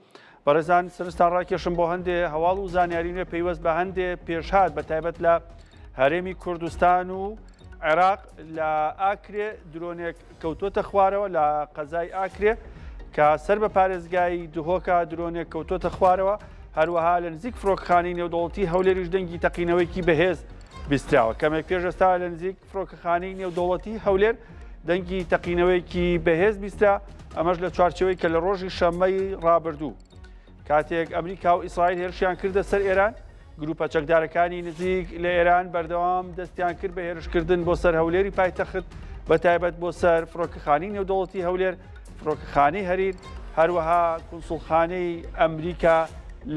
بەڕێزان سەرنجتان ڕاکێشم بۆ هەندێ هەواڵ و زانیاری نوێ پەیوەست بە هەندێ پێشهات بە تایبەت لە هەرێمی کوردستان و عێراق لە ئاکرێ درۆنێک کەوتۆتە خوارەوە لە قەزای ئاکرێ کە سەر بە پارێزگای دهۆکە درۆنێک کەوتۆتە خوارەوە هەروەها لە نزیک فڕۆکەخانەی نێودەوڵەتی هەولێریش دەنگی تەقینەوەیکی بەهێز بیستراوە کەمێک پێش ئێستا لە نزیک فڕۆکەخانەی نێودەوڵەتی هەولێر دەنگی تەقینەوەیکی بەهێز بیسترا ئەمەش لە چوارچەوەی کە لە ڕۆژی شەممەی ڕابردوو کاتێک ئەمریکا و ئیسرائیل هێرشیان کردە سەر ئێران گروپە چەکدارەکانی نزیک لە ئێران بەردەوام دەستیان کرد بە هێرشکردن بۆ سەر هەولێری پایتەخت بە تایبەت بۆ سەر فڕۆکەخانەی نێودەوڵەتی هەولێر فڕۆکەخانەی هەریر هەروەها کونسوڵخانەی ئەمریکا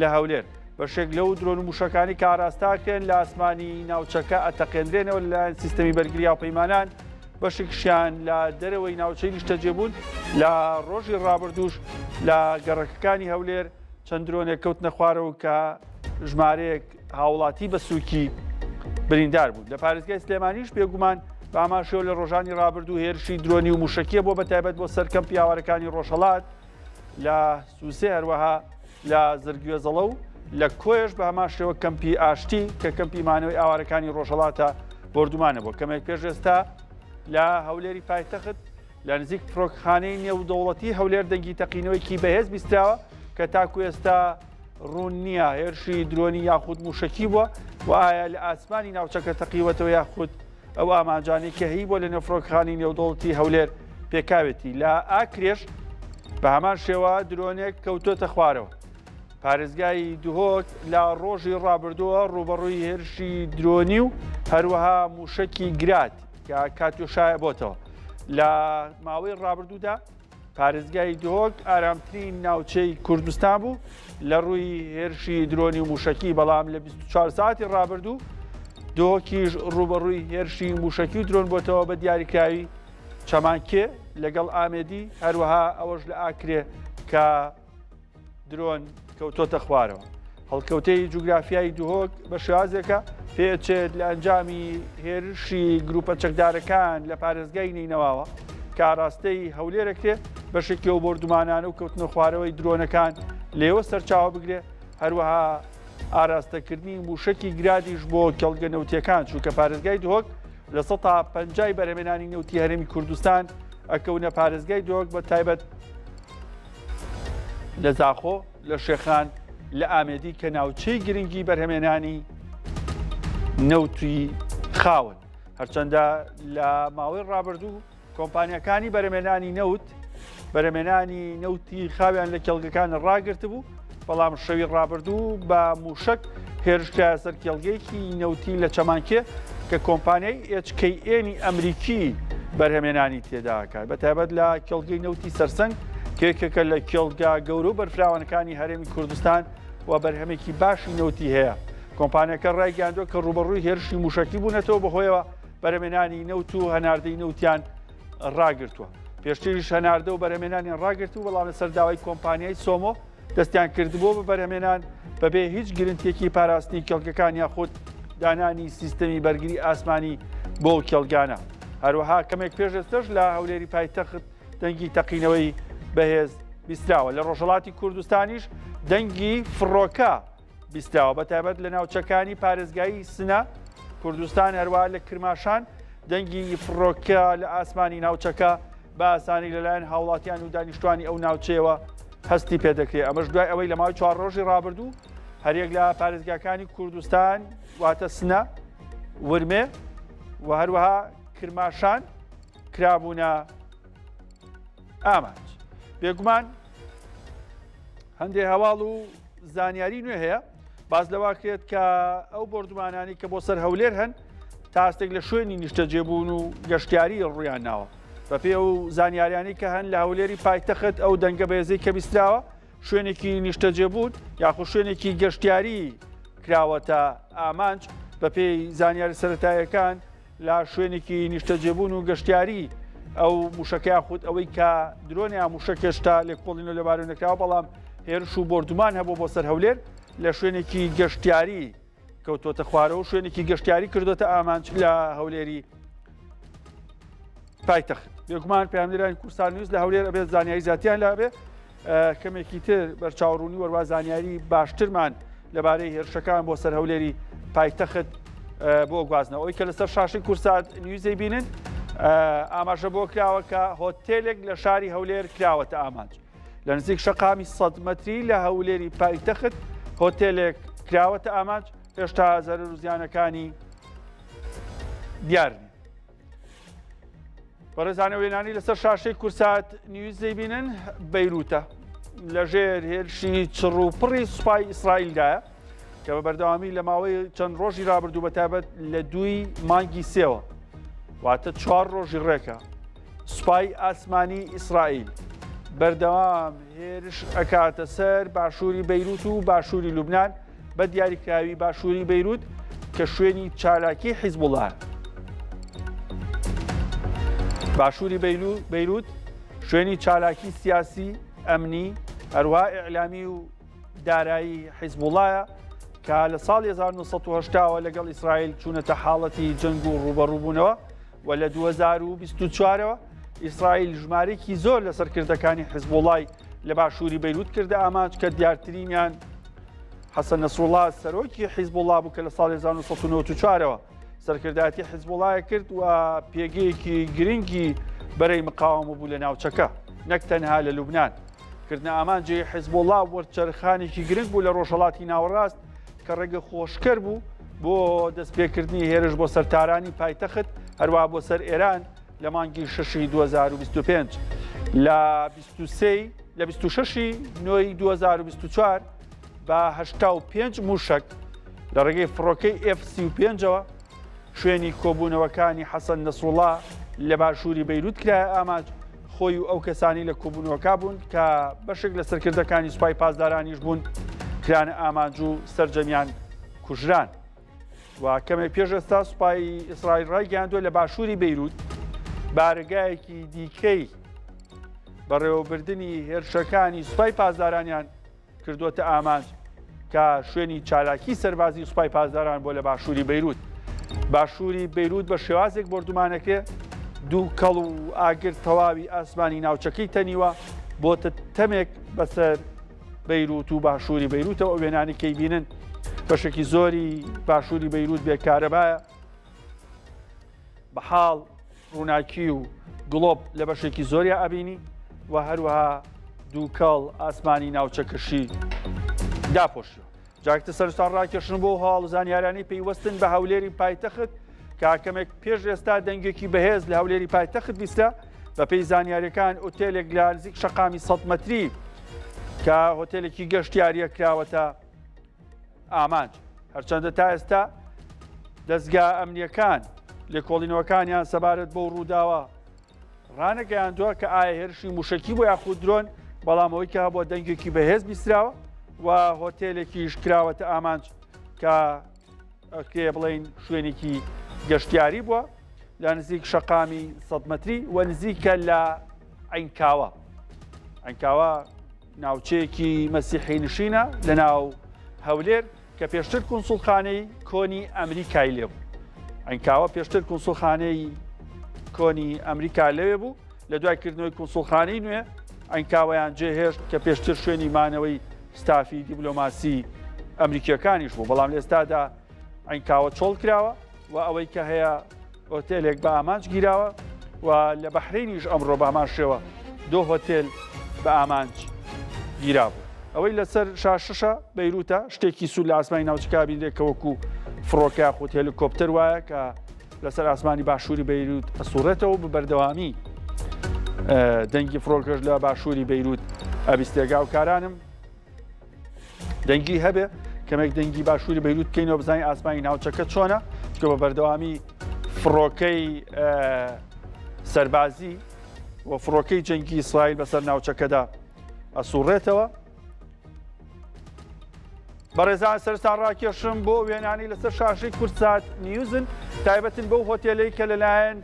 لە هەولێر بەشێک لەو درۆن و موشەکانی کە ئاراستاکەن لە ئاسمانی ناوچەکە ئەتەقێنرێنەوە لەلایەن سیستەمی بەرگریا و پەیمانان بەشێکشیان لە دەرەوەی ناوچەی نیشتەجێبوون لە ڕۆژی ڕابردووش لە گەڕەکەەکانی هەولێر چەند درۆنێک کەوتنە خوارەوە کە ژمارەیەک هاوڵاتی بە سووکی بریندار بوو لە پارێزگای سلێمانیش بێگومان بە ئاماشەوە لە ڕۆژانی ڕابردوو هێرشی درۆنی و موشەکیە بۆ بەتایبەت بۆ سەر کەمپی ئاوارەکانی ڕۆژهەڵات لە سووسێ هەروەها لە زرگوێزەڵە و لە کۆیش بە هەماشەوە کەمپی ئاشتی کە کەمپی مانەوەی ئاوارەکانی ڕۆژهەڵاتە بردومانە بۆ کەمێک پێش ئێستا لە هەولێری پایتەخت لە نزیک فڕۆکەخانەی نێودەوڵەتی هەولێر دەنگی تەقینەوەیکی بەهێز بیستراوە کە تاکو ئێستا ڕوون نییە هێرشی درۆنی یاخود موشکی بووە و ئایا لە ئاسمانی ناوچەکە تەقیوەتەوە یاخود ئەو ئامانجانی کە هی بۆ لە نێوفرۆکەخانی نێودەوڵەتی هەولێر پێکاوێتی لە ئاکرێش بە هەمان شێوە درۆنێک کەوتۆتە خوارەوە پارێزگای دهۆک لە ڕۆژی ڕابردووە ڕوبەڕووی هێرشی درۆنی و هەروەها موشکی گرات کە کاتۆشایە بۆتەوە لە ماوەی ڕابردوودا پارێزگای دهۆک ئارامترین ناوچەی کوردستان بوو لە ڕووی هێرشی درۆنی و موشکی بەڵام لە 24 ساعتی ڕابردوو دهۆکیش ڕوبەڕووی هێرشی موشکی و درۆن بۆتەوە بە دیاریکراوی چەمانکێ لەگەڵ ئامێدی هەروەها ئەوەش لە ئاکرێ کە درۆن کەوتۆتە خوارەوە هەڵکەوتەی جوگرافیایی دهۆک بە شێوازێکە پێچێت لە ئەنجامی هێرشی گروپە چەکدارەکان لە پارێزگای نینەوەوە کە ئاراستەی هەولێرەکرێ بەشێکی ئەو بردومانانە و کەوتنە خوارەوەی درۆنەکان لێوە سەرچاوە بگرێ هەروەها ئاراستەکردنی موشکی گرادیش بۆ کەڵگە نەوتیەکان چونکە پارێزگای دهۆک لە 150 بەرهەمێنانی نەوتی هەرێمی کوردستان ئەکەونە پارێزگای دهۆک بە تایبەت لە زاخۆ لە شێخان لە ئامێدی کە ناوچەی گرنگی بەرهەمێنانی نەوتی خاون هەرچەندە لە ماوەی ڕابردوو کۆمپانیەکانی بەرهەمێنانی نەوتی خاویان لە کێڵگەکان ڕاگرت بوو بەڵام شەوی ڕابردوو بە موشک هێرشکایە سەر کێڵگەیەکی نەوتی لە چەمانکێ کە کۆمپانیای HKN ئەمریکی بەرهەمێنانی تێداکات بە تایبەت لە کێڵگەی نەوتی سەرسەنگ کێکێکە لە کێڵگا گەورە و بەرفراوانەکانی هەرێمی کوردستان و بەرهەمێکی باشی نەوتی هەیە کۆمپانیەکە ڕایگەاندووە کە ڕوبەڕووی هێرشی موشکی بوونەتەوە بەهۆیەوە بەرهەمێنانی نەوت و هەناردەی نەوتیان ڕاگرتووە. پێشتریش هەناردە و بەرهەمێنانیان ڕاگرت و بەڵام لەسەر داوای کۆمپانیای سۆمۆ دەستیان کردبووە بە بەرهەمێنان بەبێ هیچ گرنتێکی پاراستنی کێڵگەکان یاخود دانانی سیستەمی بەرگری ئاسمانی بۆ کێڵگانە. هەروەها کەمێک پێش ئێستش لە هەولێری پایتەخت دەنگی تەقینەوەی بەهێز بیستراوە. لە ڕۆژهەڵاتی کوردستانیش دەنگی فڕۆکە بیستراوە بەتایبەت لە ناوچەکانی پارێزگایی سنە کوردستان هەروە لە کرماشان دەنگی فڕۆکە لە ئاسمانی ناوچەکە بە ئاسانی لەلایەن هاوڵاتیان و دانیشتوانی ئەو ناوچەیەوە هەستی پێدەکرێت. ئەمەش دوای ئەوەی لە ماوەی 4 ڕۆژی ڕابردوو هەرێک لە پارێزگاکانی کوردستان واتە سنە ورمێ و هەروەها کرماشان کرابوونە ئامانج. بێگومان هەندێک هەواڵ و زانیاری نوێ هەیە باز لەوا کرێت کە ئەو بردومانانی کە بۆ سەر هەولێر هەن تا هەستێک لە شوێنی نیشتەجێبوون و گەشتیاری ڕویان ناوە بە پێ و زانیاریانی کە هەن لە هەولێری پایتەخت ئەو دەنگە بەهێزەی کە بیستراوە شوێنێکی نیشتەجێبوون یاخود شوێنێکی گەشتیاری کراوەتە ئامانج بە پێی زانیاری سەرەتاییەکان لە شوێنێکی نیشتەجێبوون و گەشتیاری ئەو موشەکەی خودت ئەوەی کە درۆنیان موشەکەشتا لێکۆڵینە لەبارەوە نەکراوە بەڵام هێرش و بردومان هەبوو بۆ سەر هەولێر لە شوێنێکی گەشتیاری کەوتۆتە خوارەوە و شوێنێکی گەشتیاری کردوتە ئامانج لە هەولێری پایتەخت. بێگومان پەیامدەرانی کوردستان نیوز لە هەولێر ئەبێت زانیاری زیاتیان لابێ کەمێکی تر بەرچاوڕوونی وەروا زانیاری باشترمان لەبارەی هێرشەکان بۆ سەر هەولێری پایتەخت بۆ گوازنەوە. ئەوەی کە لەسەر شاشەی کورسات نیوزەی بینن ئاماژە بۆ کراوە کە هۆتێلێک لە شاری هەولێر کراوەتە ئامانج لە نزیک شەقامی 100 مەتری لە هەولێری پایتەخت هۆتێلێک کراوەتە ئامانج هێشتا زەرەر و زیانەکانی دیار نیە. بەڕێزانە وێنانی لەسەر شاشەی کورسات نیوزەی بینن بەیروتە لەژێر هێرشی چڕوپڕی سوپای ئیسرائیلدایە کە بە بەردەوامی لە ماوەی چەند ڕۆژی ڕابردوو بەتابەت لە 2 مانگی سێوە واتە 4 ڕۆژی ڕێکە سوپای ئاسمانی ئیسرائیل بەردەوام هێرش ئەکاتە سەر باشووری بەیروت و باشووری لوبنان بە دیاریکراوی باشووری بەیروت کە شوێنی چالاکی حیزبوڵایە. باشووری بەیروت شوێنی چالاکی سیاسی ئەمنی هەروە ئیعلامی و دارایی حیزبوڵایە کە لە ساڵی 1970ەوە لەگەڵ ئیسرائیل چوونەتە حاڵەتی جەنگ و ڕوبەڕووبوونەوە و لە 2024ەوە ئیسرائیل ژمارەیەکی زۆر لە سەرکردەکانی حیزبوڵای لە باشووری بەیروت کردە ئامانج کە دیارترینیان حەسەن نەسروڵڵا سەرۆکی حیزبوڵا بوو کە لە ساڵی 1994ەوە سەرکردایەتی حیزبوڵایە کرد و پێگەیەکی گرنگی بەرەی مقاومە بوو لە ناوچەکە نەک تەنها لە لوبنان. کردنە ئامانجی حیزبوڵا وەرچەرخانێکی گرنگ بوو لە ڕۆژهەڵاتی ناوەڕاست کە ڕێگە خۆشکەر بوو بۆ دەستپێکردنی هێرش بۆ سەرتارانی پایتەخت هەروە بۆ سەر ئێران لە مانگی 6 2025 لە 26 نۆی 2024 بە 85 موشک لە ڕێگەی فڕۆکەی F35ەوە شوێنی کۆبوونەوەکانی حەسەن نەسروڵڵا لە باشووری بەیروت کرایە ئامانج خۆی و ئەو کەسانی لە کۆبوونەوەکە بوون کە بەشێک لە سەرکردەکانی سوپای پاسدارانیش بوون کرانە ئامانج و سەرجەمیان کوژران. و کەمێک پێش ئێستا سوپای ئیسرائیل ڕایگەاندووە لە باشووری بەیروت بارگایەکی دیکەی بەڕێوەبردننی هێرشەکانی سوپای پاسدارانیان کردوتە ئامانج کە شوێنی چالاکی سەربازی سوپای پاسداران بۆ لە باشووری بەیروت. باشووری بەیروت بە شێوازێک بردومانەکە دوو کەڵ و ئاگر تەواوی ئاسمانی ناوچەکەی تەنیوە بۆتە تەمێک بەسەر بەیروت و باشووری بەیروتەوە وێنانی کەی بینن بەشێکی زۆری باشووری بەیروت بێکارەبایە بەحاڵ ڕووناکی و گڵۆب لە بەشێکی زۆریە ئەبینی و هەروەها دوو کەڵ ئاسمانی ناوچەکەشی داپۆشیەوە. جاکتە سەرستان ڕاکێشن بۆ هاڵ و زانیارانی پەیوەستن بە هەولێری پایتەخت کاکەمێک پێش ئێستا دەنگێکی بەهێز لە هەولێری پایتەخت بیستە بە پێی زانیاریەکان ئۆتێلێک لە نزیک شەقامی 100 مەتری کە هۆتێلێکی گەشتیاریە کراوەتە ئامانج. هەرچەندە تا ئێستا دەستگا ئەمنیەکان لێکۆڵینەوەکانیان سەبارەت بۆ ڕووداوە ڕانەگەیاندووە کە ئایا هێرشی موشکی بۆ یاخود درۆن بەڵام ئەوەی کە بۆ دەنگێکی بەهێز بیستراوە و هۆتێلێکیش کراوەتە ئامانج کە کە ئەکێ بڵین شوێنێکی گەشتیاری بووە لە نزیک شەقامی 100 مەتری و نزیکە لە عینکاوە. عینکاوە ناوچەیەکی مەسیحی نشینە لە ناو هەولێر کە پێشتر کونسوڵخانەی کۆنی ئەمریکای لێ بوو. عینکاوە پێشتر کونسوڵخانەی کۆنی ئەمریکا لەوێ بوو، لە دوایکردنەوەی کونسوڵخانەی نوێ عینکاوەیان جێهێشت کە پێشتر شوێنی مانەوەی ستافی دیبلۆماسی ئەمریکیەکانیش بوو، بەڵام لە ئێستادا عینکاوە چۆڵ کراوە و ئەوەی کە هەیە ئۆتێلێک بە ئامانج گیراوە و لە بەحرینیش ئەمڕۆ بە هەمان شێوە 2 هۆتێل بە ئامانج گیرا بوو. ئەوەی لەسەر شاششە بەیروتە شتێکی سوود لە ئاسمانی ناوچەکە بینرێت کە وەکو فڕۆکە خۆت هێلیکۆپتەر وایە کە لەسەر ئاسمانی باشووری بەیروت ئەسوڕێتەوە بە بەردەوامی دەنگی فڕۆکەش لە باشووری بەیروت ئەبیستێگا و کارانم دەنگی هەبێ کەمێک دەنگی باشووری بەیروت بکەینەوە بزانین ئاسمانی ناوچەکە چۆنە، چکە بە بەردەوامی فڕۆکەی سەربازی و فڕۆکەی جەنگی ئیسرائیل بەسەر ناوچەکەدا ئەسوڕێتەوە. بەڕێزان سەرسان ڕاکێشم بۆ وێنانی لەسەر شاشەی کورتسات نیوزن تایبەتن بەو هۆتێلەی کە لەلایەن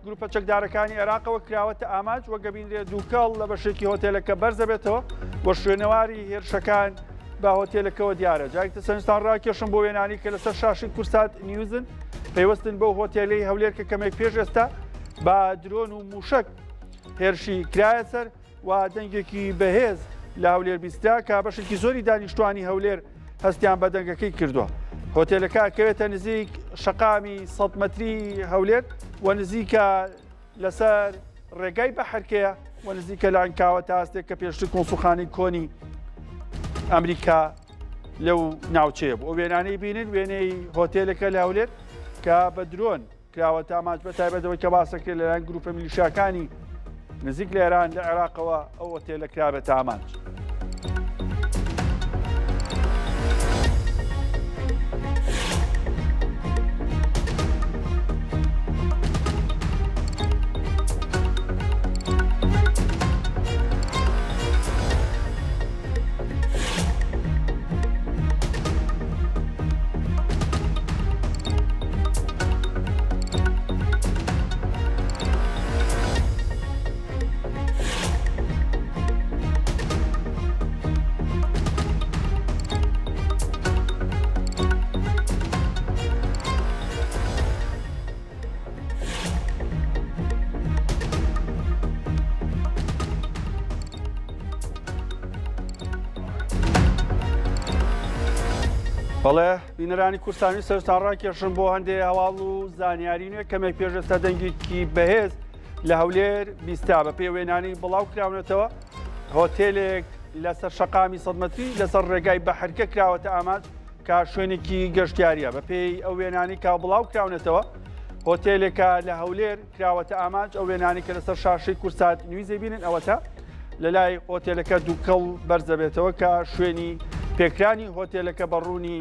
گروپە چەکدارەکانی عێراقەوە کراوەتە ئامانج وە گەبینرێ دووکەڵ لە بەشێکی هۆتێلەکە بەرزە بێتەوە وە شوێنەواری هێرشەکان با هۆتێلەکەەوە دیارە. جایکتە سەرنجستان ڕاکێشم بۆ وێنانی کە لەسەر شاشەی کورتسات نیوزن پەیوەستن بەو هۆتێلەی هەولێر کە کەمێک پێش ئێستا با درۆن و موشک هێرشی کرایە سەر و دەنگێکی بەهێز لە هەولێر بیسترا کە بەشێکی زۆری دانیشتوانی هەولێر هەستیان بە دەنگەکەی کردووە. هۆتێلەکە کەوێتە نزیک شەقامی 100 مەتری هەولێر و نزیکە لەسەر ڕێگای بەحرکەیە و نزیکە لە عینکاوە تا هەستێک کە پێشتر کۆنسوڵخانەی کۆنی ئەمریکا لەو ناوچەیە بوو. ئەو وێنانەی بینن وێنەی هۆتێلەکە لە هەولێر کە بە درۆن کراوەتە ئامانج بە تایبەتەوەی کە باسەکرێت لەلایەن گروپە میلیشیاکانی نزیک لە ئێران لە عێراقەوە ئەو هۆتێلە کرابێتە ئامانج. بەڵێ بینەرانی کورسانی سەرستان ڕاکێشم بۆ هەندێک هەواڵ و زانیاری نوێ کەمێک پێش ئێستا دەنگێکی بەهێز لە هەولێر بیستا بە پێی وێنانی بڵاو کراونەتەوە هۆتێلێک لەسەر شەقامی 100 مەتری لەسەر ڕێگای بەحرکە کراوەتە ئامانج کە شوێنێکی گەشتیاریە بە پێی ئەو وێنانی کا بڵاو کراونەتەوە هۆتێلێکە لە هەولێر کراوەتە ئامانج ئەو وێنانی کە لەسەر شاشەی کورسات نیویزە بینن ئەوەتە لە لای هۆتێلەکە دووکەڵ بەرزە بێتەوە کە شوێنی پێکرانی هۆتێلەکە بەڕوونی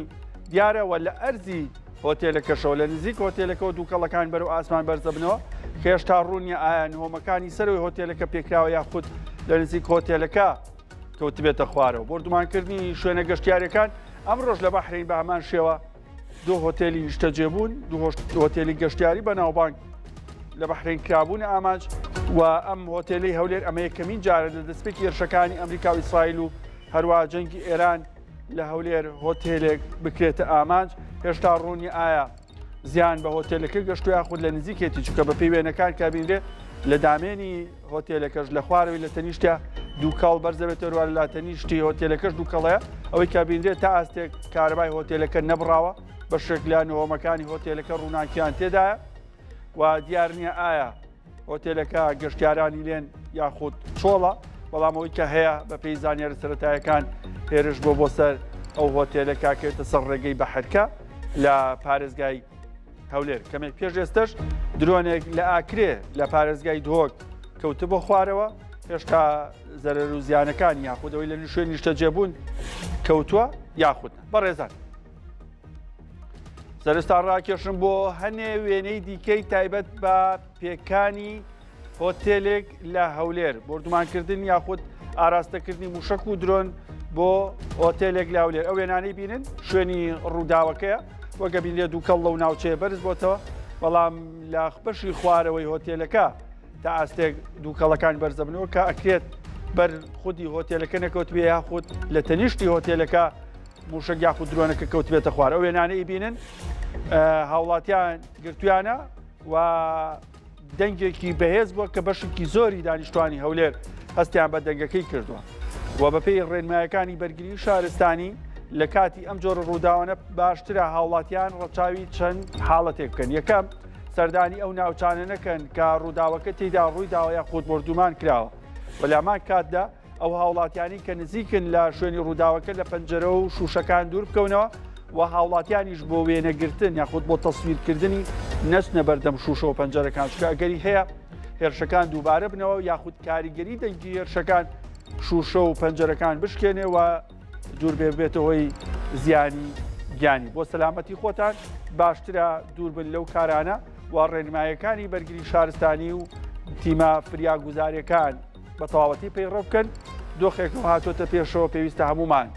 دیارەوە لە ئەرزی هۆتێلەکەشەوە لە نزیک هۆتێلەکە و دووکەڵەکان بەرەو ئاسمان بەرزە بنەوە هێشتا ڕوونی ئایا نهۆمەکانی سەرەوەی هۆتێلەکە پێکراوە یاخود لە نزیک هۆتێلەکە کەوتبێتە خوارەوە. بردومانکردنی شوێنە گەشتیارەکان ئەمڕۆژ لە بەحرین بە هەمان شێوە 2 هۆتێلی نیشتەجێبوون 2 هۆتێلی گەشتیاری بەناوبانگ لە بەحرین کرابوون ئامانج و ئەم هۆتێلی هەولێر ئەمە یەکەمین جارە لە دەستپێکی هێرشەکانی ئەمریکا و ئیسرائیل و هەروە جەنگی ئێران لە هەولێر هۆتێلێک بکرێتە ئامانج. هێشتا ڕوونی ئایا زیان بە هۆتێلەکە گەشتو یاخود لە نزیکێتی چکە بە پێی وێنەکان کابینرێ لە دامێنی هۆتێلەکەش لە خوارەوەی لە تەنیشتە دووکەڵ بەرزەبێتەوە لە تەنیشتی هۆتێلەکەش دووکەڵەیە ئەوەی کابینرێت تا ئاستێک کارەبای هۆتێلەکە نەبراوە بە شێکلان نهۆمەکانی هۆتێلەکە ڕووناکیان تێدایە و دیار نییە ئایا هۆتێلەکە گەشتیارانی لێن یاخود چۆڵە بەڵام ئەوەی کە هەیە بە پێی زانیاری سەرەتایەکان هێرش بۆ سەر ئەو هۆتێلەکە کێتە سەر ڕێگەی بەحرکە لە پارێزگای هەولێر. کەمێک پێش ئێستش درۆنێک لە ئاکرێ لە پارێزگای دهۆک کەوتە بۆ خوارەوە هێشتا زەرەر و زیانەکان یاخودەوەی لە شوێن نیشتەجێبوون کەوتووە یاخود بەڕێزان. سەرستا ڕاکێشم بۆ هەنێ وێنەی دیکەی تایبەت بە پێکانی هۆتێلێک لە هەولێر بردومانکردن یاخود ئاراستەکردنی موشک و درۆن بۆ ئۆتێلێک لاولێر ئەو وێنانەی بینن شوێنی ڕووداوەکەیە وەگە بین لێ دووکەڵ لەو ناوچەیە بەرز بۆتەوە بەڵام لە بەشی خوارەوەی هۆتێلەکە تا ئاستێک دووکەڵەکان بەرزەبنەوە کە ئەکرێت بەر خودی هۆتێلەکە نەکەوتبێ یاخود لە تەنیشتی هۆتێلەکە موشک یاخود درۆنەکە کەوتبێتە خوار ئەو وێنانەی بینن هاوڵاتیان گرتویانە و دەنگێکی بەهێز بووە کە بەشێکی زۆری دانیشتوانی هەولێر هەستیان بە دەنگەکەی کردووە و بەپێی ڕێنمایەکانی بەرگری شارستانی لە کاتی ئەم جۆرە ڕووداوانە باشترە هاوڵاتیان ڕەچاوی چەند حاڵەتێک بکەن یەکەم سەردانی ئەو ناوچانە نەکەن کە ڕووداوەکە تێیدا ڕوویداوە یا خۆت بردومان کراوە بەلامان کاتدا ئەو هاوڵاتیانی کە نزیکن لە شوێنی ڕووداوەکە لە پەنجەرە و شوشەکان دوور بکەونەوە و هاوڵاتیانیش بۆ وێنەگرتن یاخود بۆ تەسویرکردنی نەچنە بەردەم شوشە و پەنجەرەکان چکە ئەگەری هەیە هێرشەکان دووبارە بنەوە یاخود کاریگەری دەنگی هێرشەکان شوشە و پەنجەرەکان بشکێنێ و دوور بێتەوەی زیانی گیانی بۆ سەلامەتی خۆتان باشترە دوور بن لەو کارانە و ڕێنمایەکانی بەرگری شارستانی و تیمە فریاگوزاریەکان بە تەواوەتی پەیڕۆ بکەن دۆخێکەوە هاتۆتە پێشەوە پێویستە هەمومان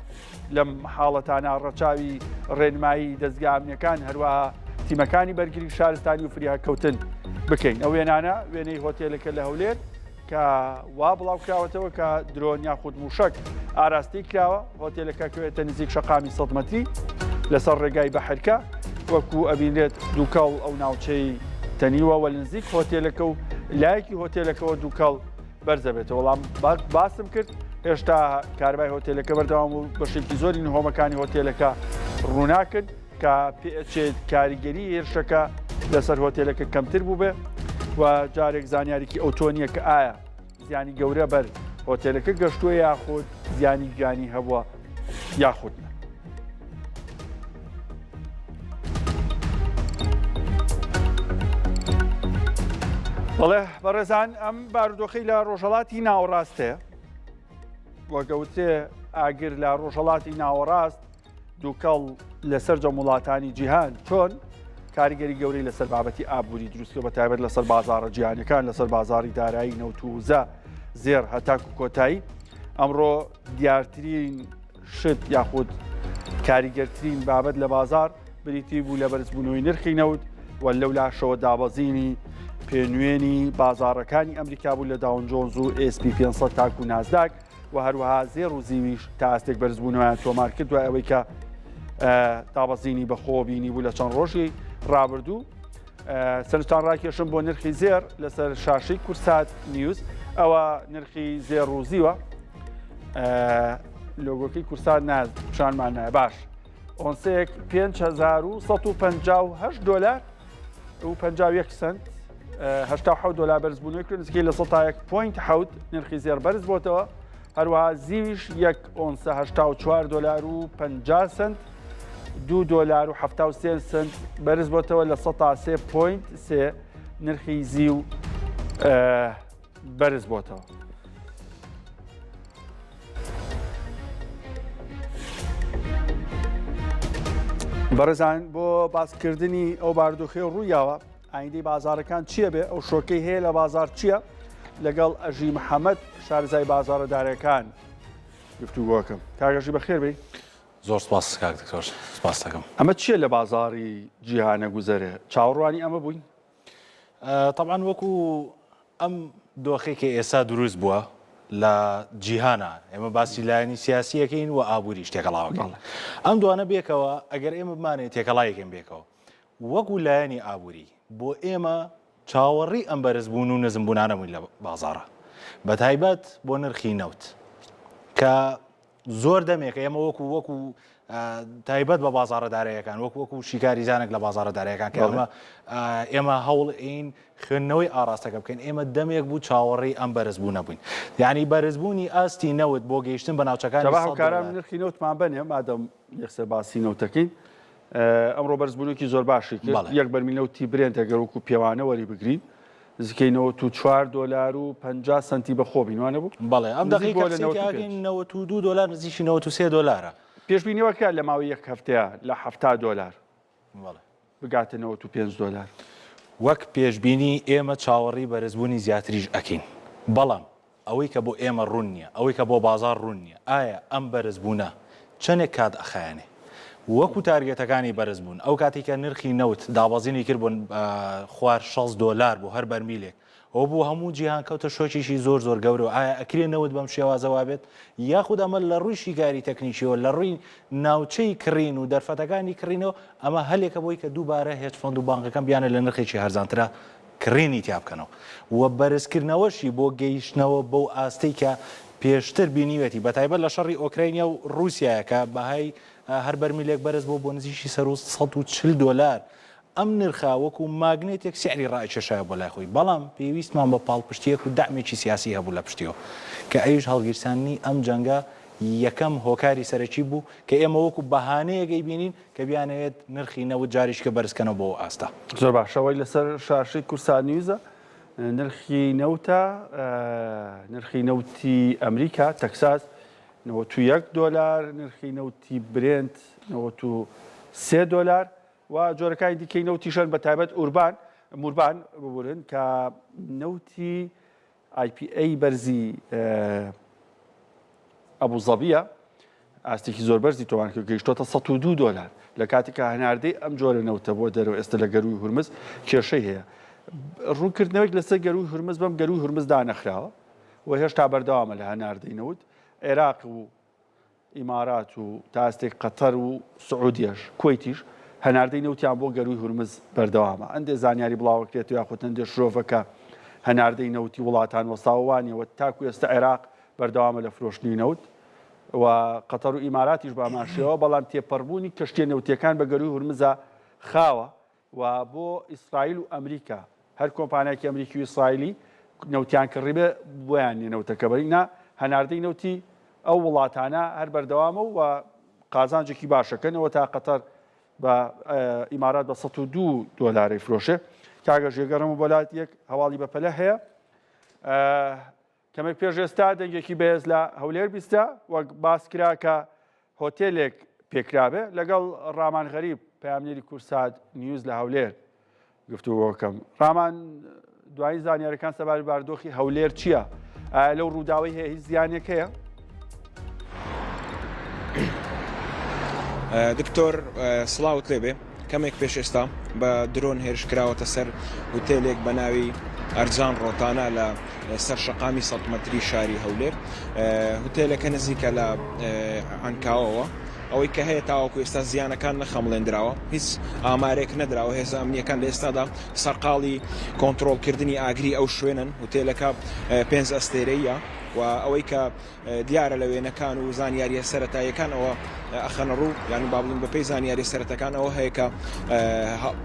لەم حاڵەتانە ڕەچاوی ڕێنمایی دەستگامنیەکان هەروەها تیمەکانی بەرگری شارستانی و فریاکەوتن بکەین ئەو وێنانە وێنەی هۆتێلەکە لە هەولێر کە وا بڵاو کراوەتەوە کە درۆن یاخود موشک ئاراستی کراوە هۆتێلەکە کەوێتە نزیک شەقامی 100 مەتری لەسەر ڕێگای بەحرکە وەکو ئەبینێت دووکەڵ ئەو ناوچەی تەنیوە وە نزیک هۆتێلەکە و لایەکی هۆتێلەکەەوە دووکەڵ بەرزە بێتەوە وەڵام باسم کرد هێشتا کاربای هۆتێلەکە بەردەوام و بەشێکی زۆری نهۆمەکانی هۆتێلەکە ڕووناکرد کە پێچێت کاریگەری هێرشەکە لەسەر هۆتێلەکە کەمتر بوو بێ و جارێک زانیاریکی ئۆتۆنیە کە ئایا زیانی گەورە بەر هۆتێلەکە گەشتووە یاخود زیانی گیانی هەبووە یاخودنە. بەڵێ بەڕێزان ئەم بارودۆخەی لە ڕۆژهەڵاتی ناوەڕاستەیە وەگەوتێ ئاگر لە ڕۆژهەڵاتی ناوەڕاست دووکەڵ لەسەر جەموڵاتانی جیهان چۆن کاریگەری گەورەی لەسەر بابەتی ئابووری دروستکە بە تایبەت لەسەر بازاڕە جیهانیەکان لەسەر بازاری دارایی نەوتوزە زێر هەتاکو کۆتایی ئەمڕۆ دیارترین شت یاخود کاریگەرترین بابەت لە بازار بریتی بوو لە بەرزبوونەوەی نرخی نەوت و لەو لاشەوە دابەزینی پێنوێنی بازارەکانی ئەمریکا بوو لە داون جۆنز و SP 500 تاکو نازداک و هەروەها زێر و زیویش تا ئاستێک بەرزبوونەوەیان تۆمار کرد و ئەوەی کە دابەزینی بەخۆ بینی بوو لە چەند ڕۆژی ڕابردوو سەرنجتان ڕاکێشم بۆ نرخی زێر لەسەر شاشەی کورسات نیوز ئەوە نرخی زێر و زیوە لۆگۆکەی کورسات پیشانمان نایە باش ئۆنسەیەک 5158 دلار و 51 سنت 87 دلار بەرزبوونەوەی کرد نزیکەی لە 100.7 نرخی زێر بەرز بۆتەوە هەروەها زیویش 1 ئۆنسە 84 دلار و 50 سنت 2 دلار و 73 سنت بەرز بۆتەوە لە 103.3 نرخی زیو بەرز بۆتەوە. بەڕێزان بۆ باسکردنی ئەو بارودۆخەی ڕوویاوە ئایندەی بازارەکان چییە بێ ئەو شۆکەی هەیە لە بازار چییە لەگەڵ ئەژی محەممەد شارزای بازارەدارەکان گفتوگۆکەم کاگەژی بەخێر بی زۆر سپاس کاک دکتۆر سپاس دەکەم. ئەمە چییە لە بازاری جیهانە گوزەرێ چاوەڕوانی ئەمە بووین؟ طبعاً وەکو ئەم دۆخێکی ئێستا دروست بووە لە جیهانە ئێمە باسی لایەنی سیاسیەکەین و ئابووری تێکەڵاوەکەین ئەم دوانە بێکەوە ئەگەر ئێمە بمانێت تێکەڵایەکەین بێکەوە وەکو لایەنی ئابووری بۆ ئێمە چاوەڕی ئەم بەرزبوون و نەزمبوونانەمووی لە بازارە بە تایبەت بۆ نرخی نەوت کە زۆر دەمێکە ئێمە وەکو تایبەت بە بازارەدارەیەکان وەکو شیکاریزانێک لە بازارەدارەکان کە ئێمە هەوڵ ئین خوێندنەوەی ئاراستەکە بکەین ئێمە دەمێک بوو چاوەڕی ئەم بەرزبوو نەبووین یعنی بەرزبوونی ئاستی نەوت بۆ گەیشتن بە ناوچەکانی هاوکاران نرخی نەوتمان بنێ مادەم یەکسەر باسی نەوتەکەین ئەمڕۆ بەرزبوونێکی زۆر باشی کرد یەک بەرمیل نەوتی برێن ئەگەر وەکو پێوانە وەری بگرین نزیکەی 4 دلار و 50 سنتی بەخۆ بینوانە بوو بەڵێ ئەم دقیقەکەین 92 دلار نزیکی 93 دلارە پێشبینیوەکە لە ماوەی یەک هەفتەیە لە 70 دلار بگاتە 95 دلار وەک پێشبینی ئێمە چاوەڕی بەرزبوونی زیاتریش ئەکەین بەڵام ئەوەی کە بۆ ئێمە ڕوون نییە ئەوەی کە بۆ بازار ڕوون نییە ئایا ئەم بەرزبوونە چەندێک کات ئەخایانێ وەکو تارگێتەکانی بەرزبوون ئەو کاتێککە نرخی نەوت دابەزینی کرد بوون خوار $6 بۆ هەر بەرمیلێک ئەو بۆ هەموو جیهان کەوتە شۆکیشی زۆر گەورە و ئایا ئەکرێنەوت بەم شێوازەوا بێت یاخود ئەمە لە ڕووی شیکاری تەکنیکیەوە لە ڕووی ناوچەی کڕین و دەرفەتەکانی کڕینەوە ئەمە هەلێکە بۆی کە دووبارە هێچ فەند و بانکەکەم بیانە لە نرخێکی هەرزانترا کڕینی تیا بکەنەوە و بەرزکردنەوەشی بۆ گەیشتنەوە بەو ئاستەی کە پێشتر بینیوەتی بەتایبەت لە شەڕی ئۆکراینیا و رووسایەکە بەهای هەر بەرمیلێک بەرز بۆ نزیشی $140 ئەم نرخا وەکو ماگنێتێک سیعری ڕائکێشایە بۆ لای خۆی بەڵام پێویستمان بە پاڵپشتیەک و دامێکی سیاسی هەبوو لە پشتیەوە کە ئەویش هەڵگیرسانی ئەم جەنگە یەکەم هۆکاری سەرەکی بوو کە ئێمە وەکو بەهانەیەگەی بینین کە بیانەوێت نرخی نەوت جاریشکە بەرزکەنەوە بۆ ئاستا زۆر باشەوەی لەسەر شاشەی کورسان نیوزە نرخی نەوتە نرخی نەوتی ئەمریکا تەکساس $91 نرخی نەوتی برنت $93 و جۆرەکانی دیکەی نەوتیشان بە تایبەت موربان ببورن کە نەوتی IPA بەرزی ئەبوزەبیە ئاستێکی زۆر بەرزی تۆوان کە گەیشتۆتە $102 لە کاتێک کە هەناردەی ئەم جۆرە نەوتە بۆ دەرەوە ئێستا لە گەروی هورمز کێشەی هەیە ڕوونکردنەوەی لەسەر گەروی هورمز بەم گەروی هورمز دانەخراوە و هێشتا بەردەوامە لە هەناردەی نەوت عێراق و ئیمارات و تاستێک قەتەر و سعودیەش کوێیتیش هەناردەی نەوتیان بۆ گەروی هورمز بەردەوامە ئەندێ زانیاری بڵاوکرێت یاخود هەندێک شرۆڤەکە هەناردەی نەوتی وڵاتان وەساوانیەوە تاکو ئێستا عێراق بەردەوامە لە فرۆشتنی نەوت و قەتەر و ئیماراتیش باماشەوە بەڵام تێپەڕبوونی کەشتێ نەوتیەکان بە گەروی هورمزە خاوە و بۆ ئیسرائیل و ئەمریکا هەر کۆمپانیاکی ئەمریکی و ئیسرائیلی نەوتیان کڕیبێ بۆیان نەوتەکە بەرینا هەناردەی نەوتی ئەو وڵاتانە هەر بەردەوامە و قازانجێکی باشەکەنەوە تا قەتەر بە ئیمارات بە $102 فرۆشێ کاگە ژێگەڕم و بەلات یەک هەواڵی بەپەلە هەیە کەمێک پێش ئێستا دەنگێکی بەهێز لە هەولێر بیستە وەک باس کرا کە هۆتێلێک پێکرابێ لەگەڵ ڕامان غەریب پەیامنێری کورسات نیوز لە هەولێر گفتوگۆکەم ڕامان دوای زانیاریەکان سەبارەت بارودۆخی هەولێر چییە؟ لەو ڕووداوی هەیە هیچ زیانێک هەیە؟ دکتۆر سڵاوت لێبێ کەمێک پێش ئێستا بە درۆن هێرشکراوەتە سەر هوتێلێک بە ناوی ئەرجان ڕۆتانە لە سەر شەقامی 100 مەتری شاری هەولێر هوتێلەکە نزیکە لە عەنکاوەوە ئەوەی کە هەیە تاوەکو ئێستا زیانەکان نەخەمڵێنراوە هیچ ئامارێک نەدراوە هێزە ئەمنیەکان لە ئێستادا سەرقاڵی کۆنتترۆلکردنی ئاگری ئەو شوێنن هوتێلەکە 5 ئەستێرەیە و ئەوەی کە دیارە لە وێنەکان و زانیاریە سەرەتاییەکان ئەوە ئەخەنە ڕوو یان باڵین بەپێی زانیاری سەرەتەکان ئەوە هەیە کە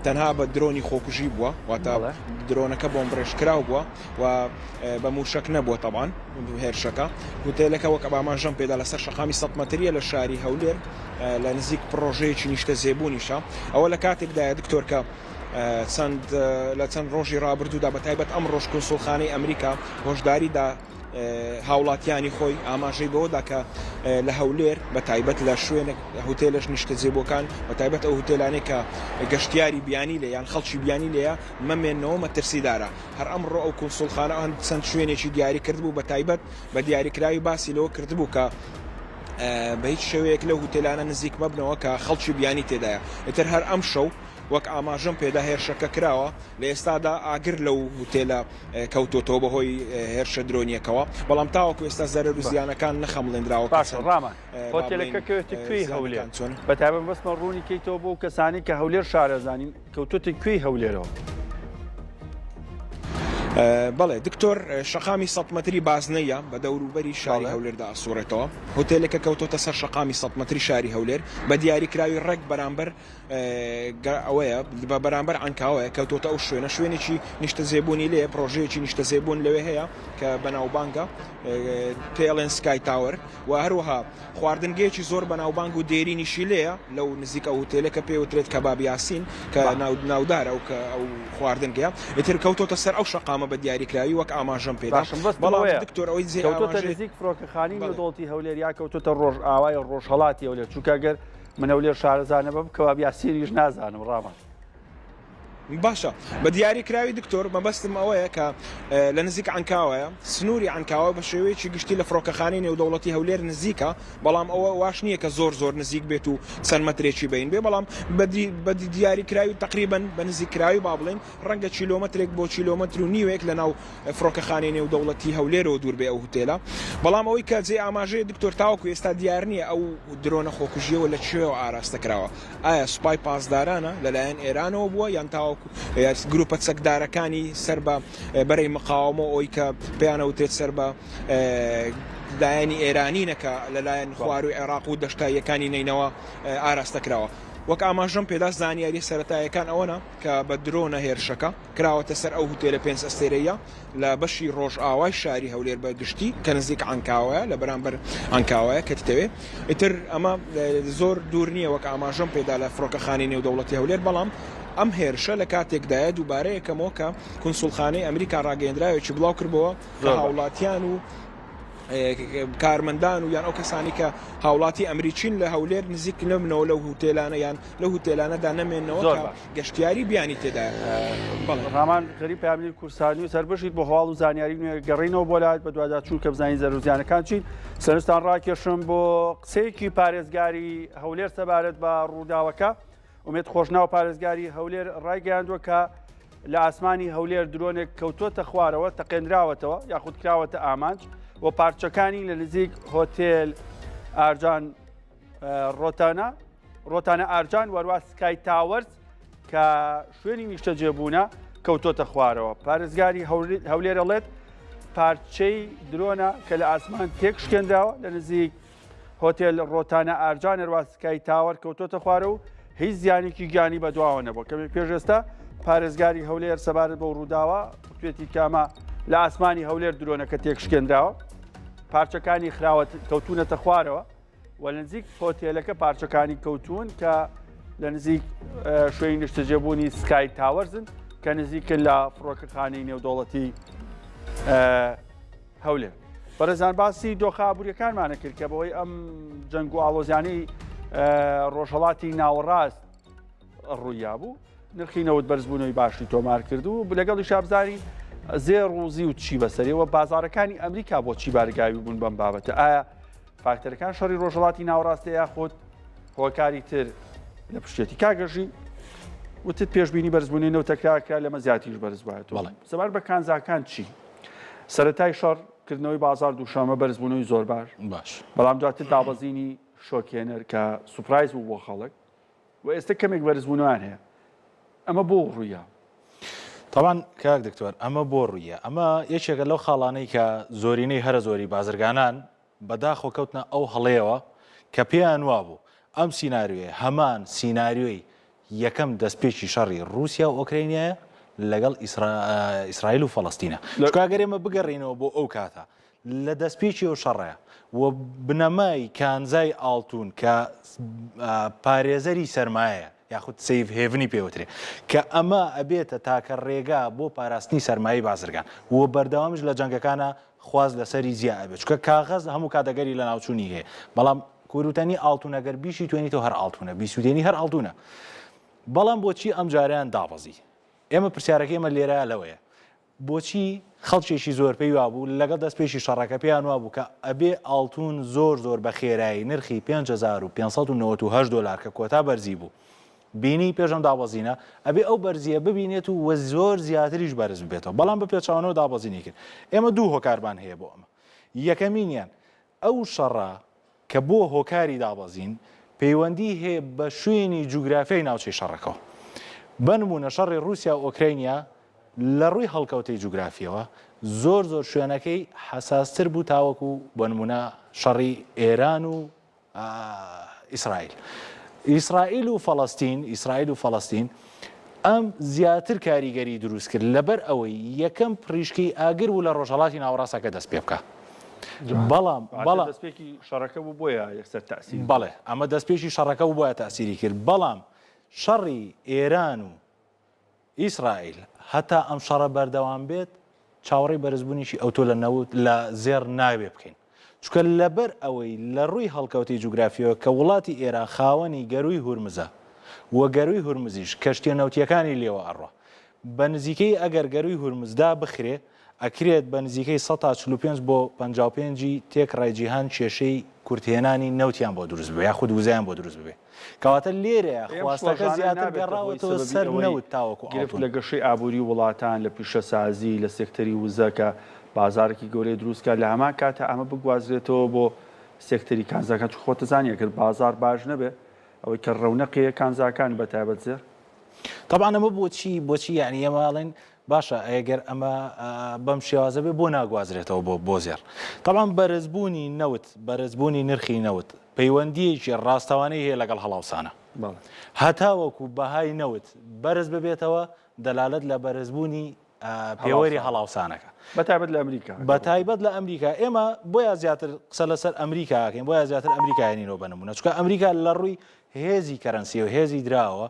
تەنها بە درۆنی خۆکوژی بووە واتە درۆنەکە بۆم ڕێژکراو بووە و بە موشک نەبووە تەبان هێرشەکە هوتێلەکە وەک ئەبامانژەم پێدا لەسەر شەقامی 100 مەتریە لە شاری هەولێر لە نزیک پرۆژەیەکی نیشتە زێبوونیشە ئەوە لە کاتێکدایە دکتۆر کە لە چەند ڕۆژی ڕابردوودا بە تایبەت ئەم ڕۆژ کۆنسوڵخانەی ئەمریکا هۆشداریدا هاوڵاتیانی خۆی ئاماژەی بەوەدا کە لە هەولێر بە تایبەت لە شوێنێک هوتێلش نیشتە جێبۆکان بە تایبەت ئەو هوتێلانێک کە گەشتیاری بیانی لێ یان خەڵکی بیانی لێیە مەمێنەوە مەترسیدارە هەر ئەمڕۆ ئەو کۆنسوڵخانە هەند چەند شوێنێکی دیاری کردبوو بە تایبەت بە دیاریکراوی باسی لەوە کردبوو کە بە هیچ شێوەیەک لە هوتێلانە نزیک مەبنەوە کە خەڵکی بیانی تێدایە ئێتر هەر ئەم شەو وەک ئاماژەم پێدا هێرشەکە کراوە لە ئێستادا ئاگر لەو هوتێلە کەوتۆتەوە بەهۆی هێرشە درۆنیەکەوە بەڵام تاوەکو ئێستا زەرەر و زیانەکان نەخەمڵێنراوە باشە ڕامان هۆتێلەکە کەوێتە کوێی هەولێر بەتابەت بەسمە ڕوونی کەیتەوە بۆ کەسانی کە هەولێر شارەزانین کەوتۆتە کوێی هەولێرەوە بەڵێ دکتۆر شەقامی 100 مەتری بازنەیە بە دەوروبەری شاری هەولێردا ئاسوورێتەوە هۆتێلەکە کەوتۆتە سەر شەقامی 100 مەتری شاری هەولێر بە دیاریکراوی ڕێک بەرامبەر ئەوەیە بە بەرامبەر عەنکاوەیە کەوتۆتە ئەو شوێنە شوێنێکی نیشتە زێبوونی لێ پرۆژەیەکی نیشتە زێبوون لەوێ هەیە کە بەناوبانگە پێڵێن سکای تاور و هەروەها خواردنگەیەکی زۆر بەناوبانگ و دێرینیشی لێیە لەو نزیکە هوتێلەکە پێوترێت کەباب یاسین کە ناودارە ئەو خواردنگەیە ئیتر کەوتۆتە سەر ئەو شەقامە بە دیاریکراوی وەک ئاماژەم پێدا بەڵام دکتۆر ئەوەی کەوتۆتە نزیک فڕۆکەخانەی نودڵتی هەولێر یا کەوتۆتە ڕۆژ ئاوای ڕۆژهەڵاتی هەولێر چونکە گەر من هەولێر شارەزانە بم کەباب یاسینیش نازانم ڕامان باشە بە دیاری کراوی دکتۆر مەبەستم ئەوەیە کە لە نزیک عنکاوەیە سنووری عنکاوە بە شێوەیەکی گشتی لە فڕۆکەخانەی نێودەوڵەتی هەولێر نزیکە بەڵام ئەوە واش نییە کە زۆر نزیک بێت و چەند مەترێکی بین بێ بەڵام بە دیاری کراوی تقریبن بە نزیک کراوی با بڵێن ڕەنگە کیلۆمەترێک بۆ کیلۆمەتر و نیوێک لە ناو فڕۆکەخانەی نێودەوڵەتی هەولێرەوە دوور بێ ئەو هوتێلە بەڵام ئەوەی کە جێ ئاماژەیە دکتۆر تاوەکو ئێستا دیار نییە ئەو درۆنە خۆکوژیەوە لە کوێوە ئاراستە کراوە ئایا سوپای پاسدارانە لەلایەن ئێرانەوە بووە یان تاوەکو گروپە چەکدارەکانی سەر بە بەرەی مقاومە ئەوی کە پێیانەوتێت سەر بە لایەنی ئێرانینەکە لەلایەن خواروی عێراق و دەشتاییەکانی نینەوە ئاراستەکراوە وەک ئاماژەم پێدا زانیاری سەرەتایەکان ئەوەنە کە بە درۆنە هێرشەکە کراوەتە سەر ئەو هوتێلە 5 ئەستێرەیە لە بەشی ڕۆژئاوای شاری هەولێر بە گشتی کە نزیک عنکاوەیە لە بەرامبەر عنکاوەیە کە تتەوێ ئیتر ئەمە زۆر دوور نییە وەک ئاماژەم پێدا لە فڕۆکەخانەی نێودەوڵەتی هەولێر بەڵام ئەم هێرشە لە کاتێکدایە دووبارەیەکەمەوە کە کنسوڵخانەی ئەمریکا ڕاگەیەندراوێکی بڵاو کردبەوە هاوڵاتیان و کارمەندان و یان ئەو کەسانی کە هاوڵاتی ئەمریکین لە هەولێر نزیک نەبنەوە لەو هوتێلانە یان لە هوتێلانەدا نەمێنەوە گەشتیاری بیانی تێدا ڕامان خەری پاملی کورسانی و سەربەشیت بۆ هەواڵ و زانیاری نوێ گەڕینەوە بۆ لات بە دووادا چوو کە بزانین زەرروزیانەکان چین سەرستان ڕاکێشم بۆ قسەیەکی پارێزگاری هەولێر سەبارەت بە ڕووداوەکە ومێت خۆشناو پارێزگاری هەولێر ڕایگەیاندووە کە لە ئاسمانی هەولێر درۆنێک کەوتۆتە خوارەوە تەقێنراوەتەوە یاخود کراوەتە ئامانج و پارچەکانی لە نزیک هۆتێل ئارجان ڕۆتانە ئارجان وەروە سکای تاوەرز کە شوێنی نیشتە جێبوونە کەوتۆتە خوارەوە پارێزگاری هەولێر ئەڵێت پارچەی درۆنە کە لە ئاسمان تێک شکێنراوە لە نزیک هۆتێل ڕۆتانە ئارجان هەروە سکای تاوەر کەوتۆتە خوارە و هیچ زیانێکی گیانی بەدواوە نەبووە کەمێک پێش ئێستا پارێزگاری هەولێر سەبارەت بە ڕووداوە توێتی کامە لە ئاسمانی هەولێر درۆنەکە تێک شکێنراوە پارچەکانی خراوەت کەوتونەتە خوارەوە و لە نزیک هۆتێلەکە پارچەکانی کەوتون کە لە نزیک شوێنی نیشتەجێبوونی سکای تاوەرزن کە نزیکن لە فڕۆکەخانەی نێودەوڵەتی هەولێر بەڕێزان باسی دۆخابووریەکانمانە کرد کە بەوەی ئەم جەنگ و ئاڵۆزیانەی ڕۆژهەڵاتی ناوەڕاست ڕوویا بوو نرخی نەوت بەرزبوونەوەی باشی تۆمار کرد و لەگەڵی شابزاری زێر ڕووزی و چی بەسەریەوە بازارەکانی ئەمریکا بۆ چی بارگاوی بوون بەم بابەتە ئایا فاکتەرەکان شەڕی ڕۆژهەڵاتی ناوەڕاستە یاخود هۆکاری تر لە پشتێتی کاگەژی وتت پێشبینی بەرزبوونی نەوتەکراکە لەمە زیاتیش بەرز وایەتەوە سەبار بە کانزاکان چی سەرەتای شەڕکردنەوەی بازار دووشەمە بەرزبوونەوەی زۆر باش بەڵام دواتر دابەزینی شۆکێنەر کە سوپرایز بوو بۆ خەڵک و ئێستا کەمێک بەرزبوونەوەیان هەیە ئەمە بۆ ڕوویە طبعاً کاک دکتۆر ئەمە بۆ ڕوویە ئەمە یەکێکە لەو خاڵانەی کە زۆرینەی هەرە زۆری بازرگانان بەداخۆ کەوتنە ئەو هەڵەیەوە کە پێیان وا بوو ئەم سیناریوێ هەمان سیناریۆی یەکەم دەستپێکی شەڕی رووسیا و ئۆکرینیایە لەگەڵ ئیسرائیل و فەڵەستینە چکاگەرێمە بگەڕێنەوە بۆ ئەو کاتە لە دەستپێکی ئەو شەڕەیە و بنەمای کانزای ئاڵتون کە پارێزەری سەرمایە یاخود سیف هێڤنی پێوترێ کە ئەمە ئەبێتە تاکە ڕێگا بۆ پاراستنی سەرمایی بازرگان و بەردەوامش لە جەنگەکانە خواز لەسەری زیە ئەبێت چکە کاغەز هەموو کاتەگەری لە ناوچوونی هەیە بەڵام کوروتەنی ئاڵتونەگەر بیشی توێنیتەوە هەر ئاڵتونە بیسوودێنی هەر ئاڵتونە بەڵام بۆچی ئەم جاریان دابەزی ئێمە پرسیارەکەی ئێمە لێرە لەوەیە بۆچی خەڵکێکی زۆر پێی وابوو لەگەڵ دەستپێکی شەڕەکە پێیان وابوو کە ئەبێ ئاڵتون زۆر بە خێرایی نرخی 5598 دلار کە کۆتا بەرزی بوو بینی پێشم دابەزینە ئەبێ ئەو بەرزیە ببینێت و زۆر زیاتریش بەرز بێتەوە بەڵام بە پێچاوانەوە دابەزینی کرد ئێمە دوو هۆکاربان هەیە بۆ ئەمە یەکەمینیان ئەو شەڕە کە بۆ هۆکاری دابەزین پەیوەندی هەیە بە شوێنی جوگرافیای ناوچەی شەڕەکەەوە بنمونە شەڕی رووسیا و ئۆکرینیا لە ڕووی هەڵکەوتەی جوگرافیەوە زۆر شوێنەکەی حساستر بوو تاوەکو بنمونە شەڕی ئێران و ئیسرائیل و فەڵەستین ئەم زیاتر کاریگەری دروست کرد لەبەر ئەوەی یەکەم پڕیشکی ئاگر و لە ڕۆژهەڵاتی ناوەڕاستەکە دەست پێ بکە بەڵام دەستپێکی شەڕەکە بوو بۆیە یەکسەر تەئسیر بەڵێ ئەمە دەستپێکی شەڕەکە بوو بۆیە تەئسیری کرد بەڵام شەڕی ئێران و ئیسرائیل هەتا ئەم شەڕە بەردەوام بێت چاوەڕێی بەرزبوونیشی ئەوتۆ لە زێر ناوێ بکەین چکە لەبەر ئەوەی لە ڕووی هەڵکەوتی جوگرافیەوە کە وڵاتی ئێران خاوەنی گەروی هورمزە و گەروی هورمزیش کەشتیە نەوتیەکانی لێوە ئەڕۆ بە نزیکەی ئەگەر گەروی هورمزدا بخرێ ئەکرێت بە نزیکەی 145 بۆ 55 تێکڕای جیهان کێشەی کورتهێنانی نەوتیان بۆ دروست بێ یاخود وزیان بۆ دروست ببێ کەواتە لێرەیە خواستەکە زیاتر گەڕاوەتەوە سەر نەوت تاوەکو گرفت لە گەشەی ئابووری وڵاتان لە پیشەسازی لە سێکتەری وزەکە بازارێکی گەورەی دروستکە لە هەمان کاتە ئەمە بگوازرێتەوە بۆ سێکتەری کانزاکان خۆتەزانانی ئەگەر بازار باش نەبێ ئەوەی کە ڕەونەقیە کانزاکان بەتایبەت زێر طبعا ئەمە بۆچی یعنی ئێمەڵێن باشە ئەگەر ئەمە بەم شێوازە بێ بۆ ناگوازرێتەوە بۆ زێر طبعا بەرزبوونی نەوت بەرزبوونی نرخی نەوت پەیوەندیەکی ڕاستەوانەی هەیە لەگەڵ هەڵاوسانە هەتاوەکو بەهای نەوت بەرز ببێتەوە دەلالت لە بەرزبوونی پێوەری هەڵاوسانەکە بەتایبەت لە ئەمریکا بەتایبەت لە ئەمریکا ئێمە بۆیە زیاتر قسە لەسەر ئەمریکاکەین بۆیە زیاتر ئەمریکایانینەوە بنمونە چونکە ئەمریکا لە ڕووی هێزی کەرەنسی و هێزی دراوە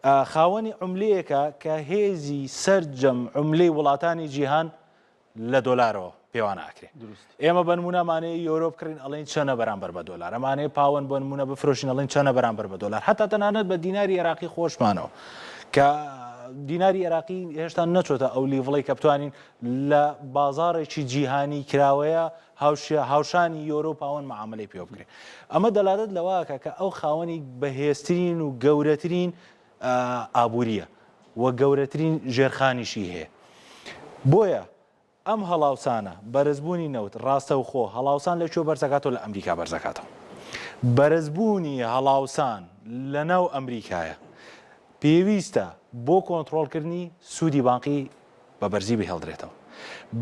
خاوەنی عملەیەکە کە هێزی سەرجەم عملەی وڵاتانی جیهان لە دۆلارەوە پێوانە ئاکرێت ئێمە بنمونەمانەیە یۆرۆ بکڕین ئەڵێن چەنە بەرامبەر بە دۆلار ئەمانەیە پاوەند بۆ نمونە بفرۆشین ئەڵێن چەنە بەرامبەر بە دۆلار هەتا تەنانەت بە دیناری عێراقی خۆشمانەوە کە دیناری عێراقی هێشتا نەچۆتە ئەو لیڤڵی کە بتوانین لە بازارێکی جیهانی کراوەیە هاوشانی یۆرۆ پاوەند معاملەی پێ بکرێت ئەمە دەلالت لەوەکە کە ئەو خاوەنی بەهێزترین و گەورەترین ئابووریە وە گەورەترین ژێرخانیشی هەیە بۆیە ئەم هەڵاوسانە بەرزبوونی نەوت ڕاستە و خۆ هەڵاوسان لەکوێ بەرزەکاتەوە لە ئەمریکا بەرزەکاتەوە بەرزبوونی هەڵاوسان لەناو ئەمریکایە پێویستە بۆ کۆنتڕۆڵکردنی سوودی بانقی بە بەرزی بهێڵدرێتەوە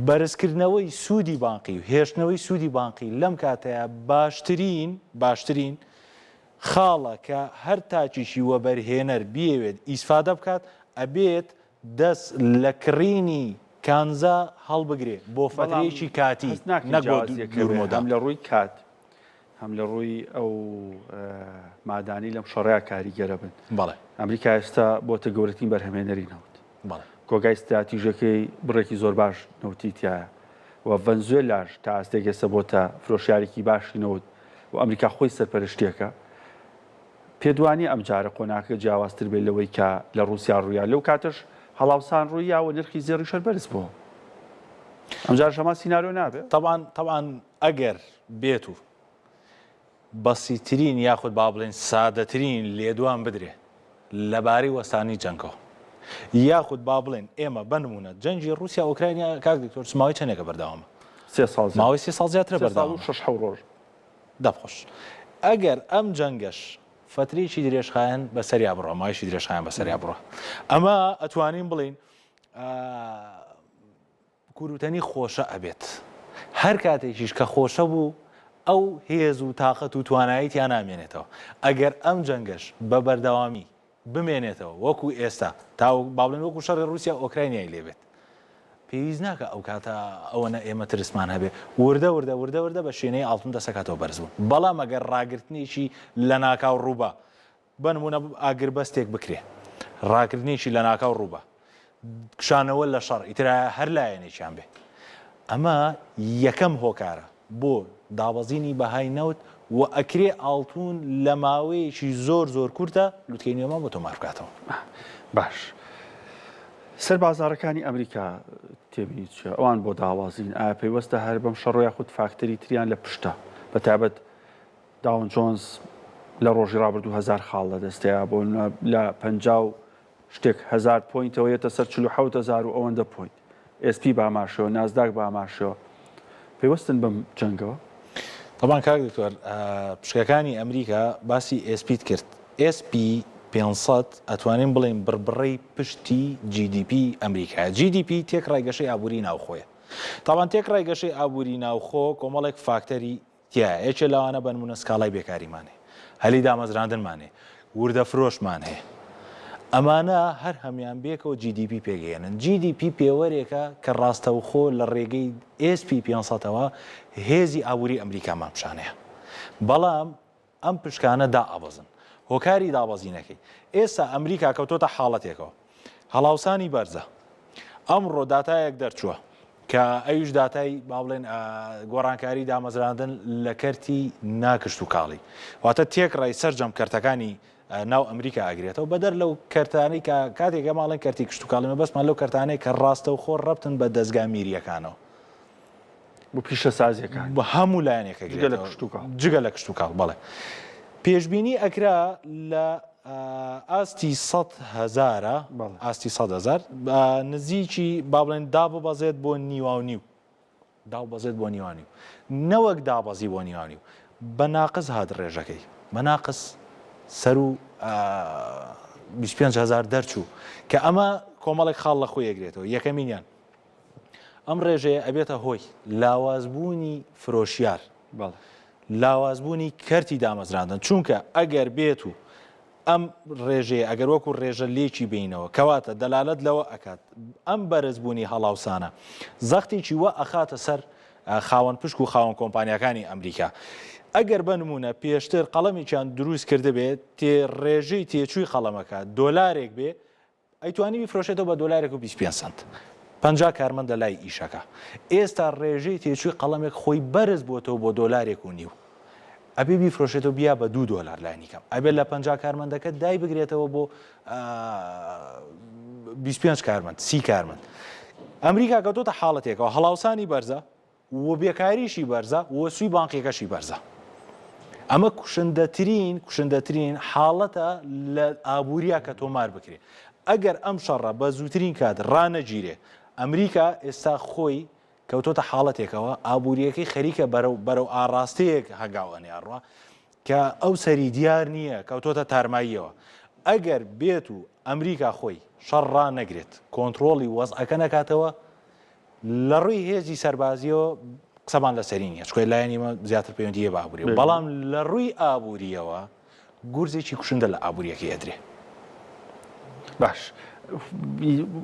بەرزکردنەوەی سوودی بانقی و هێشتنەوەی سوودی بانقی لەم کاتەیە باشترین خاڵە کە هەر تاچیشی وە بەرهێنەر بێوێت ئیسفادە بکات ئەبێت دەست لە کڕینی کانزا هەڵبگرێ بۆ فترەیەکی کاتی هەم لە ڕووی کات هەم لە ڕووی ئەو مادانی لەم شەڕەیە کاریگەرە بن بەڵێ ئەمریکا ئێستا بۆتە گەورەترین بەرهەمێنەری نەوت کۆگای استراتیژەکەی بڕێکی زۆر باش نەوتی تایە و ڤەنزوێلاش تا ئەستێک ئێستا بۆتە فرۆشیارێکی باشی نەوت و ئەمریکا خۆی سەرپەرشتیەکە پێدوانی ئەم جارە قۆناکە جیاوازتر بێت لەوەی کە لە رووسیا ڕوویا لەو کاتش هەڵاوسان ڕوویاوە نرخی زێڕی شەر بەرز بووە ئەم جار شەما سیناریۆ نابێت طبعاً ئەگەر بێت و بەسیترین یاخود با بڵێن سادەترین لێدوان بدرێ لەبارەی وەستانی جەنگەوە یاخود با بڵێن ئێمە بنمونە جەنگی رووسیا ئۆکراینیا کاک دکتۆر ماوەی چەندێکە بەردەوامە ماوەی 3 ساڵ زیاترە بەردەوام 6 ڕۆژ دەخۆش ئەگەر ئەم جەنگەش فترێکی درێژخایەن بەسەریا بڕۆ مایشی درێژخایەن بەسەریا بڕۆ ئەمە ئەتوانین بڵین کوروتەنی خۆشە ئەبێت هەر کاتێکیش کە خۆشە بوو ئەو هێز و تااقەت و تواناییتیان نامێنێتەوە ئەگەر ئەم جەنگەش بە بەردەوامی بمێنێتەوە وەکو ئێستا تا باڵێن وەکو شەڕی رووسیا ئۆکراینیای لێبێت پێویست ناکە ئەو کاتە ئەوەنە ئێمە ترسمان هەبێ وردە بە شوێنەی ئاڵتون دەسەکاتەوە بەرزبوون بەڵام ئەگەر ڕاگررتنیشی لە ناکاو ڕووبە بنمونە ئاگربەستێک بکرێ ڕاکردنیشی لە ناکاو ڕووبە کشانەوە لە شەڕ ئیترا هەر لایەنێکیان بێ ئەمە یەکەم هۆکارە بۆ دابەزینی بەهای نەوت و ئەکرێ ئاڵتون لە ماوەیەکی زۆر کورتە لوتکەینیەوەمان بۆ تۆمار بکاتەوە باش سەر بازارەکانی ئەمریکا تێبینیت چێ ئەوان بۆ داوازین ئایا پێیوەستە هەر بەم شەڕۆ یاخود فاکتەری تریان لە پشتە بەتابەت داون جۆنز لە ڕۆژی ڕابردوو 1000 خاڵ لە دەستەیە بۆ لە 50 شتێک 1000 پوینتەوە یێتە سەر 47000 و ئەوەندە پوینت SP باماشەوە نازداک باماشەوە پێوەستن بەم جەنگەوە طبعاً کاک دکتۆر پشکەکانی ئەمریکا باسی SPت کرد SP 500 ئەتوانین بڵێن بڕبڕەی پشتی GDP ئەمریکا GDP تێک ڕایگەشەی ئابووری ناوخۆیە تاوان تێک ڕایگەشەی ئابووری ناوخۆ کۆمەڵێک فاکتەری تایە یەکێ لەوانە بنمونە سکاڵای بێکاریمانێ هەلی دامەزراندنمانێ وردە فرۆشمان هەیە ئەمانە هەر هەمیان بێکەوە GDP پێگەێنن GDP پێوەرێکە کە ڕاستەوخۆ لە ڕێگەی SP 500ەوە هێزی ئابووری ئەمریکامان پیشانەیە بەڵام ئەم پشکانە دائەبەزن هۆکاری دابەزینەکەی ئێستا ئەمریکا کەوتۆتە حاڵەتێکەوە هەڵاوسانی بەرزە ئەمڕۆ داتایەک دەرچووە کە ئەویش داتای با بڵێن گۆڕانکاری دامەزراندن لە کەرتی ناکشت و کاڵی واتە تێکڕای سەرجەم کەرتەکانی ناو ئەمریکا ئاگرێتەوە بەدەر لەو کەرتانەی کاتێکە ماڵێن کەرتی کشتتوکڵمە بەسمان لەو کەرتانەی کە ڕاستە و خۆر ڕەبتن بە دەستگا میریەکانەوە بۆ پیشە سازیەکان بە هەموو لایەنێکە جگە لە کشتتوکڵ بەڵێ پێشببینی ئەکرا لە ئاستی 100,000 ئاستی 100,000 نزیکی با بڵێن داببەزێت بۆ نیوانیو دابەزێت بۆ نیوانی نەوەک دابەزی بۆ نیوانی و بە ناقص هات ڕێژەکەی بە ناقص سەر و 25,000 دەرچوو کە ئەمە کۆمەڵێک خاڵ لە خۆی ئەگرێتەوە یەکەمینیان ئەم ڕێژەیە ئەبێتە هۆی لاوازبوونی فرۆشیار لاوازبوونی کەرتی دامەزراندن چونکە ئەگەر بێت و ئەم ڕێژەیە ئەگەر وەکو ڕێژە لێکی بینەوە کەواتە دەلالت لەوە ئەکات ئەم بەرزبوونی هەڵاوسانە زەختێکی وە ئەخاتە سەر خاوەن پشک و خاوەن کۆمپانیەکانی ئەمریکا ئەگەر بنمونە پێشتر قەڵەمێکیان دروست کرده بێت ڕێژەی تێچووی قەڵەمەکە دۆلارێک بێ ئەیتوانی بیفرۆشێتەوە بە دۆلارێک و 25 سنت 50 کارمەندە لای ئیشەکە ئێستا ڕێژەی تێچووی قەڵەمێک خۆی بەرز بۆتەوە بۆ دۆلارێک و نیو ئەبێ بیفرۆشێتەوە بیا بە $2 لایەنیکەم ئەبێت لە 50 کارمەندەکە دای بگرێتەوە بۆ 25 کارمەند 30 کارمەند ئەمریکا کەوتۆتە حاڵەتێکەوە هەڵاوسانی بەرزە و بێکاریشی بەرزە و سوی بانقیەکەشی بەرزە ئەمە کوشندەترین حاڵەتە لە ئابووریا کە تۆمار بکرێت ئەگەر ئەم شەڕە بە زووترین کات ڕانەگیرێ ئەمریکا ئێستا خۆی کەوتۆتە حاڵەتێکەوە ئابوووریەکەی خەریکە بەرەو ئاڕاستەیەک هەنگاوەنیاڕوە کە ئەو سەری دیار نییە کەوتۆتە تارماییەوە ئەگەر بێت و ئەمریکا خۆی شەڕ ڕانەگرێت کۆنتترۆڵی وەزعەکە نەکاتەوە لە ڕووی هێزی سەربازیەوە قسەمان لەسەری نیە چکۆی لایەنیمە زیاتر پەیوەندیە بە ئابووری بەڵام لە ڕووی ئابووریەوە گورزێکی کوشندە لە ئابووریەکەی ئەدرێ باش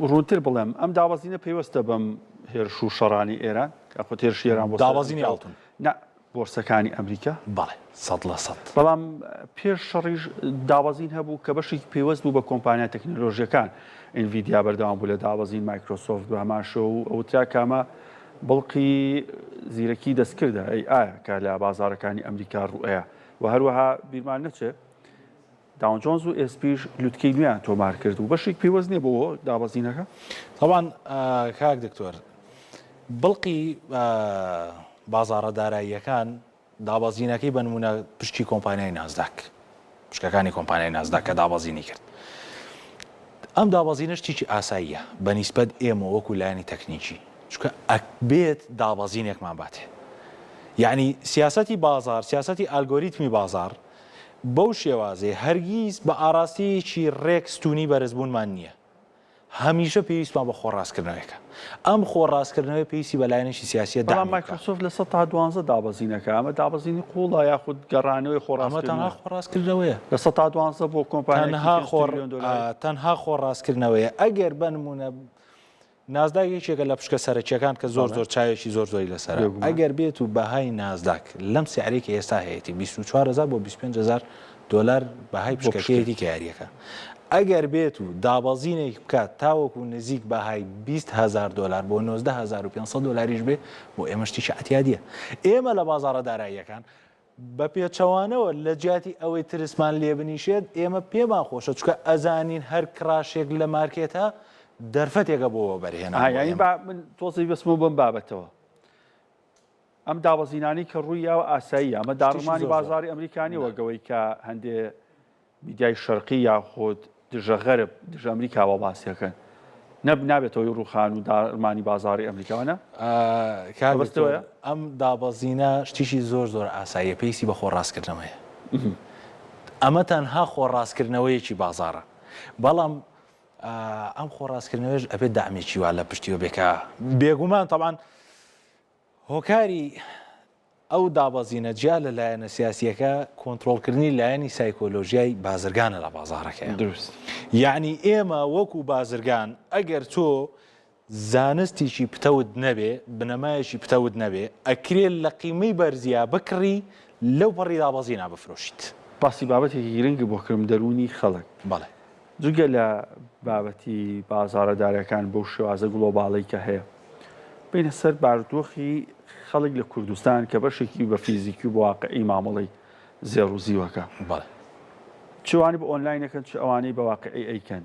ڕوونتر بڵێم ئەم داوازینە پێوەستە بەم هێرش و شەڕانی ئێران کە هێرشی ئێران بۆ داوازینی ئاڵتون بۆرسەکانی ئەمریکا بەڵێ 100%. بەڵام پێش شەڕیش داوازین هەبوو کە بەشێک پێوەست بوو بە کۆمپانیا تەکنۆلۆژیەکان ئینڤیدیا بەردەوام بوو لە داوازین مایکرۆسۆفت و هەماشە و ئەوترا کامە بڵقی زیرەکی دەستکردە ئایا کە لە بازارەکانی ئەمریکا ڕوئەیە و هەروەها بیرمان نەچێ داون جۆنز و ئێسپیش لوتکەی نوێیان تۆمار کرد و بەشێک پێوەست نیە بۆ داوازینەکە طبعاً کاک دکتۆر بڵقی بازارە داراییەکان دابەزینەکەی بنمونە پشتی کۆمپانیای نازداک پشکەکانی کۆمپانیای نازداک کە دابەزینی کرد ئەم دابەزینەش تیچی ئاساییە بەنیسبەت ئێمە وەکو لایەنی تەکنیکی چونکە ئەبێت دابەزینێکمان باتێ یعنی سیاسەتی بازار سیاسەتی ئالگۆریتمی بازار بەو شێوازێ هەرگیز بە ئاراستەیەکی ڕێکستونی بەرزبوونمان نییە هەمیشە پێویستمان بە خۆڕاستکردنەوەیەکە ئەم خۆڕاستکردنەوەی پێویستی بە لایەنێکی سیاسیە بەڵام مایکرۆسۆفت لە 112 دابەزینەکە ئەمە دابەزینی قوڵە یاخود گەڕانەوەی خۆڕاستکردنەوەیە لە 112 بۆ کۆمپانیا تەنها خۆڕاستکردنەوەیە ئەگەر بنمونە نازداگێکێکە لە پشکە سەرچیەکان کە زۆر چاوێکی زۆری لەسەر ئەگەر بێت و بەهای نازداک لەم سیارێکی ئێستا هەیەی 24,000 بۆ 25,000 دلار بەهای پشکەکەیەتی کە یاریەکە ئەگەر بێت و دابەزینێک بکات تاوەکو نزیک بەهای 20,000 دلار بۆ 19,500 دلاریش بێ بۆ ئێمەشتیش ئەتیادیە ئێمە لە بازارە داراییەکان بە پێچەوانەوە لە جیاتی ئەوەی ترسمان لێ بنیشێت ئێمە پێمان خۆشە چکە ئەزانین هەر کراشێک لە مارکێتە دەرفەتێکە بۆەوە بەرهێنا من تۆزی بەسمە بم بابەتەوە ئەم دابەزینانی کە ڕوویاوە ئاسایی ئەمە داڕمانی بازاری ئەمریکانی وەگەوەی کە هەندێ میدیای شەرقی یاخۆت دژە غەرب دژە ئەمریکاوە باسیەکەن نابێتەوەی ڕووخان و داڕمانی بازاری ئەمریکاوانە کابستەوە ئەم دابەزینە شتیشی زۆر ئاساییە پێیستی بە خۆڕاستکردنەوەیە ئەمە تەنها خۆڕاستکردنەوەیەکی بازارە بەڵام ئەم خۆڕاستکردنەوەش ئەبێت دامێکی وا لە پشتیوە بێکە بێگومان تەبان هۆکاری ئەو دابەزینە جیا لە لایەنە سیاسیەکە کۆنتترۆلکردنی لایەنی سایکۆلۆژیای بازرگانە لە بازارەکە دروست یعنی ئێمە وەکو بازرگان ئەگەر تۆ زانستیی پتەوت نەبێ بنەمایەکی پتەوت نەبێ ئەکرێت لە قیمەی بەرزیا بکڕی لەو پەڕی دابەزینا بفرۆشیت باسی بابەتێکی گرنگی بۆ کردم دەرونی خەڵک بەڵێ جوگە لە بابەتی بازارەدارەکان بەو شێوازە گلۆباڵی کە هەیە بینە سەر بارودۆخی خەڵک لە کوردستان کە بەشێکی بە فیزیکی و واقعی مامەڵی زێڕ و زیوەکە چوانی بە ئۆنلاینەکەن چ ئەوانەی بە واقعی ئەیکەن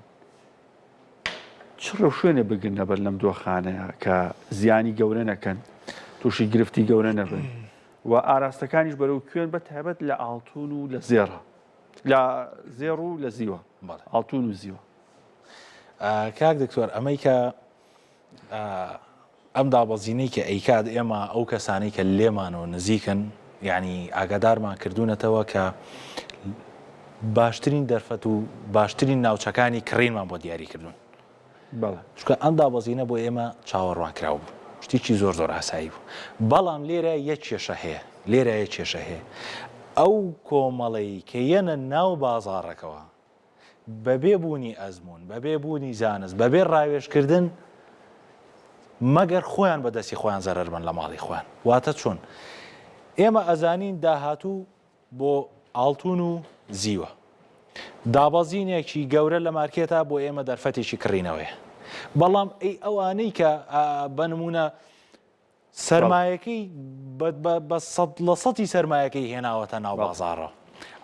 چ ڕێو شوێنە بگرنە بەر لەم دۆخانەیە کە زیانی گەورە نەکەن تووشی گرفتی گەورە نەبن و ئاراستەکانیش بەرەو کوێن بە تایبەت لە ئاڵتون و لە زێڕە لە زێڕ و لە زیوە ئاڵتون و زیوە. کاک دکتۆر ئەمەی کە ئەم دابەزینەی کە ئەیکات ئێمە ئەو کەسانەی کە لێمانەوە نزیکن یعنی ئاگادارمان کردوونەتەوە کە باشترین دەرفەت و باشترین ناوچەکانی کڕینمان بۆ دیاری کردوون. چکە ئەم دابەزینە بۆ ئێمە چاوەڕوان کراو بوو شتێکی زۆر زۆر ئاسایی بوو. بەڵام لێرە یەک کێشە هەیە لێرە یەک کێشە هەیە ئەو کۆمەڵەی کە یەنە ناو بازاڕەکەەوە بەبێ بوونی ئەزمون بەبێ بوونی زانست بەبێ ڕاوێژکردن مەگەر خۆیان بەدەستی خۆیان زەرەر بن لە ماڵی خۆیان واتە چۆن ئێمە ئەزانین داهاتوو بۆ ئاڵتون و زیوە دابەزینێکی گەورە لە مارکێتە بۆ ئێمە دەرفەتێکی کڕینەوەی بەڵام ئەی ئەوانەی کە بەنمونە سەرمایەکەی لە سەتی سەرمایەکەی هێناوەتە ناو بازاڕە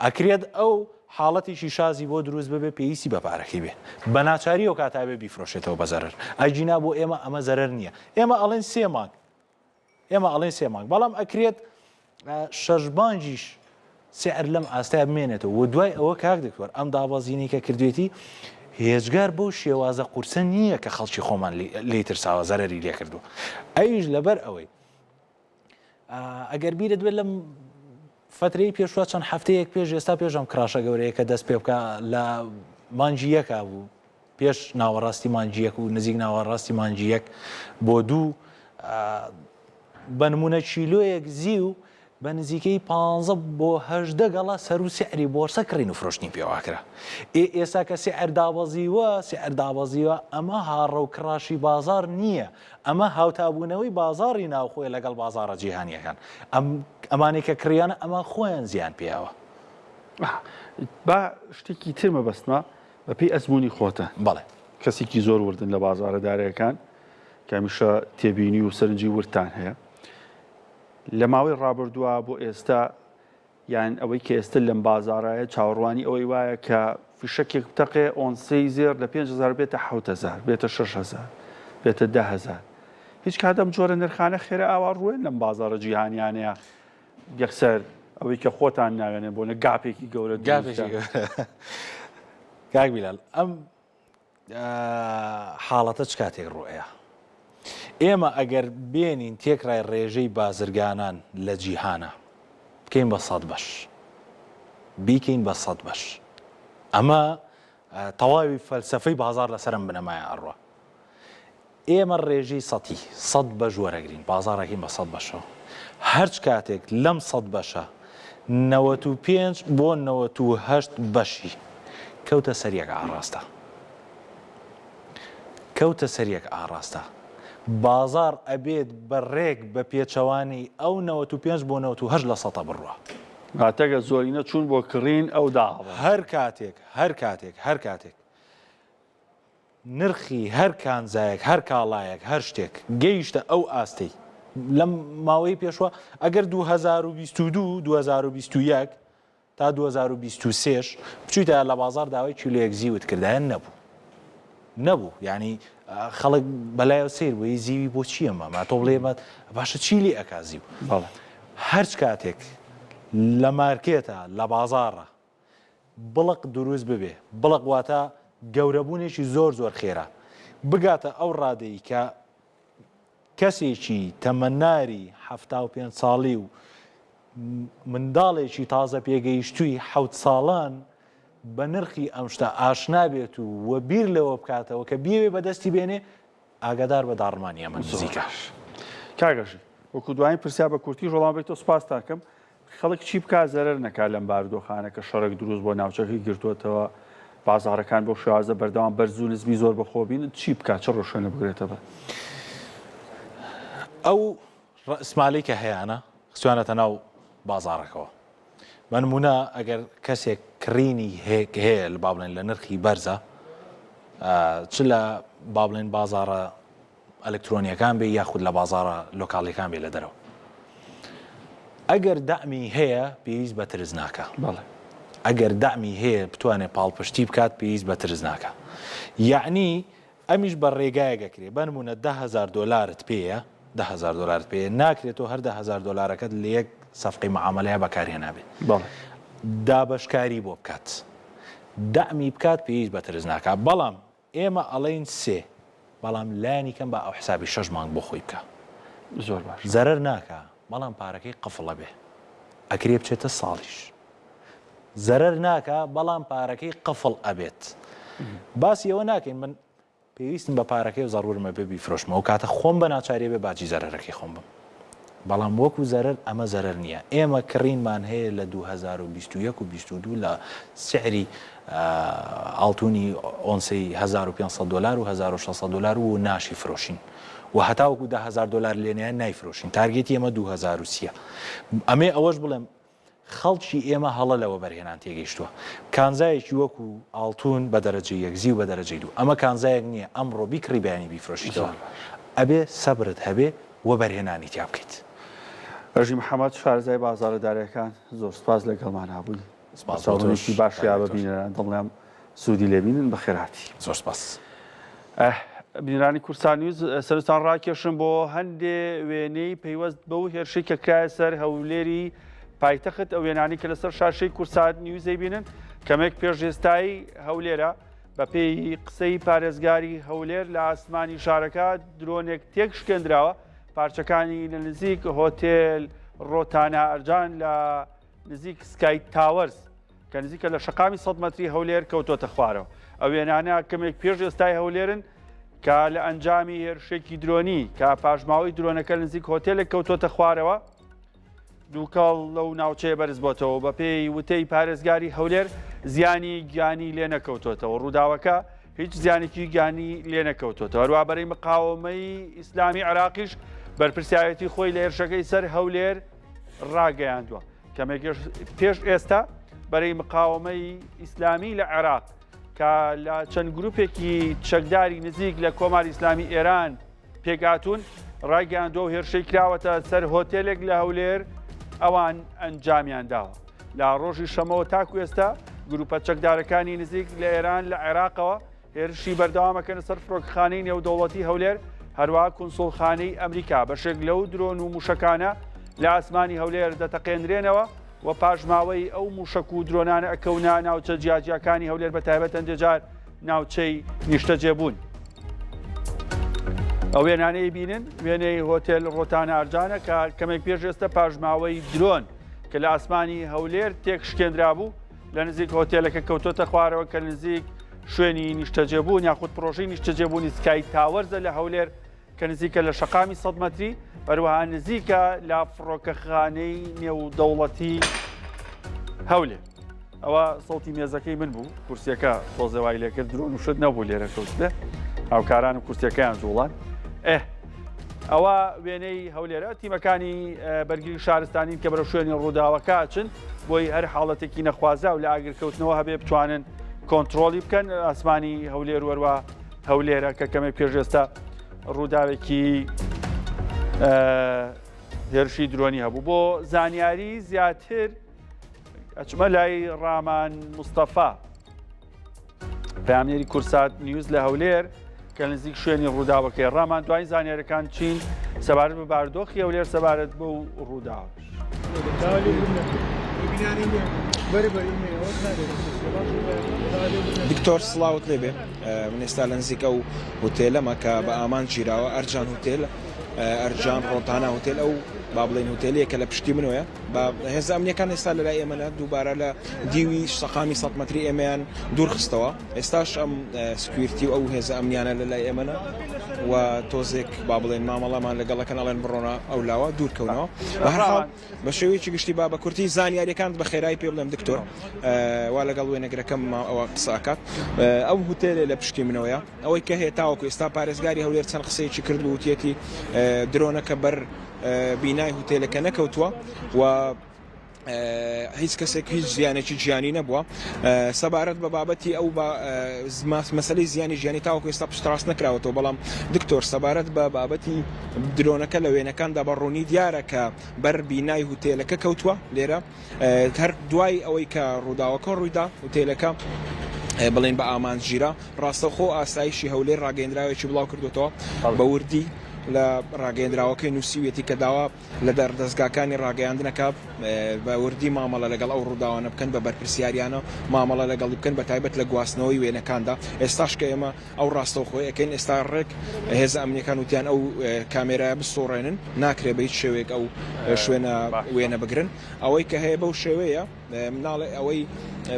ئەکرێت ئەو حاڵەتێکی شازی بۆ دروست ببێ پێویستی بە پارەکەی بێ بە ناچاری و کاتابێ بیفرۆشێتەوە بە زەرەر ئەجینا بۆ ئێمە ئەمە زەرەر نییە ئێمە ئەڵێن سێ مانگ بەڵام ئەکرێت شەشبانجیش سعر لەم ئاستای بمێنێتەوە و دوای ئەوە کاک دکتۆر ئەم دابەزینەی کە کردوێتی هێزگار بەو شێوازە قورسە نییە کە خەڵکی خۆمان لێ ترساوە زەرەری لێ کردو ئەویش لەبەر ئەوەی ئەگەر بیرت بێت لەم فترەی پێشوە چەند هەفتەیەک پێش ئێستا پێشم کراشە گەورەیە کە دەست پێ بکە لە مانجی یەکا بوو پێش ناوەڕاستی مانجی یەک و نزیک ناوەڕاستی مانجی یەک بۆ دوو بەنمونە چیلۆیەک زی و بە نزیکەی 15 بۆ 18 گەڵا سەر و سعری بۆرسە کڕین و فرۆشتنی پێواکرا ئێستا کە سعر دابەزیوە ئەمە هاڕە و کراشی بازار نییە ئەمە هاوتابوونەوەی بازاری ناوخۆی لەگەڵ بازارە جیهانیەکان ئەمانێک کە کڕیانە ئەمە خۆیان زیان پێیەوە با شتێکی ترمە بەستمە بە پێی ئەزمموی خۆتە بەڵێ کەسێکی زۆر وردن لە بازارەدارەکان کامیشە تێبینی و سەرنجی ورتان هەیە لە ماوەی ڕابردووە بۆ ئێستا یان ئەوەی کە ئێستا لەم بازارایە چاوەڕوانی ئەوەی وایە کە فیشەکێک بتەقێ ئۆنسەی زێر لە 5,000 بێتە 7,000 بێتە 6,000 بێتە 10,000 هیچ کاتەم جۆرە نرخانە خێرە ئاوا ڕوێن لەم بازارە جیهانیانەیە یەکسەر ئەوەی کە خۆتان ناوێنێ بۆ نە گاپێکی گەورە کاک بیلال ئەم حاڵەتە چ کاتێک ڕوئەیە ئێمە ئەگەر بێنین تێکرای ڕێژەی بازرگانان لە جیهانە بکەین بە 100 بەش بیکەین بە 100 بەش ئەمە تەواوی فەلسەفەی بازار لەسەرم بنەمایە ئەڕوە ئێمە ڕێژەی 100 بەش وەرەگرین بازارەکەین بە 100 بەشەوە هەرچ کاتێک لەم 100 بەشە 95 بۆ 98 بەشی کەوتە سەریەک ئاڕاستە بازار ئەبێت بەڕێک بە پێچەوانی ئەو 95 بۆ 98 لە 100 بڕوە هاتەگە زۆرینە چوون بۆ کڕین ئەو دا هەر کاتێک نرخی هەر کانزایەک هەر کاڵایەک هەر شتێک گەیشتە ئەو ئاستەی لەم ماوەی پێشوە ئەگەر 2022 2021 تا 2023 بچوویتە لە بازار داوای کیلۆیەک زیوت کردایە نەبوو یعنی خەڵک بەلایەوە سیر بووی زیوی بۆ چی ئەمە ما تۆ بڵێمە باشە چیلی ئەکا زیو هەرچ کاتێک لە مارکێتە لە بازاڕە بڵق دروست ببێ بڵق واتە گەورەبوونێکی زۆر خێرا بگاتە ئەو ڕادەی کە کەسێکی تەمەناری 75 ساڵی و منداڵێکی تازە پێگەیشتووی 7 ساڵان بە نرخی ئەم شتە ئاشنا بێت و بیر لەوە بکاتەوە کە بیاوێ بەدەستی بێنێ ئاگادار بە داڕمانی ئەمە نزیکەش کاگەشی وەکو دوایین پرسیا بە کورتی ڕۆڵان بێت تۆ سپاس تاکەم خەڵک چی بکات زەرەر نەکات لەم بارودۆخانە کە شەڕێک دروست بۆ ناوچەکەی گرتووەتەوە بازارەکان بۆ شێوازە بەردەوام بەرز و نزمی زۆر بەخۆبین چی بکات چه ڕۆشنە بگرێتەوە ئەو ڕەسمالی کە هەیەە خچوانەتە ناو بازارەکەەوە بەنمونە ئەگەر کەسێک کڕینی هەیە لە بابلێن لە نرخی بەرزە چ لە بابلێن بازارە ئەلکترۆنیەکان بێ یاخود لە بازارە لۆکاڵیەکان بێ لە دەرەوە ئەگەر دامی هەیە پێویست بە ترس ناکە ئەگەر دامی هەیە بتوانێت پاڵپشتی بکات پێویست بە ترس ناکە. یعنی ئەمیش بە ڕێگایەکەکرێ بنمونە $10,000 پێیە $10,000 پێ ناکرێتەوە هەر $10,000 لە یەک سەفقی معاملەیە بەکارهێنابێت دابشکاری بۆ بکات دامی بکات پێویست بە ترس ناکە. بەڵام ئێمە ئەڵێن سێ بەڵام لانی کەم بە ئەو حسابی 6 مانگ بۆ خۆی بکە زۆر باش زەرەر ناکە بەڵام پارەکەی قفڵە بێ ئەکرێ بچێتە ساڵیش زەرەر ناکە بەڵام پارەکەی قفڵ ئەبێت. باسی ئەوە ناکەین من پێویستم بە پارەکەی و زەڕورمە بێ بیفرۆشمە و کاتە خۆم بە ناچاری بێ باجی زەرەرەکەی خۆم بم. بەڵام وەکو زەرەر ئەمە زەرەر نییە. ئێمە کڕینمان هەیە لە 2021 و 22 لە سعری ئاڵتونی ئۆنسەی $1,500 و $1,600 و ناشی فرۆشین و هەتاوەکو $10,000 لێنیان نایفرۆشین تارگێتی ئێمە 2030. ئەمێ ئەوەش بڵێم خەڵکی ئێمە هەڵە لەوە بەرهێنان تێگەیشتووە. کانزایەکی وەکو ئاڵتون بە دەرەجە یەکزی و بە دەرەجەی دوو ئەمە کانزایەک نییە ئەمڕۆ بیکڕی بەیانی بیفرۆشیتەوە ئەبێ سەبرت هەبێ و بەرهێنانی تیا بکەیت. ڕژی محەممەد شارزای بازاڕدارەکان زۆر سپاس لەگەڵمان هابووی سپاسێکی باشیا ببینەران دڵنیام سوودی لێبینن بە خێراتی. زۆر سپاس. بینرانی کورسان نیوز سەرستان ڕاکێشم بۆ هەندێ وێنەی پەیوەست بەو هێرشەی کە کرایە سەر هەولێری پایتەخت ئەو وێنانی کە لەسەر شاشەی کورسان نیوزەی بینن کەمێک پێشێستایی هەولێرە بە پێی قسەی پارێزگاری هەولێر لە ئاسمانی شارەکە درۆنێک تێک شکێنراوە پارچەکانی لە نزیک هۆتێل ڕۆتانە ئەرجان لە نزیک سکای تاوەرز کە نزیکە لە شەقامی 100 مەتری هەولێر کەوتۆتە خوارەوە. ئەو وێنانە کەمێک پێشێستای هەولێرن کە لە ئەنجامی هێرشێکی درۆنی کە پاشماوەی درۆنەکە نزیک هۆتێلێک کەوتۆتە خوارەوە دووکەڵ لەو ناوچەیە بەرز بۆتەوە بە پێی وتەی پارێزگاری هەولێر زیانی گیانی لێ نەکەوتۆتەوە ڕووداوەکە هیچ زیانێکی گیانی لێ نەکەوتۆتەوە. هەروە بەرەی مقاومەی ئیسلامی عێراقیش بەرپرسیایەتی خۆی لە هێرشەکەی سەر هەولێر ڕاگەیاندووە کەمێک پێش ئێستا بەرەی مقاومەی ئیسلامی لە عێراق کە لە چەند گروپێکی چەکداری نزیک لە کۆماری ئیسلامی ئێران پێکاتون ڕاگەیاندووە و هێرشەی کراوەتە سەر هۆتێلێک لە هەولێر ئەوان ئەنجامیان داوە. لە ڕۆژی شەمەوە تاکو ئێستا گروپە چەکدارەکانی نزیک لە ئێران لە عێراقەوە هێرشی بەردەوامەکەن سەر فڕۆکخانەی نێودەوڵەتی هەولێر هەروە کونسڵخانەی ئەمریکا بەشێک لەو درۆن و موشەکانە لە ئاسمانی هەولێر دەتەقێنرێنەوە و پاشماوەی ئەو موشک و درۆنانە ئەکەونە ناوچە جیاجیەکانی هەولێر بە تایبەت ئەندێجار ناوچەی نیشتەجێبوون. ئەو وێنانەی بینن وێنەی هۆتێل ڕۆتانە ئەرجانە کە کەمێک پێش ئێستا پاشماوەی درۆن کە لە ئاسمانی هەولێر تێک شکێنرا بوو لە نزیک هۆتێلەکە کەوتۆتە خوارەوە کە نزیک شوێنی نیشتەجێبوون یاخود پرۆژەی نیشتەجێبوونی سکای تاوەرزە لە هەولێر کە نزیکە لە شەقامی 100 مەتری هەروەها نزیکە لە فڕۆکەخانەی نێودەوڵەتی هەولێر. ئەوە سەڵتی مێزەکەی من بوو کورسیەکە تۆزەوای لێکرد درۆن و شت نەبوو لێرە کەوتبێ هاوکاران و کورسیەکەیان جوڵان. ئەوە وێنەی هەولێرە تیمەکانی بەرگری شارستانین کە بەرە شوێنی ڕووداوەکە چن بۆی هەر حاڵەتێکی نەخوازا و لە ئاگرکەوتنەوە هەبێ بتوانن کۆنتترۆلی بکەن ئاسمانی هەولێر وەروە هەولێرە کە کەمێک پێشێستا ڕووداوێکی هێرشی درۆنی هەبوو. بۆ زانیاری زیاتر ئەچمە لای ڕامان مستەفا پامێری کورسات نیوز لە هەولێر کە نزیک شوێنی ڕووداوەکەی ڕامان دوای زانیارەکان چین سەبارەت بە باردۆخی هەولێر سەبارەت بۆ ڕووداوە. دکتۆر سڵاوت لێبێ من ئێستا لە نزیکە و هۆتێلەمە کە بە ئامان گیراوە ئەرجان هۆتێل ئەرجان ڕۆتانە هۆتێل ئەو با بڵێن هۆتێلەیە کە لە پشتی منەوەیە بە هێزە ئەمنیەکان ئێستا لە لای ئێمەە دووبارە لە دیوی سەقامی 100 مەتری ئێمەیان دوور خستەوە ئێستاش ئەم سکویرتی و ئەو هێزە ئەمنیانە لە لای ئێمەە و تۆزێک با بڵێن مامەڵەمان لەگەڵەکەن ئەڵێن بڕۆنە ئەولاوە دوورکەونەوە بە هەرحاڵ بە شێوەیەکی گشتی با بە کورتی زانیاریەکان بە خێرایی پێ بڵێم دکتۆر وا لەگەڵ وێنەگرەکەم ئەوە قسەکات ئەو هوتێلێ لە پشتی منەوەیە ئەوەی کە هەیە تاوەکو ئێستا پارێزگاری هەولێر چەند قسەیەکی کرد و وتیەتی درۆنەکە بەر بینای هوتێلەکە نەکەوتووە و هیچ کەسێک هیچ زیانێکی گیانی نەبووە سەبارەت بە بابەتی ئەو مەسەلەی زیانی ژیانی تاوەکو ئێستا پشتڕاست نکراوەتەوە بەڵام دکتۆر سەبارەت بە بابەتی درۆنەکە لە وێنەکاندا بە ڕوونی دیارە کە بەر بینای هوتێلەکە کەوتووە لێرە هەر دوای ئەوەی کە ڕووداوەکە ڕوویدا هوتێلەکە بڵێن بە ئامانجیرە ڕاستەخۆ ئاسایشی هەولێر ڕاگەیەنراوێکی بڵاو کردوێتەوە بە وردی لە ڕاگەیەنراوەکەی نووسیوێتی کە داوا لە دەردەستگاکانی ڕاگەیاندنەکە بە وردی مامەڵە لەگەڵ ئەو ڕووداوانە بکەن بە بەرپرسیاریانە مامەڵە لەگەڵی بکەن بە تایبەت لە گواستنەوەی وێنەکاندا ئێستاش کە ئێمە ئەو ڕاستەوخۆی ئەەکەین ئێستا ڕێک هێزە ئەمنیەکان وتیان ئەو کامێرایە بسۆڕێنن ناکرێ بە هیچ شێوەیەک ئەو شوێنە وێنە بگرن ئەوەی کە هەیە بەو شێوەیە مناڵێ ئەوەی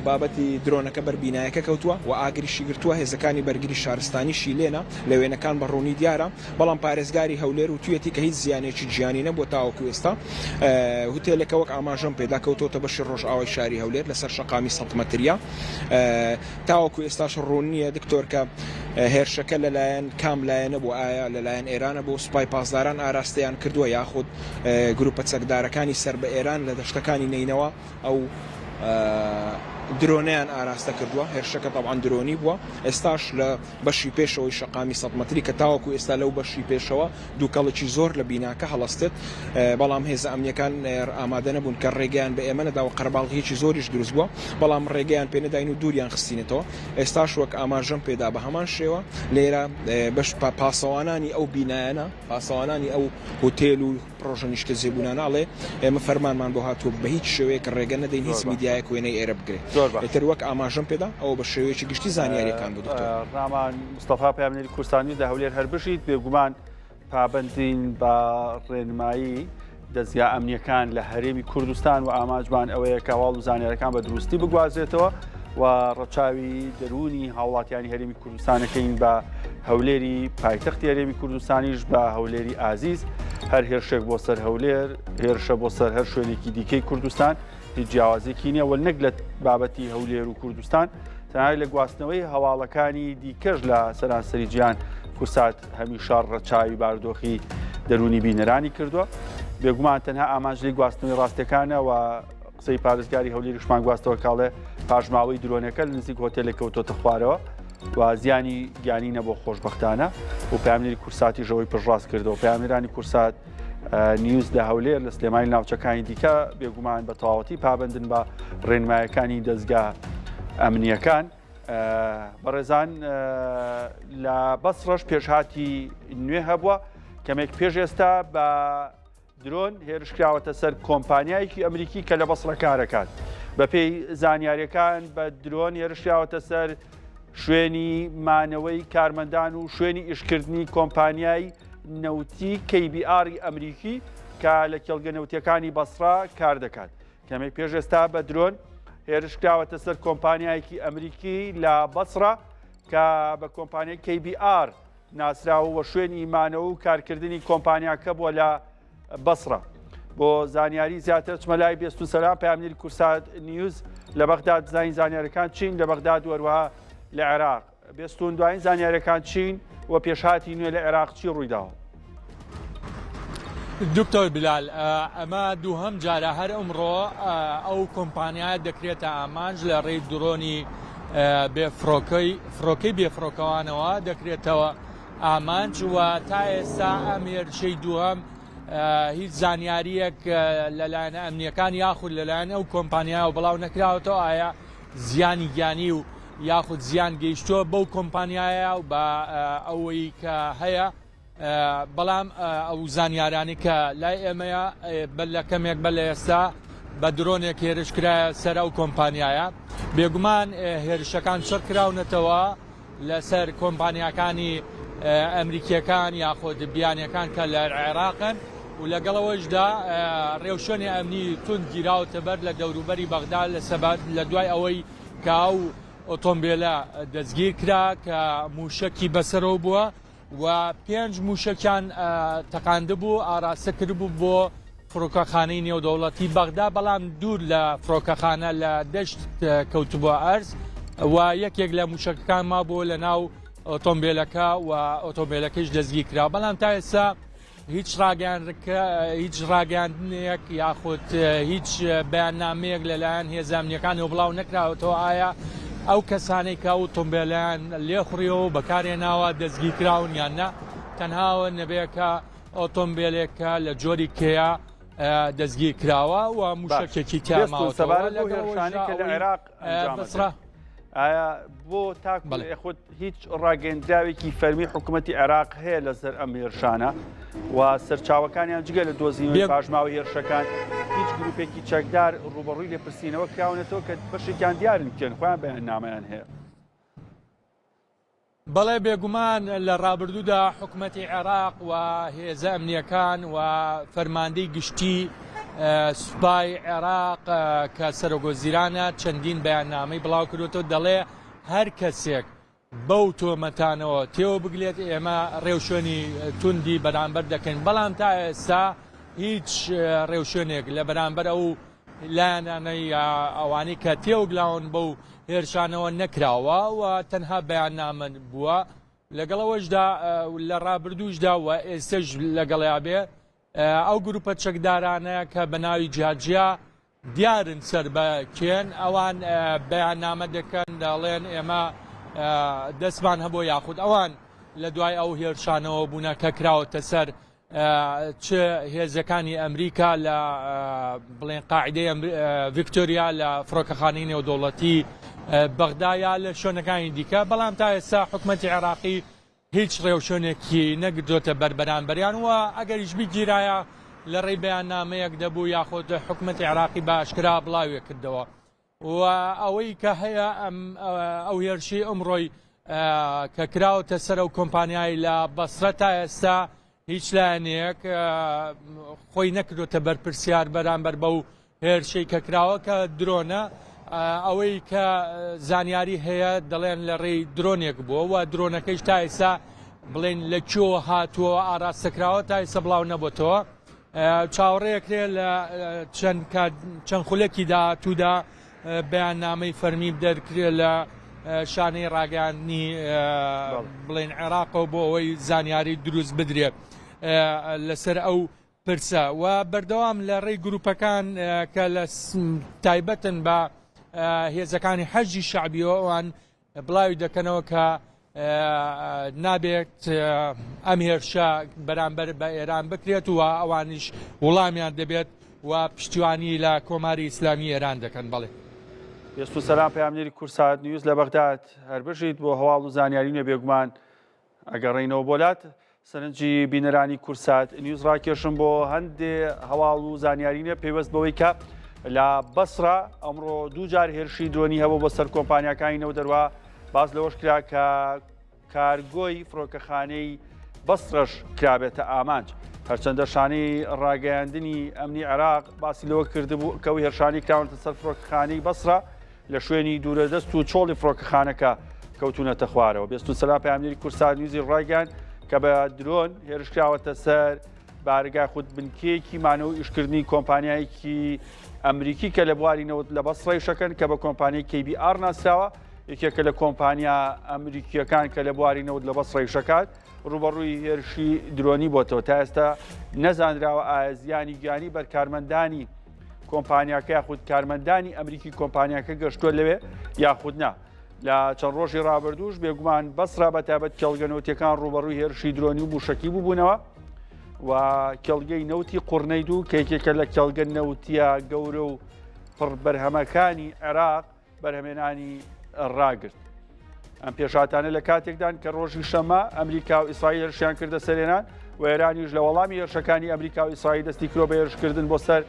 بابەتی درۆنەکە بەربینایەکە کەوتووە و ئاگریشی گرتووە هێزەکانی بەرگری شارستانیشی لێنە لە وێنەکان بە ڕوونی دیارە بەڵام پارێزگاری هەولێر و توێتی کە هیچ زیانێکی گیانی نەبووە تاوەکو ئێستا هوتێلەکە وەک ئاماژەم پێدا کەوتۆتە بەشی ڕۆژئاوای شاری هەولێر لەسەر شەقامی 100 مەتریا تاوەکو ئێستاش ڕوون نییە دکتۆر کە هێرشەکە لەلایەن کام لایەنە بۆ ئایا لەلایەن ئێرانە بۆ سوپای پاسداران ئاراستەیان کردووە یاخود گروپە چەکدارەکانی سەر بە ئێران لە دەشتەکانی نینەوە ئەو درۆنیان ئاراستە کردووە هێرشەکە تەبعاً درۆنی بووە ئێستاش لە بەشی پێشەوەی شەقامی 100 مەتری کە تاوەکو ئێستا لەو بەشی پێشەوە دووکەڵێکی زۆر لە بیناکە هەڵەستێت بەڵام هێزە ئەمنیەکان ئامادە نەبوون کە ڕێگەیان بە ئێمە نەداوە قەرەباڵغیەکی زۆریش دروست بووە بەڵام ڕێگەیان پێ نەداین و دووریان خستینێتەوە ئێستاش وەک ئاماژەم پێدا بە هەمان شێوە لێرە بەش پاسەوانانی ئەو بینایانە پاسەوانانی ئەو هوتێل و پرۆژە نیشتە جێبووناناڵێ ئێمە فەرمانمان بۆ هاتووە بە هیچ شێوەیەک ڕێگە نەدەین هیچ میدیایەک وێنەی ئێرە بگرێت ئێتر وەک ئاماژەم پێدا ئەوە بە شێوەیەکی گشتی زانیاریەکان بوو ڕامان مستەفا پامێری کوردستانی لە هەولێر هەر بشیت بێگومان پابەندین بە ڕێنمایی دەستگا ئەمنیەکان لە هەرێمی کوردستان و ئاماژمان ئەوەیە کە هەواڵ و زانیاریەکان بە دروستی بگوازرێتەوە و ڕەچاوی دەرونی هاوڵاتیانی هەرێمی کوردستانەکەین بە هەولێری پایتەختی هەرێمی کوردستانیش بە هەولێری ئازیز هەر هێرشێک بۆ سەر هەولێر هێرشە بۆ سەر هەر شوێنێکی دیکەی کوردستان هیچ جیاوازێکی نییە و نەک لە بابەتی هەولێر و کوردستان تەنها لە گواستنەوەی هەواڵەکانی دیکەش لە سەرانسەری گیان کورسات هەمیشە ڕەچاوی بارودۆخی دەرونی بینەرانی کردووە بێگومان تەنها ئاماژەی گواستنەوەی ڕاستەکانە و قسەی پارێزگاری هەولێریشمان گواستەوە کاڵێ پاژماوەی درۆنەکە لە نزیک هۆتێلێک کەوتۆتە خوارەوە و زیانی گیانی نەبوو خۆشبەختانە و پامێری کورساتی ژەوەی پژڕاست کردەوە پامێرانی کورسات نیوز لە هەولێر لە سلێمانی ناوچەکانی دیکە بێگومان بە تەواوەتی پابندن بە ڕێنمایەکانی دەستگا ئەمنیەکان بەڕێزان لە بەسڕەش پێشهاتی نوێ هەبووە کەمێک پێش ئێستا بە درۆن هێرشکراوەتە سەر کۆمپانیایەکی ئەمریکی کە لە بەسڕە کارەکات بەپێی زانیاریەکان بە درۆن هێرشکراوەتە سەر شوێنی مانەوەی کارمەندان و شوێنی ئیشکردنی کۆمپانیای نەوتی KBR ئەمریکی کە لە کێڵگە نەوتیەکانی بەسڕا کار دەکات کەمێک پێش ئێستا بە درۆن هێرشکراوەتە سەر کۆمپانیایەکی ئەمریکی لە بەسڕا کە بە کۆمپانیای KBR ناسراوە و شوێنی مانەوە و کارکردنی کۆمپانیاکە بووە لە بەسڕا بۆ زانیاری زیاتر چمە لای بێست و سەلام پامێری کورسات نیوز لە بەغداد زانیاریەکان چین لە بەغداد وەروەها لە عێراق بێستون دوایین زانیاریەکان چین و پێشهاتی نوێ لە عێراق چی ڕوویداوە دکتۆر بلال ئەمە دووهەم جارە هەر ئەمڕۆ ئەو کۆمپانیایە دەکرێتە ئامانج لە ڕێی درۆنی فڕۆکەی بێفڕۆکەوانەوە دەکرێتەوە ئامانج و تا ئێستا ئەم هێرشەی دووهەم هیچ زانیاریەک لەلایەن ئەمنیەکان یاخود لەلایەن ئەو کۆمپانیایە و بڵاو نەکراوەتەوە ئایا زیانی گیانی و یاخود زیان گەیشتووە بەو کۆمپانیایە و بە ئەوەی کە هەیە بەڵام ئەو زانیارانی کە لای ئێمەیە لە کەمێک بە لە ئێستا بە درۆنێک هێرشکرایە سەر ئەو کۆمپانیایە بێگومان هێرشەکان شەڕکراونەتەوە لەسەر کۆمپانیاکانی ئەمریکیەکان یاخود بیانیەکان کە لە عێراقن و لەگەڵەوەشدا ڕێوشێنی ئەمنی تون گیراوتە بەر لە دەوروبەری بەغدا لە سەبات لە دوای ئەوەی کە ئەو ئۆتۆمبیلە دەستگیر کرا کە موشکی بەسەرەوە بووە و 5 موشکیان تەقاندە بوو ئاراستە کرد بوو بۆ فڕۆکەخانەی نێودەوڵەتی بەغدا بەڵام دوور لە فڕۆکەخانە لە دەشت کەوتبووە ئەرز و یەکێک لە موشکەکان ما بۆ لە ناو ئۆتۆمبیلەکە و ئۆتۆمبیلەکەش دەستگیر کرا بەڵام تا ئێستا هیچ ڕاگەاندنێک یاخود هیچ بەیاننامەیەک لەلایەن هێزە ئەمنیەکانەوە بڵاو نەکراوەتەوە ئایا ئەو کەسانەی کە ئۆتۆمبیلیان لێخڕیەوە بەکارهێناوە دەستگیر کراون یان نە تەنهاوە نەبێکە ئۆتۆمبیلێکە لە جۆری کێیە دەستگیر کراوە و موشکێکی تیاماوەتەوە کە لە عێراق بەسرا ئایا بۆ تاکوخود هیچ ڕاگەندراوێکی فەرمی حکوومەتی عێراق هەیە لەسەر ئەم هێرشانە و سەرچاوەکانیان جگە لە دۆزینەوەی پاژماوە هێرشەکان هیچ گروپێکی چەکدار ڕوبەڕووی لێپرسینەوە کراونەتەوە کە بەشێکیان دیارن کێن خۆیان بەیاننامەیان هەیە. بەڵێ بێگومان لە ڕابردوودا حکوومەتی عێراق و هێزە ئەمنیەکان و فەرماندەی گشتی سوپای عێراق کە سەرۆگۆزیرانە چەندین بەیاننامەی بڵاو کردوێتەوە دەڵێ هەر کەسێک بەو تۆمەتانەوە تێوە بگلێت ئێمە ڕێوشێنی توندی بەرامبەر دەکەین بەڵام تا ئێستا هیچ ڕێوشێنێک لە بەرامبەر ئەو لایەنانەی ئەوانەی کە تێوەگلاون بەو هێرشانەوە نەکراوە و تەنها بەیاننامە بووە لەگەڵەوەشدا لە ڕابردووشدا و ئێستش لەگەڵیا بێ ئەو گروپە چەکدارانەیە کە بە ناوی جیاجیا دیارن سەر بەکێن ئەوان بەیاننامە دەکەن دەڵێن ئێمە دەستمان هەبوو یاخود ئەوان لە دوای ئەو هێرشانەوە بوونە کە کراوەتە سەر چ هێزەکانی ئەمریکا لە بڵێن قاعدەی ڤیکتۆریا لە فڕۆکەخانەی نێودەوڵەتی بەغدایە لە شوێنەکانی دیکە بەڵام تا ئێستا حکوومەتی عێراقی هیچ ڕێوشێنێکی نەگردوتە بەربەرامبەریان و ئەگەریش بیگیرایە لە ڕێی بەیاننامەیەک دەبوو یاخود حکوومەتی عێراقی باشکرا بڵاوی کردەوە و ئەوەی کە هەیە ئەو هێرشی ئەمڕۆی کە کراوەتە سەر ئەو کۆمپانیای لە بەسرە تا ئێستا هیچ لایەنەیەک خۆی نەکردوتە بەرپرسیار بەرامبەر بەو هێرشەی کە کراوە کە درۆنە ئەوەی کە زانیاری هەیە دەڵێن لە ڕێی درۆنێک بووە و درۆنەکەیش تا ئێستا بڵێن لە کوێوە هاتووە ئاراستەکراوە تا ئێستا بڵاو نەبووتەوە چاوەڕێکرێ لە چەند خولەکی داهاتوودا بەیاننامەی فەرمی دەرکرێت لە شانەی ڕاگەاندنی بڵێن عێراقەوە بۆ ئەوەی زانیاری دروست بدرێت لەسەر ئەو پرسە و بەردەوام لە ڕێی گروپەکان کە لە تایبەتن بە هێزەکانی حەجی شعبیەوە ئەوان بڵاوی دەکەنەوە کە نابێت ئەم هێرشە بەرامبەر بە ئێران بکرێت و ئەوانیش وەڵامیان دەبێت و پشتیوانی لە کۆماری ئیسلامی ئێران دەکەن. بەڵێ پێست و سەلام پەیامنێری کورسات نیوز لە بەغداد هەر بژیت بۆ هەواڵ و زانیاری نوێ بێگومان ئەگەڕێینەوە بۆلات سەرنجی بینەرانی کورسات نیوز ڕاکێشم بۆ هەندێ هەواڵ و زانیارینە پێوەست بەوەی کە لە بەسرا ئەمڕۆ دووجار هێرشی درۆنی هەبوو بۆ سەر کۆمپانیەکانی نەو دەروە باز لەوەش کرا کە کارگۆی فڕۆکەخانەی بەسرەش کرابێتە ئامانج هەرچەندە شانەی ڕاگەیاندنی ئەمنی عێراق باسی لەوە کردبوو کەوی هێرشانی کراونەتە سەر فڕۆکەخانەی بەسرا لە شوێنی دوورەدەست و چۆڵی فڕۆکەخانەکە کەوتونەتە خوارەوە. بێست و سەلام پەیامنێری کورسات نیوزی ڕایگەیان کە بە درۆن هێرشکراوەتە سەر بارگای خود بنکەیەکی مانەوە ئیشکردنی کۆمپانیایەکی ئەمریکی کە لە بواری نەوت لە بەسڕی شەکەن کە بە کۆمپانیای KBR ناسراوە یەکێکە لە کۆمپانیا ئەمریکیەکان کە لە بواری نەوت لە بەسڕی شەکات ڕوبەڕووی هێرشی درۆنی بۆتەوە تا ئێستا نەزانراوە ئایا زیانی گیانی بەرکارمەندانی کۆمپانیاکە یاخود کارمەندانی ئەمریکی کۆمپانیاکە گەشتووە لەوێ یاخود نا. لە چەند ڕۆژی ڕابردووش بێگومان بەسرا بەتابەت کێڵگەنەوتیەکان ڕوبەڕووی هێرشی درۆنی و بوشەکی بووبوونەوە و کێڵگەی نەوتی قوڕنەید و کە یەکێکە لە کێڵگە نەوتیە گەورە و پڕ بەرهەمەکانی عێراق بەرهەمێنانی ڕاگرت. ئەم پێشاتانە لە کاتێکدان کە ڕۆژی شەمە ئەمریکا و ئیسرائیل هێرشیان کردە سەرێنان و ئێرانیش لە وەڵامی هێرشەکانی ئەمریکا و ئیسرائیل دەستی کرۆ بە هێرشکردن بۆ سەر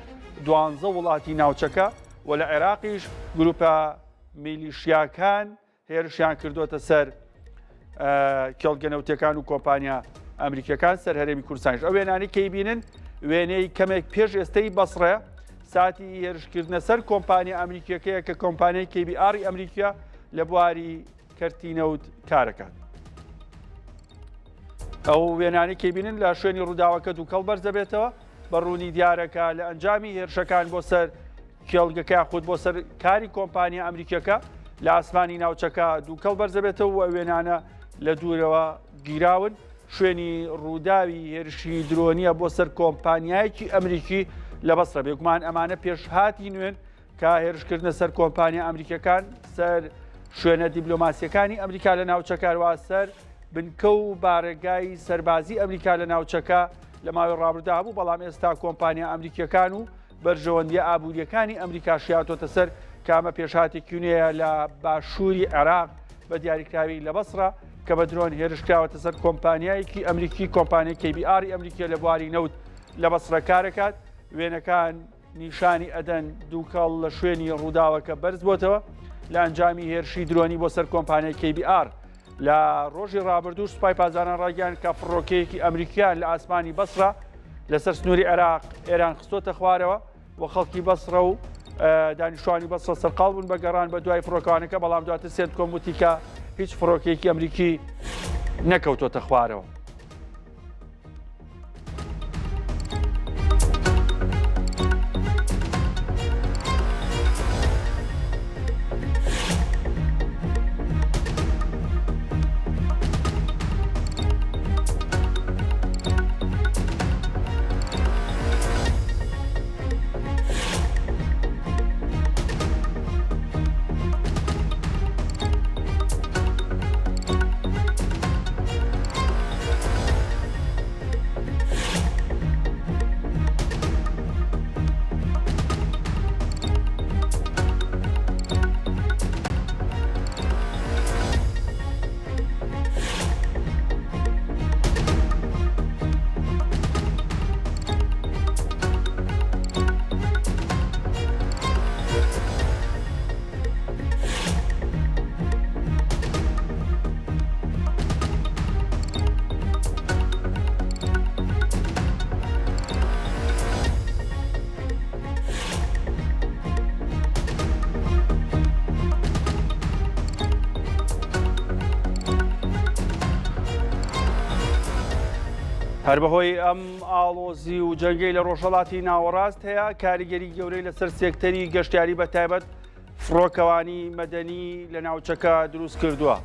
12 وڵاتی ناوچەکە و لە عێراقیش گروپە میلیشیاکان هێرشیان کردوتە سەر کێڵگەنەوتیەکان و کۆمپانیا ئەمریکەکان سەر هەرێمی کوردستانیش. ئەو وێنانی کەی بینن وێنەی کەمێک پێش ئێستەی بەسڕێ ساتی هێرشکردنە سەر کۆمپانیا ئەمریکیەکەیە کە کۆمپانیای KBR ئەمریکا لە بواری کەرتینەوت کارەکان. ئەو وێنانی کەی بینن لە شوێنی ڕووداوەکە دووکەڵ بەرزەبێتەوە بەڕوونی دیارەکە لە ئەنجامی هێرشەکان بۆ سەر کێڵگەکە خود بۆ سەر کاری کۆمپانیا ئەمریکەکە لە ئاسمانی ناوچەکە دووکەڵ بەرزەبێتەوە و وێنانە لە دوورەوە گیراون شوێنی ڕووداوی هێرشی درۆنیە بۆ سەر کۆمپانیایەکی ئەمریکی لە بەسرە بێگومان ئەمانە پێشهاتی نوێن کە هێرشکردنە سەر کۆمپانیا ئەمریکەکان سەر شوێنە دیبلۆماسیەکانی ئەمریکا لە ناوچەکاروا سەر بنکە و بارگای سەربازی ئەمریکا لە ناوچەکە لە ماوەی ڕابردوودا بوو بەڵام ئێستا کۆمپانیا ئەمریکیەکان و بەرژەوەندیە ئابوووریەکانی ئەمریکا شیاتۆتە سەر کامە پێشهاتێکی نوێیە لە باشووری عێراق بە دیاریکراوی لە بەسرە کە بە درۆن هێرشکراوەتە سەر کۆمپانیایەکی ئەمریکی کۆمپانیای KBR ئەمریکیە لە بواری نەوت لە بەسرە کارەکات وێنەکان نیشانی ئەدەن دووکەڵ لە شوێنی ڕووداوەکە بەرز بۆتەوە لە ئەنجامی هێرشی درۆنی بۆ سەر کۆمپانیای KBR لە ڕۆژی ڕابردوو سوپای پازانان ڕاگەیان کە فڕۆکەیەکی ئەمریکیان لە ئاسمانی بەسرە لەسەر سنووری عێراق ئێران خستۆتە خوارەوە و خەڵکی بەسرە و دانیشتوانی بەسرە سەرقاڵ بوون بە گەڕان بە دوای فڕۆکەوانەکە بەڵام دواتر سێت کۆموتی کە هیچ فڕۆکەیەکی ئەمریکی نەکەوتۆتە خوارەوە. هەر بەهۆی ئەم ئاڵۆزی و جەنگەی لە ڕۆژهەڵاتی ناوەڕاست هەیە کاریگەری گەورەی لەسەر سێکتەری گەشتیاری بەتایبەت فڕۆکەوانی مەدەنی لە ناوچەکە دروست کردووە.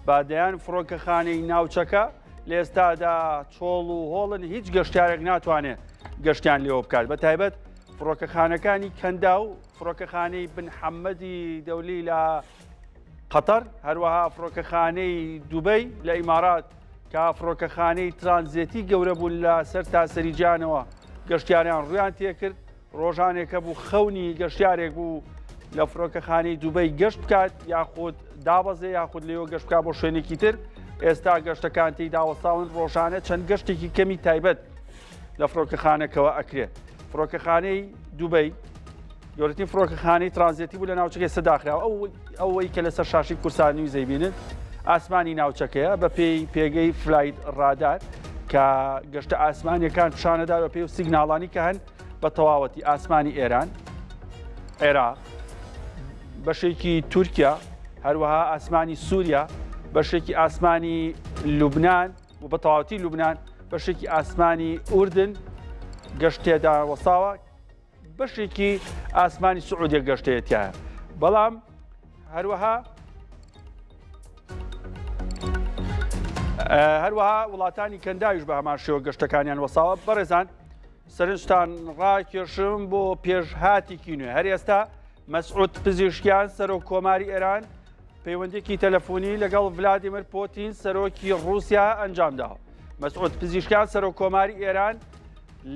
بادەیان فڕۆکەخانەی ناوچەکە لە ئێستادا چۆڵ و هۆڵن هیچ گەشتیارێک ناتوانێت گەشتیان لێوە بکات بەتایبەت فڕۆکەخانەکانی کەندا و فڕۆکەخانەی بن حەممەدی دەولی لە قەتەر هەروەها فڕۆکەخانەی دووبەی لە ئیمارات کە فڕۆکەخانەی ترانزیەتی گەورە بوون لە سەر تاسەری جیانەوە گەشتیاریان ڕویان تێکرد ڕۆژانێکە بوو خەونی گەشتیارێک بوو لە فڕۆکەخانەی دووبەی گەشت بکات یاخود دابەزێ یاخود لێەوە گەشت بکات بۆ شوێنێکی تر ئێستا گەشتەکان تی داوەستاون ڕۆژانە چەند گەشتێکی کەمی تایبەت لە فڕۆکەخانەکەەوە ئەکرێت. فڕۆکەخانەی دووبەی گەورەترین فڕۆکەخانەی ترانزیەتی بوو لە ناوچەکەی سەداخراوە ئەوەی کە لەسەر شاشی کورسانی و زەیبینن ئاسمانی ناوچەکەیە بە پێی پێگەی فلایت ڕادار کە گەشتە ئاسمانیەکان پیشانەدا بە پێی و سیگناڵانی کە هەن بە تەواوەتی ئاسمانی ئێران، عێراق، بەشێکی تورکیا، هەروەها ئاسمانی سووریا، بەشێکی ئاسمانی لوبنان و بە تەواوەتی لوبنان، بەشێکی ئاسمانی ئوردن گەشتێدا وەساوە، بەشێکی ئاسمانی سعودیە گەشتێتیایە. بەڵام هەروەها وڵاتانی کەنداویش بە هەمان شێوە گەشتەکانیان وەساوە. بەڕێزان سەرنجتان ڕاکێشم بۆ پێشهاتێکی نوێ. هەر ئێستا مەسعود پزیشکیان سەرۆک کۆماری ئێران پەیوەندێکی تەلەفۆنی لەگەڵ ڤلادیمیر پۆتین سەرۆکی ڕووسیا ئەنجامداوە. مەسعود پزیشکیان سەرۆک کۆماری ئێران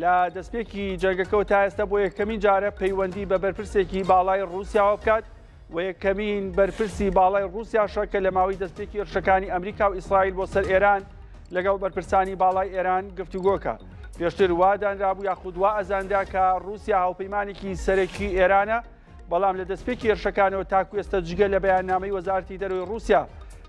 لە دەستپێکی جەنگەکەەوە تا ئێستا بۆ یەکەمین جارە پەیوەندی بە بەرپرسێکی باڵای ڕووسیاوە بکات و یەکەمین بەرپرسی باڵای ڕووسیاشە کە لە ماوەی دەستپێکی هێرشەکانی ئەمریکا و ئیسرائیل بۆ سەر ئێران لەگەڵ بەرپرسانی باڵای ئێران گفتوگۆکە. پێشتر وادانرابوو یاخود وا ئەزاندا کە ڕووسیا هاوپەیمانێکی سەرەکی ئێرانە بەڵام لە دەستپێکی هێرشەکانەوە تاکو ئێستا جگە لە بەیاننامەی وەزارەتی دەرەوەی ڕووسیا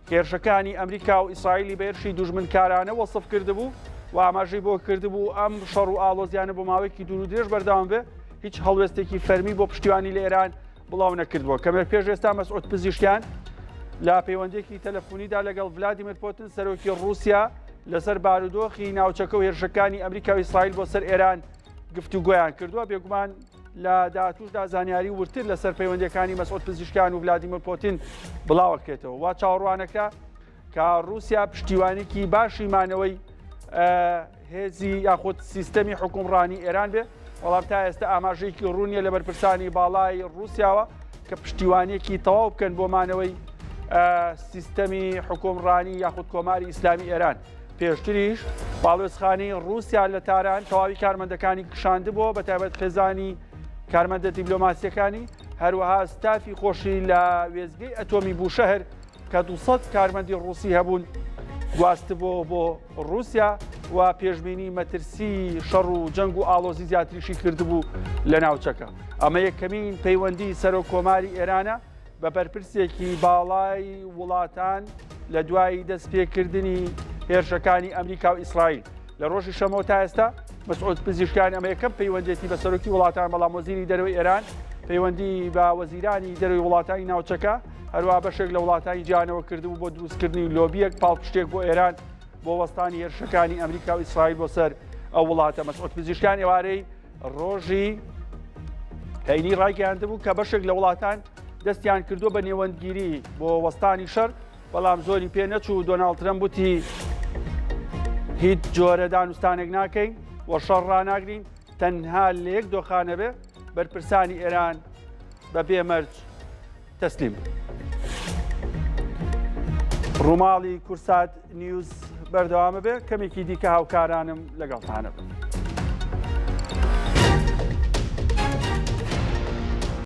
کە هێرشەکانی ئەمریکا و ئیسرائیلی بە هێرشی دوژمنکارانە وەسف کردبوو و ئاماژەی بۆ کردبوو ئەم شەڕ و ئاڵۆزیانە بۆ ماوەیەکی دوور و درێژ بەردەوام بێ هیچ هەڵوێستێکی فەرمی بۆ پشتیوانی لە ئێران بڵاو نەکردبووە. کەمێک پێش ئێستا مەسعود پزیشکیان لە پەیوەندێکی تەلەفۆنیدا لەگەڵ ڤلادیمیر پۆتین سەرۆکی ڕووسیا لەسەر بارودۆخی ناوچەکە و هێرشەکانی ئەمریکا و ئیسرائیل بۆ سەر ئێران گفتوگۆیان کردووە. بێگومان لە داهاتووشدا زانیاری ورتر لەسەر پەیوەندیەکانی مەسعود پزیشکیان و ڤلادیمیر پۆتین بڵاوەکرێتەوە. وا چاوەڕوانەکە کە ڕووسیا پشتیوانێکی باشی مانەوەی هێزی یاخود سیستەمی حکومڕانی ئێران بێ وەڵام تا ئێستا ئاماژەیەکی ڕوونیە لە بەرپرسانی باڵای ڕووسیاوە کە پشتیوانیەکی تەواو بکەن بۆمانەوەی سیستەمی حکومڕانی یاخود کۆماری ئیسلامی ئێران. پێشتریش باڵێزخانەی ڕووسیا لە تاران تەواوی کارمەندەکانی کشاندبووە بە تایبەت خێزانی کارمەندە دیبلۆماسیەکانی هەروەها ستافی خۆشی لە وێزگەی ئەتۆمی بوشەهر کە 200 کارمەندی ڕووسی هەبوون گواستبوو بۆ ڕووسیا و پێشبینی مەترسی شەڕ و جەنگ و ئاڵۆزی زیاتریشی کردبوو لە ناوچەکە. ئەمە یەکەمین پەیوەندی سەرۆک کۆماری ئێرانە بە بەرپرسێکی باڵای وڵاتان لە دوای دەستپێکردنی هێرشەکانی ئەمریکا و ئیسرائیل. لە ڕۆژی شەمەوە تا ئێستا مەسعود پزیشکان ئەمە یەکەم پەیوەندێتی بە سەرۆکی وڵاتان بەڵام وەزیری دەرەوەی ئێران پەیوەندی بە وەزیرانی دەرەوەی وڵاتانی ناوچەکە هەروە بەشێک لە وڵاتانی جیهانەوە کردبوو بۆ دروستکردنی لۆبیەک پاڵپشتێک بۆ ئێران بۆ وەستانی هێرشەکانی ئەمریکا و ئیسرائیل بۆ سەر ئەو وڵاتە. مەسعود پزیشکان ئێوارەی ڕۆژی هەینی ڕایگەیاندبوو کە بەشێک لە وڵاتان دەستیان کردو بە نێوەندگیری بۆ وەستانی شەر بەڵام زۆری پێ نەچوو دۆناڵد ترەمپ وتی هیچ جۆرە دانوستانێک ناکەین وە شەڕ ڕناگرین تەنها لە یەک دۆخانە بێ بەرپرسانی ئێران بە بێمەرج تەسلیم. ڕووماڵی کورسات نیوز بەردەوامە بێ کەمێکی دیکە هاوکارانم لەگەڵتانە بن.